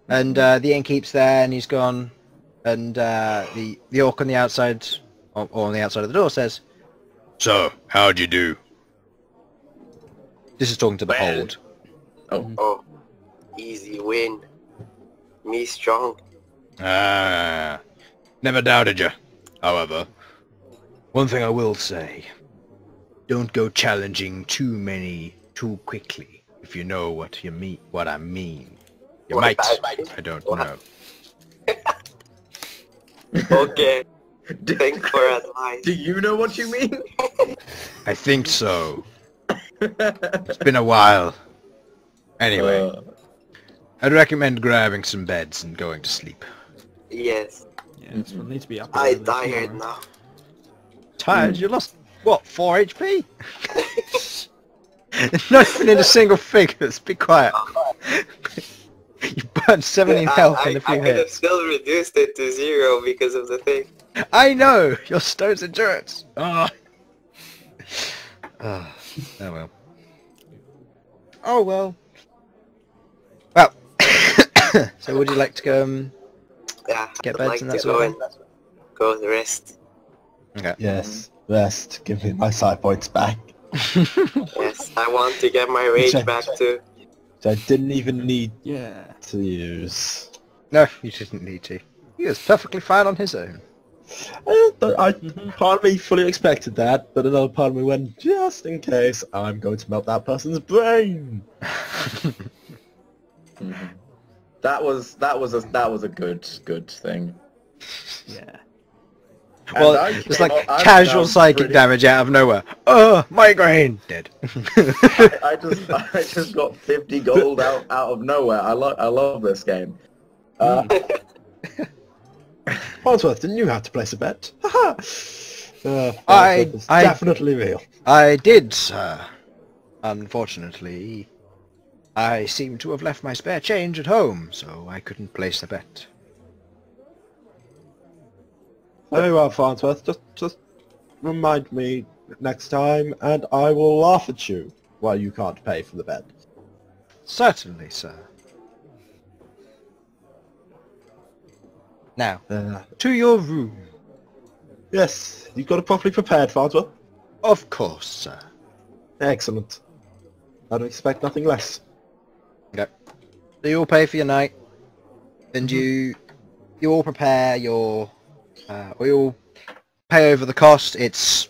And the innkeep's there, and he's gone. And the orc on the outside, or on the outside of the door, says, "So, how'd you do?" This is talking to the Bhold. Oh, easy win. Me strong. Ah, never doubted you. However, one thing I will say, Don't go challenging too many too quickly, if you know what you mean. What I mean. You What might. I mean? I don't What? know. Okay. Thanks for advice. Do you know what you mean? I think so. It's been a while. Anyway, I'd recommend grabbing some beds and going to sleep. Yes. Yes, we'll need to be up. I early tired tomorrow. now. Tired? You lost, what, 4 HP? Not even in a single figures. Be quiet. You burned 17 health in a few I could have hits. still reduced it to 0 because of the thing. I know! Your stone's endurance! Ah. Oh well. Oh well. Well, so would you like to go Yeah. get I'd beds like and that to sort of go and go and rest. Okay. Yes, rest. Give me my side points back. Yes, I want to get my rage Check. back too. Which I didn't even need Yeah. to use. No, you didn't need to. He was perfectly fine on his own. Part of me fully expected that, but another part of me went, just in case, I'm going to melt that person's brain. That was a good thing. Yeah. Well, And I it's came like up- I'm casual down psychic pretty- damage out of nowhere. Oh, migraine! Dead. I just got 50 gold out of nowhere. I love this game. Farnsworth, didn't you have to place a bet? Haha! I- definitely real. I did, sir. Unfortunately, I seem to have left my spare change at home, so I couldn't place a bet. Very well, Farnsworth. Just remind me next time, and I will laugh at you while you can't pay for the bet. Certainly, sir. Now, to your room. Yes, you got it properly prepared, Farnsworth. Of course, sir. Excellent. I don't expect nothing less. Okay. So you all pay for your night, and you all prepare your, or you all pay over the cost. It's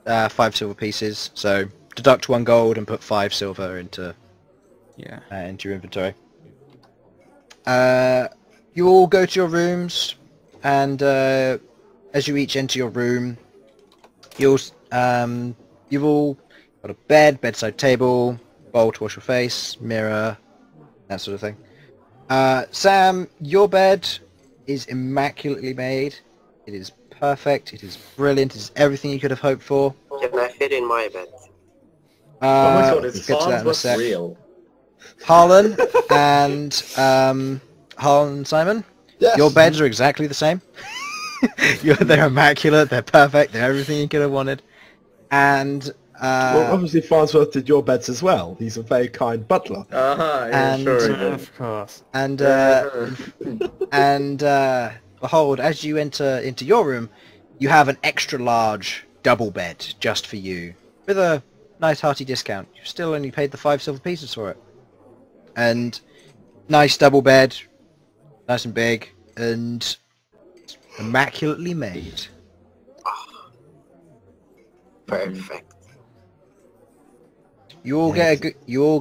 5 silver pieces, so deduct 1 gold and put 5 silver into into your inventory. You all go to your rooms, and as you each enter your room, you've all got a bed, bedside table, bowl to wash your face, mirror, that sort of thing. Sam, your bed is immaculately made. It is perfect. It is brilliant. It is everything you could have hoped for. Can I fit in my bed? Oh my god, we'll it's get to that in a Farnsworth sec. real. Harlan and Harlan and Simon, Yes. your beds are exactly the same. They're immaculate. They're perfect. They're everything you could have wanted. And Well, obviously Farnsworth did your beds as well. He's a very kind butler. Yeah, And- sure he did. Of course. and Behold, as you enter into your room, you have an extra large double bed just for you, with a nice hearty discount. You still only paid the 5 silver pieces for it. And nice double bed, nice and big, and immaculately made. Perfect. You all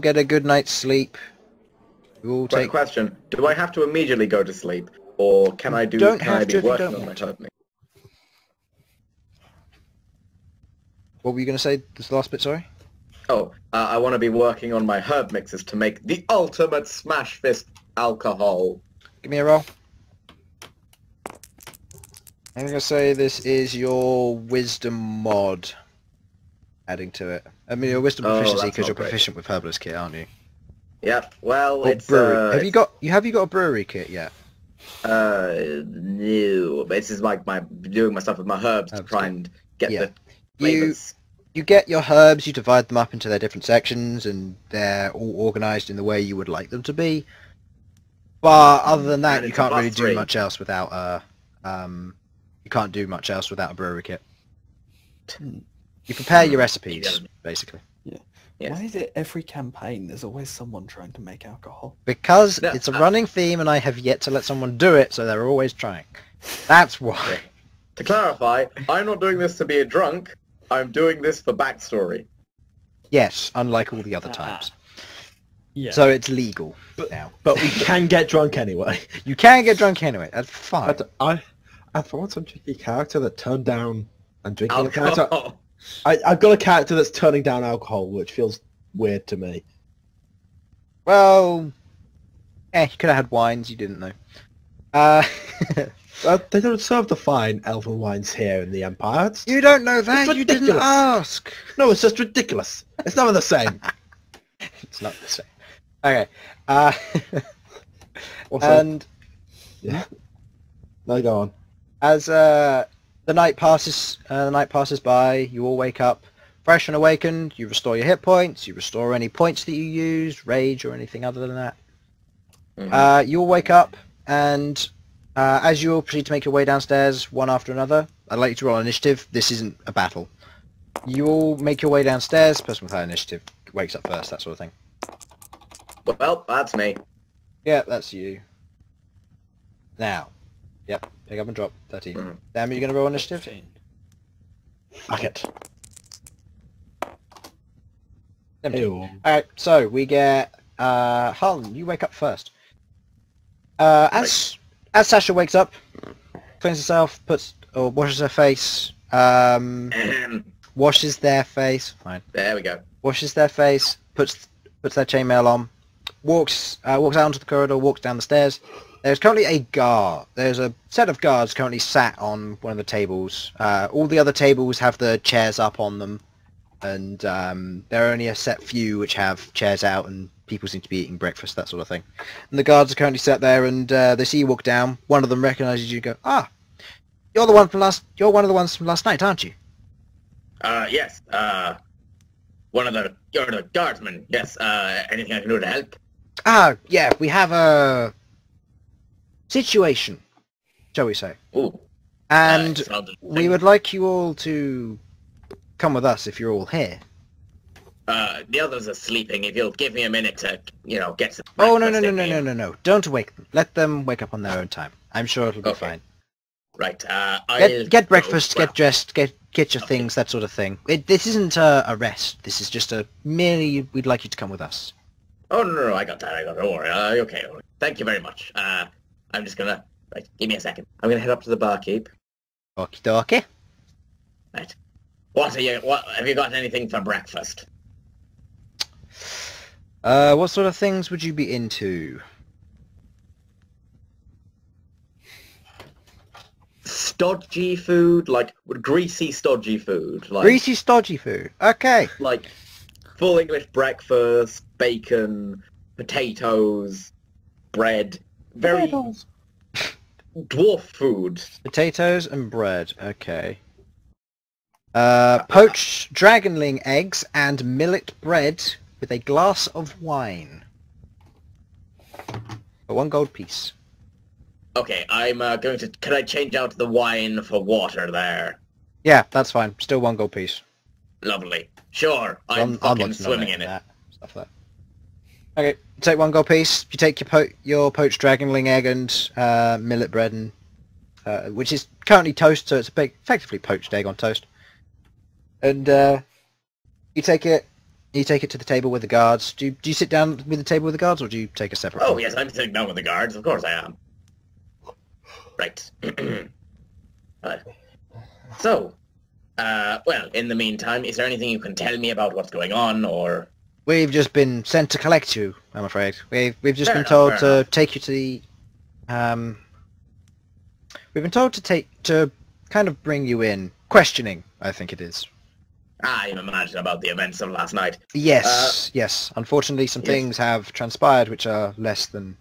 get a good night's sleep. You all Right, take. question. Do I have to immediately go to sleep? Or can I Don't can I have be to if you working don't on my want to. technique? What were you going to say? This last bit, sorry. Oh, I want to be working on my herb mixes to make the ultimate Smashfist alcohol. Give me a roll. I'm going to say this is your wisdom mod. Adding to it. I mean, your wisdom Oh, proficiency that's because you're not great. proficient with herbalist kit, aren't you? Yep. Well, Or it's brewery. Have it's- you got a brewery kit yet? No. This is like my doing my stuff with my herbs to Herbs try kit. and get Yeah. the flavors. You get your herbs, you divide them up into their different sections, and they're all organised in the way you would like them to be. But other than that, And you it's a can't really +3. do much else without a you can't do much else without a brewery kit. You prepare your recipes, basically. Yes. Why is it every campaign there's always someone trying to make alcohol? Because No, it's a running theme and I have yet to let someone do it, so they're always trying. That's why. To clarify, I'm not doing this to be a drunk. I'm doing this for backstory. Yes, unlike all the other times. Yeah. So it's legal now. But we can get drunk anyway. You can get drunk anyway. That's fine. I thought some tricky character that turned down and drinking a character. Alcohol. I've got a character that's turning down alcohol, which feels weird to me. Well, you could have had wines. You didn't know. They don't serve the fine elven wines here in the Empire. You don't know that. It's You didn't ridiculous. ask. No, it's just ridiculous. It's never the same. It's not the same. Okay. Also, And yeah. No, go on. as the night passes by, you all wake up fresh and awakened. You restore your hit points. You restore any points that you used, rage or anything other than that. Mhm. You all wake up, and as you all proceed to make your way downstairs, one after another, I'd like you to roll initiative. This isn't a battle. You all make your way downstairs. Person with high initiative wakes up first, that sort of thing. Well, that's me. Yeah, that's you. Now. Yep, pick up and drop. 13. Mhm. Damn, are you going to roll initiative? 15. Fuck it. 17. Ew. Alright, so we get Harlan, you wake up first. As Sasha wakes up, cleans herself, washes her face, washes their face, fine. There we go. Washes their face, puts their chainmail on, walks out onto the corridor, walks down the stairs. There's currently a guard. There's a set of guards currently sat on one of the tables. All the other tables have the chairs up on them, and there are only a set few which have chairs out, and people seem to be eating breakfast, that sort of thing. And the guards are currently sat there, and they see you walk down. One of them recognises you and go, "Ah, you're one of the ones from last night, aren't you?" Yes. You're the guardsman. Yes. Anything I can do to help? Ah, yeah, we have a situation, shall we say. Ooh. And sounds we would like you all to come with us if you're all here. The others are sleeping. If you'll give me a minute to, get some. Oh, breakfast in here. no. Don't wake them. Let them wake up on their own time. I'm sure it'll be Okay. fine. Right. I'll Get go. breakfast, Well, get dressed, get your Okay. things, that sort of thing. This isn't a rest. This is just merely we'd like you to come with us. Oh no, I got that. Don't worry. Okay. All right. Thank you very much. I'm just gonna. Right. Give me a second. I'm gonna head up to the barkeep. Okie dokie. Right. What have you got anything for breakfast? What sort of things would you be into? Stodgy food, like greasy, stodgy food, like Greasy, stodgy food. Okay. like full English breakfast, bacon, potatoes, bread, very dwarf food. Potatoes and bread. Okay. Poached dragonling eggs and millet bread with a glass of wine. For 1 gold piece. Okay, I'm going to. Can I change out the wine for water there? Yeah, that's fine. Still 1 gold piece. Lovely. Sure, I'm fucking swimming in it. That. Stuff like that. Okay, take 1 gold piece. You take your poached dragonling egg and millet bread, and which is currently toast, so it's effectively poached egg on toast. And you take it to the table with the guards. Do you sit down with the table with the guards, or do you take a separate? Oh one? yes, I'm sitting down with the guards. Of course I am. Right. So, well, in the meantime, is there anything you can tell me about what's going on, or? We've just been sent to collect you, I'm afraid. We've just Fair been enough, told fair to take you to the we've been told to kind of bring you in. Questioning, I think it is. I imagine about the events of last night. Yes, yes. Unfortunately some yes. things have transpired which are less than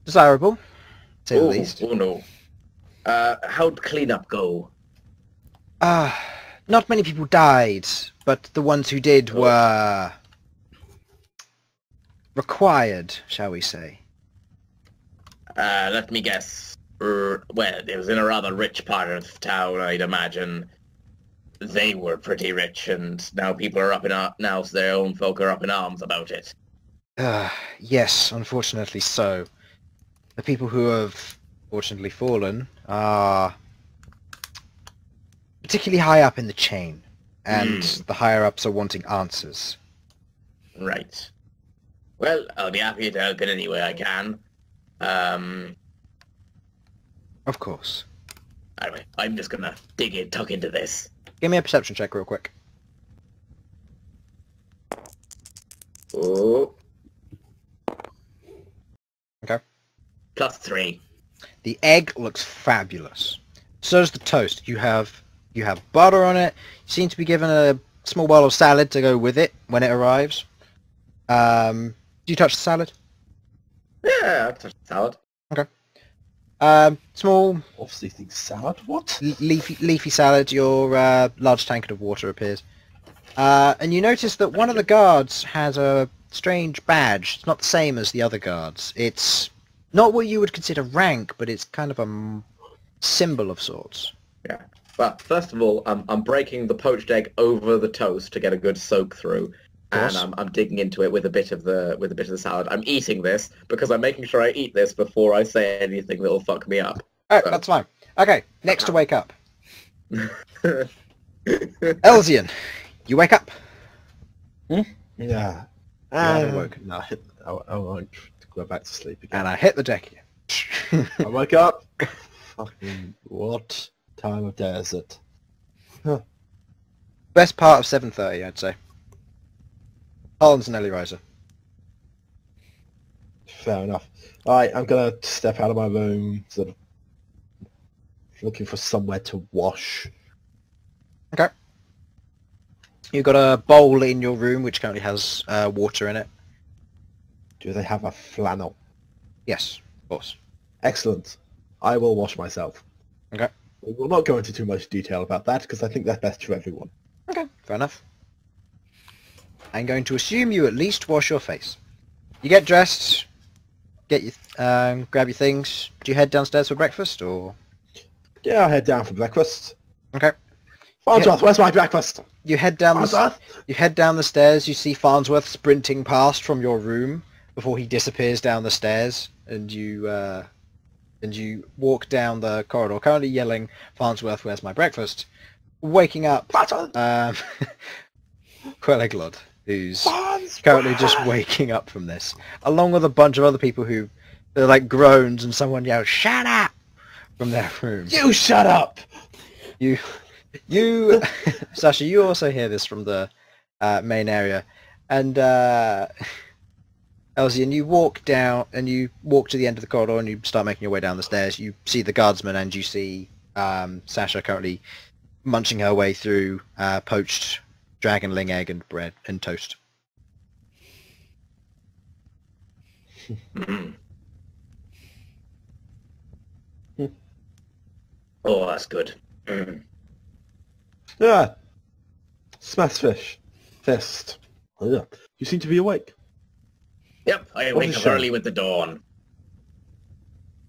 desirable, to say the least. Oh no. How'd cleanup go? Not many people died, but the ones who did were required, shall we say. Let me guess. Well, it was in a rather rich part of town, I'd imagine. They were pretty rich, and now people are now their own folk are up in arms about it. Yes, unfortunately so. The people who have fortunately fallen are particularly high up in the chain. and the higher-ups are wanting answers. Right. Well, I'll be happy to help in any way I can. Of course. Anyway, I'm just gonna tuck into this. Give me a perception check real quick. Oh. Okay. +3. The egg looks fabulous. So does the toast. You have butter on it. You seem to be given a small bowl of salad to go with it when it arrives. Do you touch the salad? Yeah, I'll touch the salad. Small Obviously thinks salad, what? leafy salad. Your large tankard of water appears. And you notice that one of the guards has a strange badge. It's not the same as the other guards. It's not what you would consider rank, but it's kind of a symbol of sorts. Yeah. Well, first of all, I'm breaking the poached egg over the toast to get a good soak through, and I'm digging into it with a bit of the salad. I'm eating this because I'm making sure I eat this before I say anything that'll fuck me up. Alright, So- that's fine. Okay, next to wake up. Elsyan, you wake up. Yeah. You haven't woken. No, I won't go back to sleep again. And I hit the deck again. I wake up. Fucking what time of day is it? Best part of 7:30, I'd say. Harlan's an early riser. Fair enough. Alright, I'm gonna step out of my room, sort of looking for somewhere to wash. Okay. You've got a bowl in your room which currently has water in it. Do they have a flannel? Yes, of course. Excellent. I will wash myself. Okay. We will not go into too much detail about that because I think that's best for everyone. Okay, fair enough. I'm going to assume you at least wash your face. You get dressed, get your, grab your things. Do you head downstairs for breakfast, or? Yeah, I'll head down for breakfast. Okay. Farnsworth, where's my breakfast? You head down the Farnsworth? you head down the stairs. You see Farnsworth sprinting past from your room before he disappears down the stairs, and you walk down the corridor, currently yelling, "Farnsworth, where's my breakfast?" Waking up, Queglod, who's currently just waking up from this, along with a bunch of other people who, they're like groans, and someone yells, "Shut up!" from their room. You shut up! You, Sasha, you also hear this from the main area, and Elsyan, you walk down, and you walk to the end of the corridor, and you start making your way down the stairs. You see the guardsman, and you see Sasha currently munching her way through poached dragonling egg and bread and toast. Oh, that's good. Yeah. Smashfist. Fist. Oh, yeah. You seem to be awake. Yep, I What wake a up shame. early with the dawn.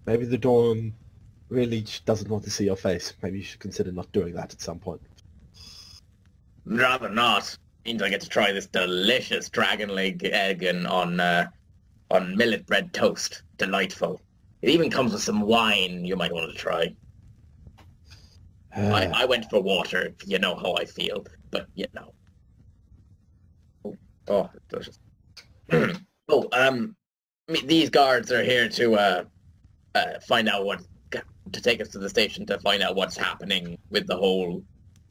Maybe the dawn really doesn't want to see your face. Maybe you should consider not doing that at some point. Rather not. Means I get to try this delicious dragon leg egg and on millet bread toast. Delightful. It even comes with some wine you might want to try. I went for water, you know how I feel, but you know. Oh, delicious. These guards are here to find out to take us to the station to find out what's happening with the whole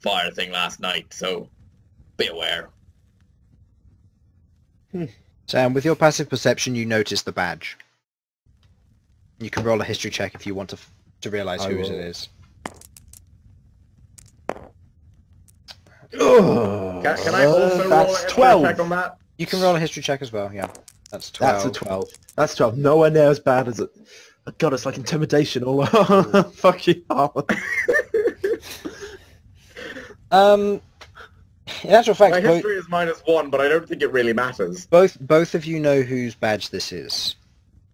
fire thing last night, so be aware. Sam, with your passive perception, you notice the badge. You can roll a history check if you want to realise I whose will. it is. Can I also roll That's a 12. check on that? You can roll a history check as well, yeah. That's 12. That's a 12. That's 12. Nowhere near as bad as it. Oh, God, it's like intimidation all over. Fucking Harlan. In actual fact, My history is -1, but I don't think it really matters. both of you know whose badge this is.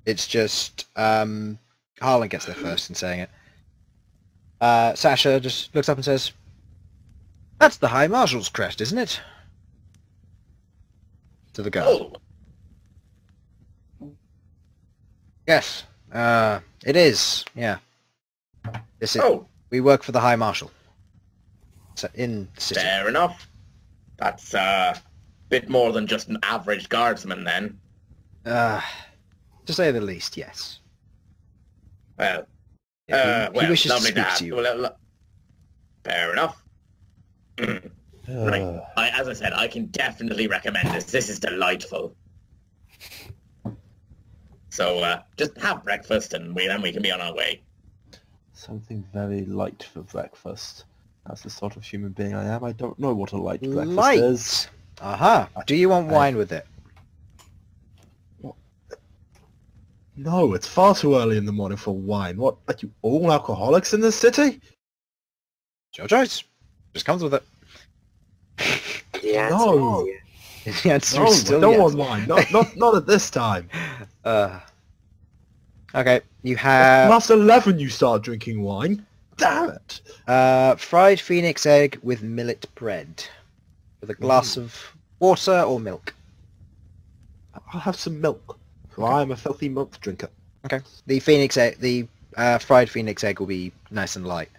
It's just Harlan gets there first in saying it. Sasha just looks up and says, "That's the High Marshal's crest, isn't it?" To the guard. Oh, Yes, it is. Yeah. This is. oh, We work for the High Marshal. So in the city. fair enough. That's a bit more than just an average guardsman then. To say the least, yes. Well, He wishes to lovely speak have- to you. Fair enough. Right. As I said, I can definitely recommend this. This is delightful. So, just have breakfast and then we can be on our way. Something very light for breakfast. That's the sort of human being I am. I don't know what a light breakfast Light. is. Aha. Do you want wine with it? No, it's far too early in the morning for wine. What, are you all alcoholics in this city? It's your choice. Just comes with it. The answer No. is yes. The answer No, is I still don't yes. want wine. Not at this time. Okay, you have Past 11 you start drinking wine. Damn it. fried phoenix egg with millet bread, with a glass of water or milk. I'll have some milk. For I am a filthy milk drinker. Okay. The phoenix egg, the fried phoenix egg will be nice and light.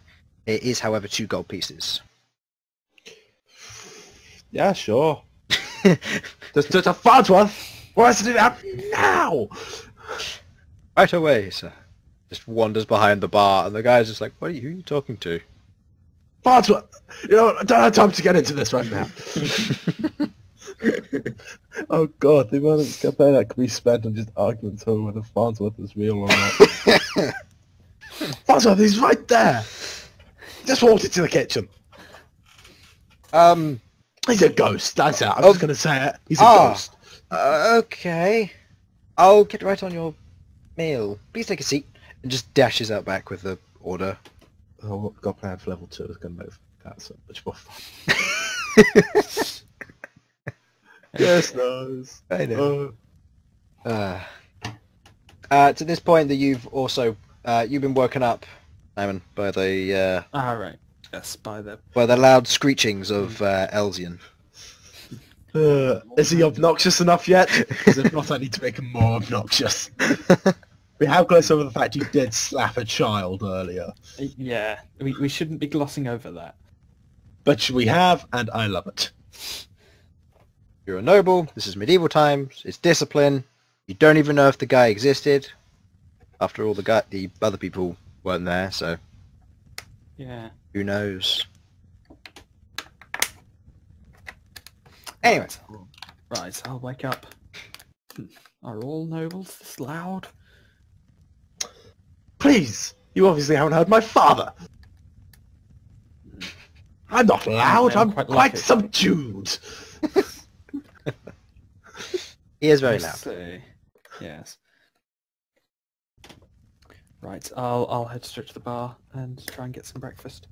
It is, however, 2 gold pieces. Yeah, sure. Just a Farnsworth. Why has to do that now? Right away, sir. Just wanders behind the bar, and the guy's just like, who are you talking to? Farnsworth. You know, I don't have time to get into this right now. Oh god, the amount of campaign that could be spent on just arguments over whether Farnsworth is real or not. Farnsworth, he's right there. Just walked into the kitchen. He's a ghost, that's it. I'm just going to say it. He's a ghost. Okay. I'll get right on your meal. Please take a seat. And just dashes out back with the order. Oh, what we've got planned for level 2 is going to make that so much more fun. Yes, knows. I know. To this point that you've also you've been woken up, Simon, by the Right. Yes, by the... loud screechings of Elsyan. Is he obnoxious enough yet? Because if not, I need to make him more obnoxious. We have glossed over the fact you did slap a child earlier. Yeah, we shouldn't be glossing over that. But we have, and I love it. You're a noble. This is medieval times. It's discipline. You don't even know if the guy existed. After all, the other people weren't there, so Yeah. who knows? Anyway, Right, I'll wake up. Are all nobles this loud? Please! You obviously haven't heard my father! I'm not loud, I'm quite quite lucky. subdued! he is very I loud. see. Yes. Right, I'll head straight to the bar and try and get some breakfast.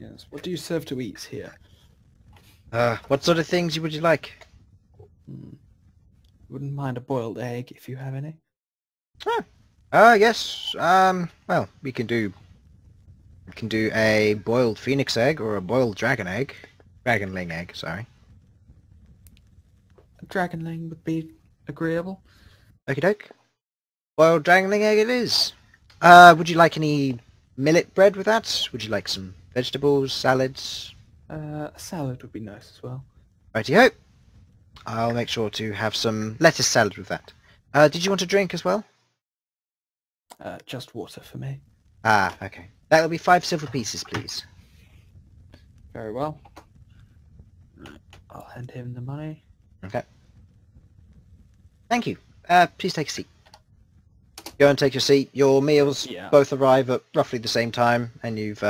Yes. What do you serve to eat here? What sort of things would you like? Wouldn't mind a boiled egg if you have any. Yes. Well, we can do a boiled phoenix egg or a boiled dragonling egg. Sorry. A dragonling would be agreeable. Okie doke. Boiled dragonling egg it is. Would you like any millet bread with that? Would you like some vegetables, salads? A salad would be nice as well. Righty-ho. I'll make sure to have some lettuce salad with that. Did you want a drink as well? Just water for me. Okay. That'll be 5 silver pieces, please. Very well. Right, I'll hand him the money. Okay. Thank you. Please take a seat. Go and take your seat. Your meals both arrive at roughly the same time, and you've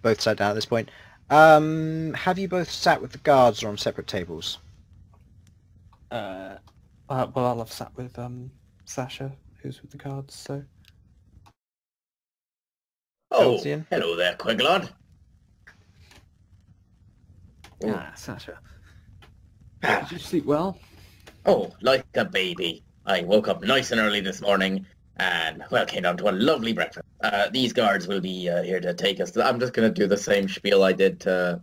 both sat down at this point. Have you both sat with the guards or on separate tables? Well, I'll have sat with Sasha, who's with the guards, so... Oh, Elsyan? hello there, Queglod. Sasha. Did you sleep well? Oh, like a baby. I woke up nice and early this morning and, well, came down to a lovely breakfast. These guards will be here to take us. I'm just going to do the same spiel I did to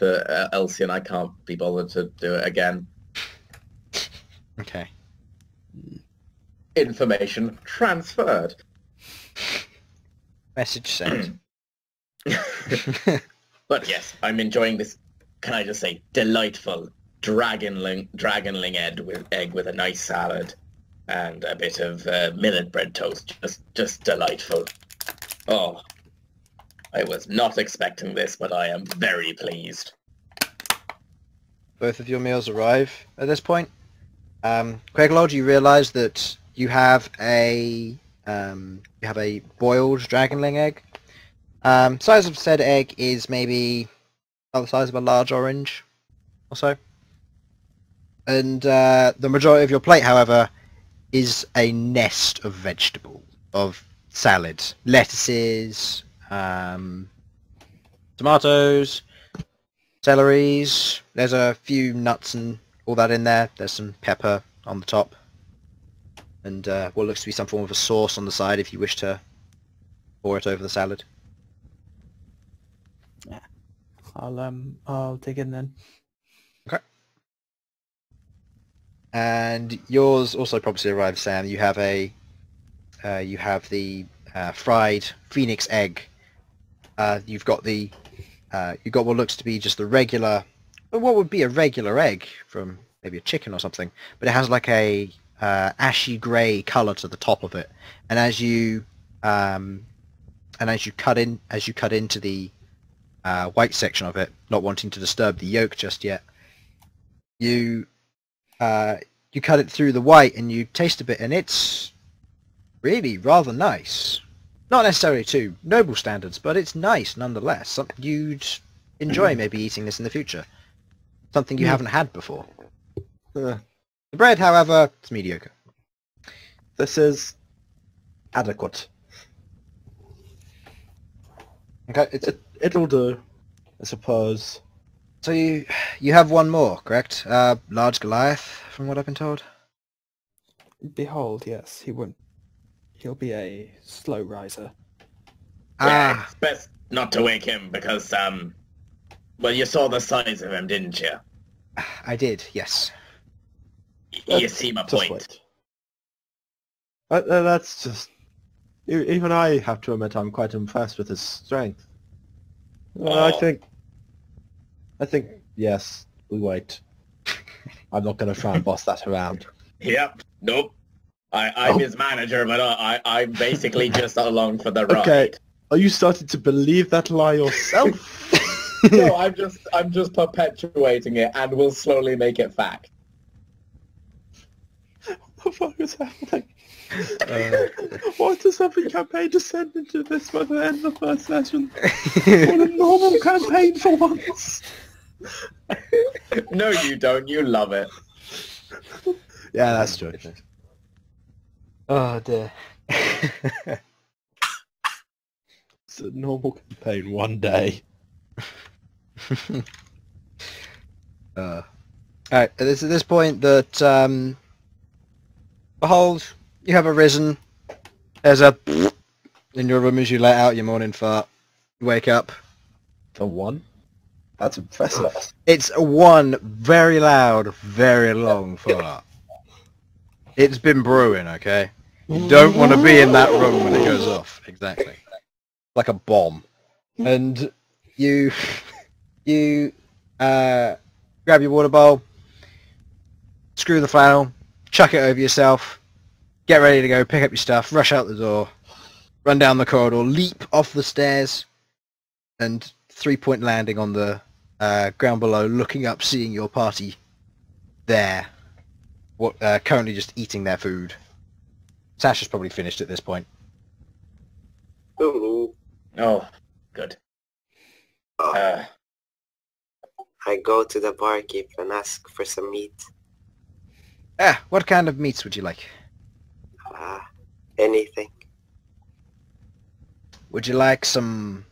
Elsyan. I can't be bothered to do it again. Okay. Information transferred. Message sent. But yes, I'm enjoying this can I just say, delightful dragonling egg with a nice salad and a bit of millet bread toast. Just delightful. Oh, I was not expecting this, but I am very pleased. Both of your meals arrive at this point. Queglod, you realise that you have a boiled dragonling egg. Size of said egg is maybe about the size of a large orange or so. And the majority of your plate, however, is a nest of vegetables, of salads, lettuces, tomatoes, celeries. There's a few nuts and all that in there. There's some pepper on the top. And what looks to be some form of a sauce on the side if you wish to pour it over the salad. Yeah. I'll dig in then. Okay. And yours also probably arrived, Sam. You have the fried phoenix egg. You've got what looks to be just the regular, what would be a regular egg from maybe a chicken or something, but it has like a ashy grey colour to the top of it. And as you cut into the white section of it, not wanting to disturb the yolk just yet, you cut it through the white and you taste a bit, and it's really rather nice. Not necessarily to noble standards, but it's nice nonetheless. Something you'd enjoy maybe eating this in the future. Something you haven't had before. The bread, however, is mediocre. This is adequate. Okay, It'll do, I suppose. so you have one more, correct? Large Goliath, from what I've been told. Behold, yes, he won't. He'll be a slow riser. Yeah, it's best not to wake him because, well, you saw the size of him, didn't you? I did, yes. You see my Just point. wait. That's just... Even I have to admit I'm quite impressed with his strength. I think, yes, we wait. I'm not going to try and boss that around. Yep. Nope. I'm his manager, but I'm basically just along for the ride. Okay, are you starting to believe that lie yourself? No, I'm just perpetuating it, and we'll slowly make it fact. What the fuck is happening? Why does every campaign descend into this by the end of the first session? What a normal campaign for once! No, you don't. You love it. Yeah, that's true. Oh dear. It's a normal campaign one day. Alright, at this point that, Behold, you have arisen. There's a in your room as you let out your morning fart. You wake up. The one? That's impressive. It's one very loud, very long fart. It's been brewing, okay? You don't want to be in that room when it goes off. Exactly. Like a bomb. And you grab your water bowl, screw the flannel, chuck it over yourself, get ready to go, pick up your stuff, rush out the door, run down the corridor, leap off the stairs, and 3-point landing on the ground below, looking up, seeing your party there, currently just eating their food. Sasha's probably finished at this point. Ooh. Oh, good. I go to the barkeep and ask for some meat. What kind of meats would you like? Anything. Would you like some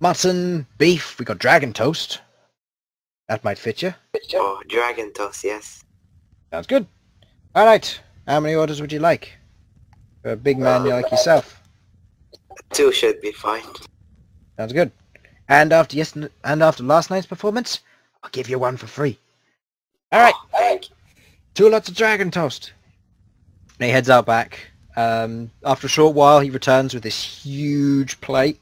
mutton, beef? We got dragon toast. That might fit you. Oh, dragon toast, yes. Sounds good. Alright, how many orders would you like? For a big man like yourself. 2 should be fine. Sounds good. And after last night's performance, I'll give you one for free. Alright, Thank you. 2 lots of dragon toast. And he heads out back. After a short while, he returns with this huge plate.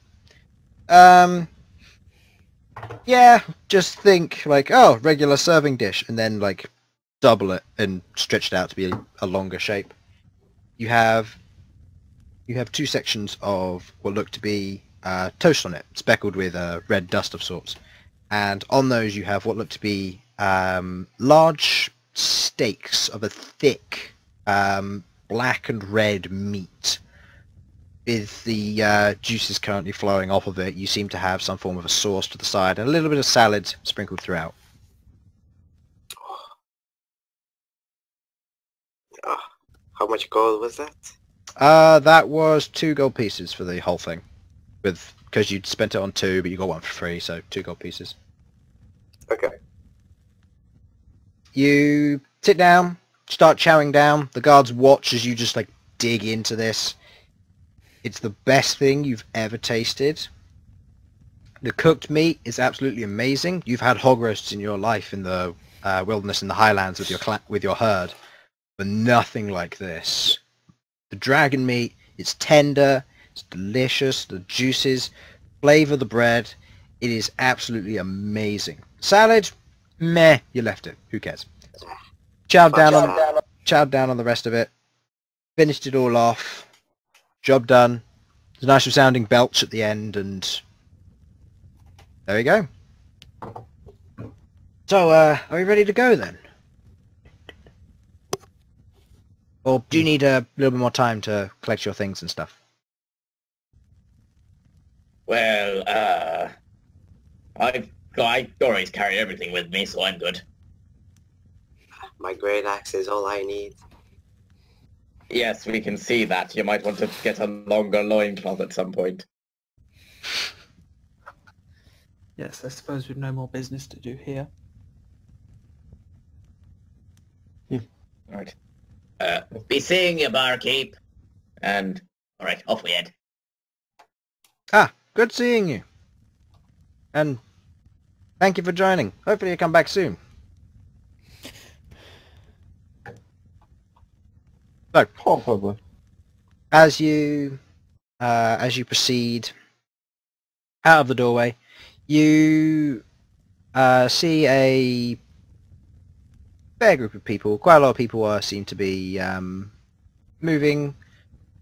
Yeah, just think like, oh, regular serving dish, and then like double it and stretch it out to be a longer shape. You have two sections of what look to be toast on it, speckled with red dust of sorts, and on those you have what look to be large steaks of a thick black and red meat. With the juices currently flowing off of it, you seem to have some form of a sauce to the side and a little bit of salad sprinkled throughout. Oh, how much gold was that? That was 2 gold pieces for the whole thing, because you'd spent it on 2, but you got 1 for free, so 2 gold pieces. Okay. You sit down, start chowing down. The guards watch as you just like dig into this. It's the best thing you've ever tasted. The cooked meat is absolutely amazing. You've had hog roasts in your life in the wilderness in the highlands with your herd, but nothing like this. The dragon meat, it's tender, it's delicious, the juices, flavour the bread. It is absolutely amazing. Salad, meh, you left it. Who cares? Chowed down on the rest of it. Finished it all off. Job done. There's a nice resounding belch at the end, and there we go. So, are we ready to go then? Or do you need a little bit more time to collect your things and stuff? Well, I always carry everything with me, so I'm good. My great axe is all I need. Yes, we can see that. You might want to get a longer loincloth at some point. Yes, I suppose we've no more business to do here. Right. Be seeing you, barkeep. And Alright, off we head. Ah, good seeing you. And thank you for joining. Hopefully you come back soon. So, Probably. as you proceed out of the doorway, you see a fair group of people. Quite a lot of people seem to be moving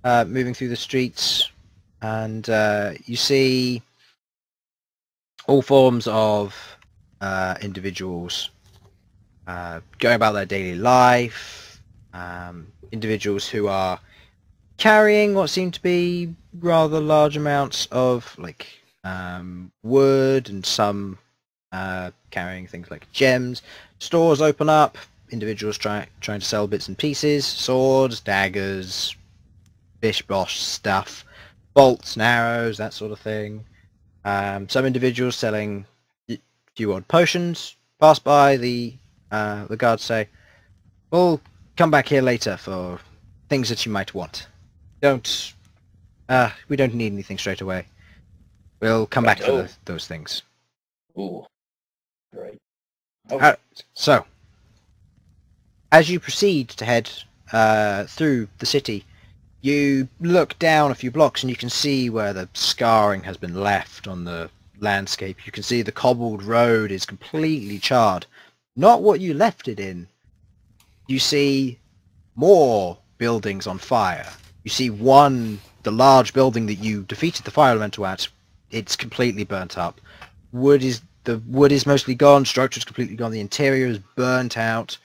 through the streets, and you see all forms of individuals going about their daily life. Individuals who are carrying what seem to be rather large amounts of like wood, and some carrying things like gems. Stores open up. Individuals trying to sell bits and pieces, swords, daggers, bish bosh stuff, bolts and arrows, that sort of thing. Some individuals selling a few odd potions pass by. The guards say, "We'll come back here later for things that you might want. We don't need anything straight away. We'll come back for those things." ooh, great. So, as you proceed to head through the city, you look down a few blocks and you can see where the scarring has been left on the landscape. You can see the cobbled road is completely charred. Not what you left it in. You see more buildings on fire. You see the large building that you defeated the fire elemental at, it's completely burnt up. The wood is mostly gone, structure's completely gone, the interior is burnt out.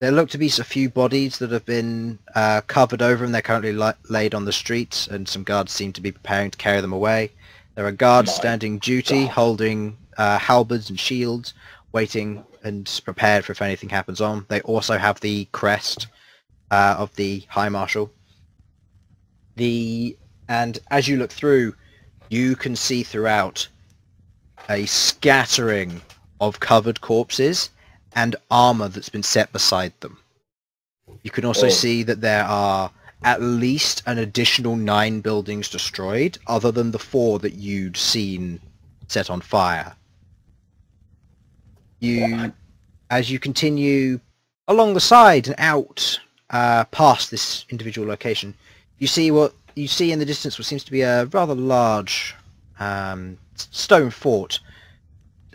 There look to be a few bodies that have been covered over, and they're currently laid on the streets, and some guards seem to be preparing to carry them away. There are guards standing duty, holding halberds and shields, waiting and prepared for if anything happens on. They also have the crest of the High Marshal. And as you look through, you can see throughout a scattering of covered corpses and armor that's been set beside them. You can also see that there are at least an additional 9 buildings destroyed, other than the 4 that you'd seen set on fire. As you continue along the side and out past this individual location, you see in the distance what seems to be a rather large stone fort.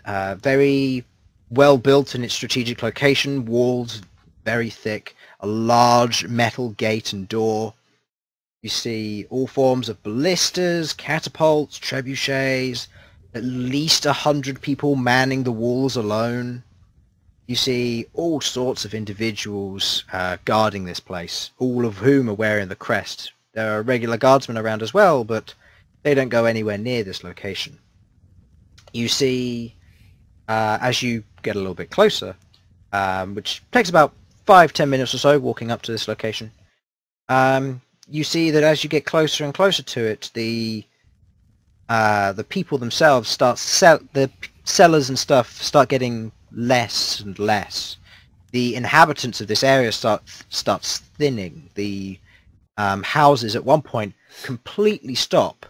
very well built in its strategic location, walls very thick, a large metal gate and door. You see all forms of ballistas, catapults, trebuchets, at least 100 people manning the walls alone. You see all sorts of individuals guarding this place, all of whom are wearing the crest. There are regular guardsmen around as well, but they don't go anywhere near this location. You see, as you get a little bit closer, which takes about 5-10 minutes or so walking up to this location, you see that as you get closer and closer to it, the people themselves the sellers and stuff start getting less and less. The inhabitants of this area starts thinning. The houses at one point completely stop,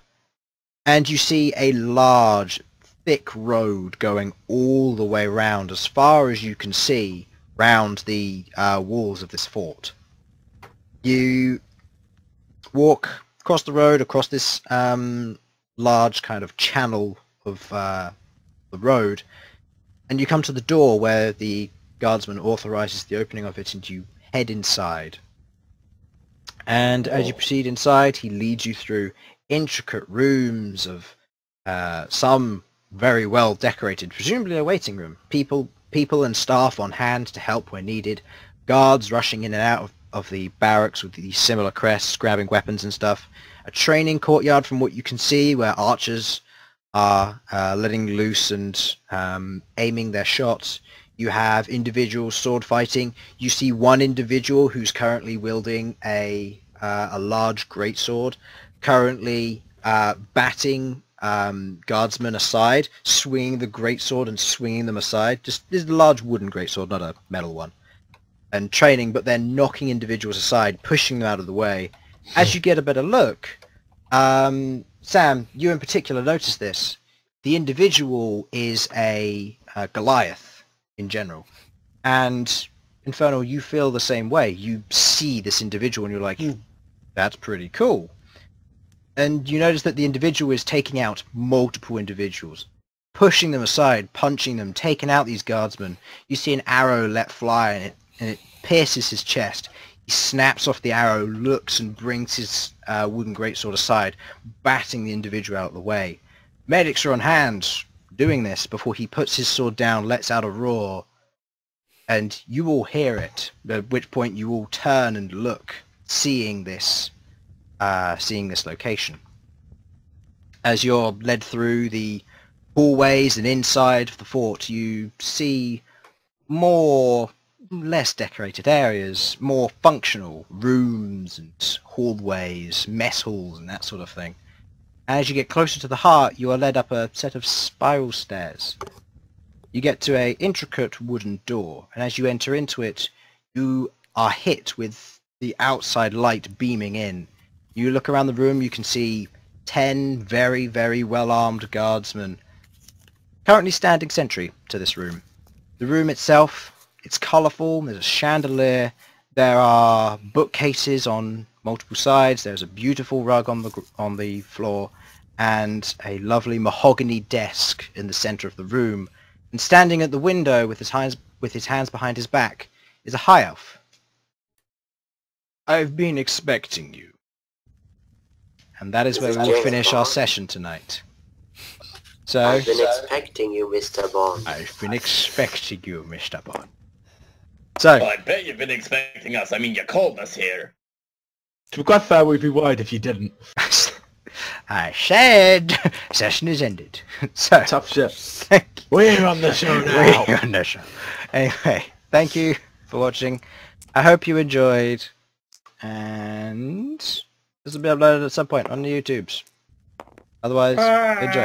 and you see a large, thick road going all the way round, as far as you can see, round the walls of this fort. You walk across the road, across this large kind of channel of the road, and you come to the door where the guardsman authorizes the opening of it, and you head inside. And as you proceed inside, he leads you through intricate rooms of some very well decorated, presumably a waiting room. People and staff on hand to help where needed. Guards rushing in and out of the barracks with these similar crests, grabbing weapons and stuff. A training courtyard from what you can see, where archers are letting loose and aiming their shots. You have individuals sword fighting. You see one individual who's currently wielding a large greatsword, currently batting guardsmen aside, swinging the greatsword and swinging them aside. This is a large wooden greatsword, not a metal one. And training, but then knocking individuals aside, pushing them out of the way. As you get a better look, Sam, you in particular notice this. The individual is a Goliath in general. And Infernal, you feel the same way. You see this individual and you're like, that's pretty cool. And you notice that the individual is taking out multiple individuals, pushing them aside, punching them, taking out these guardsmen. You see an arrow let fly and it pierces his chest. He snaps off the arrow, looks and brings his wooden greatsword aside, batting the individual out of the way. Medics are on hand doing this before he puts his sword down, lets out a roar, and you all hear it, at which point you all turn and look, seeing this location. As you're led through the hallways and inside of the fort, you see less decorated areas, more functional rooms and hallways, mess halls and that sort of thing. As you get closer to the heart, you are led up a set of spiral stairs. You get to an intricate wooden door, and as you enter into it, you are hit with the outside light beaming in. You look around the room, you can see 10 very, very well-armed guardsmen currently standing sentry to this room. The room itself, it's colourful, there's a chandelier, there are bookcases on multiple sides, there's a beautiful rug on the floor, and a lovely mahogany desk in the centre of the room. And standing at the window with his hands behind his back is a high elf. I've been expecting you. And that is where we will finish our session tonight. So, I've been expecting you, Mr. Bond. I've been expecting you, Mr. Bond. So, Well, I bet you've been expecting us. I mean, you called us here. To be quite fair, we'd be worried if you didn't. I said, session is ended. So, Tough shit. We're on the show now. we're on the show. Anyway, thank you for watching. I hope you enjoyed. And this will be uploaded at some point on the YouTubes. Otherwise, enjoy.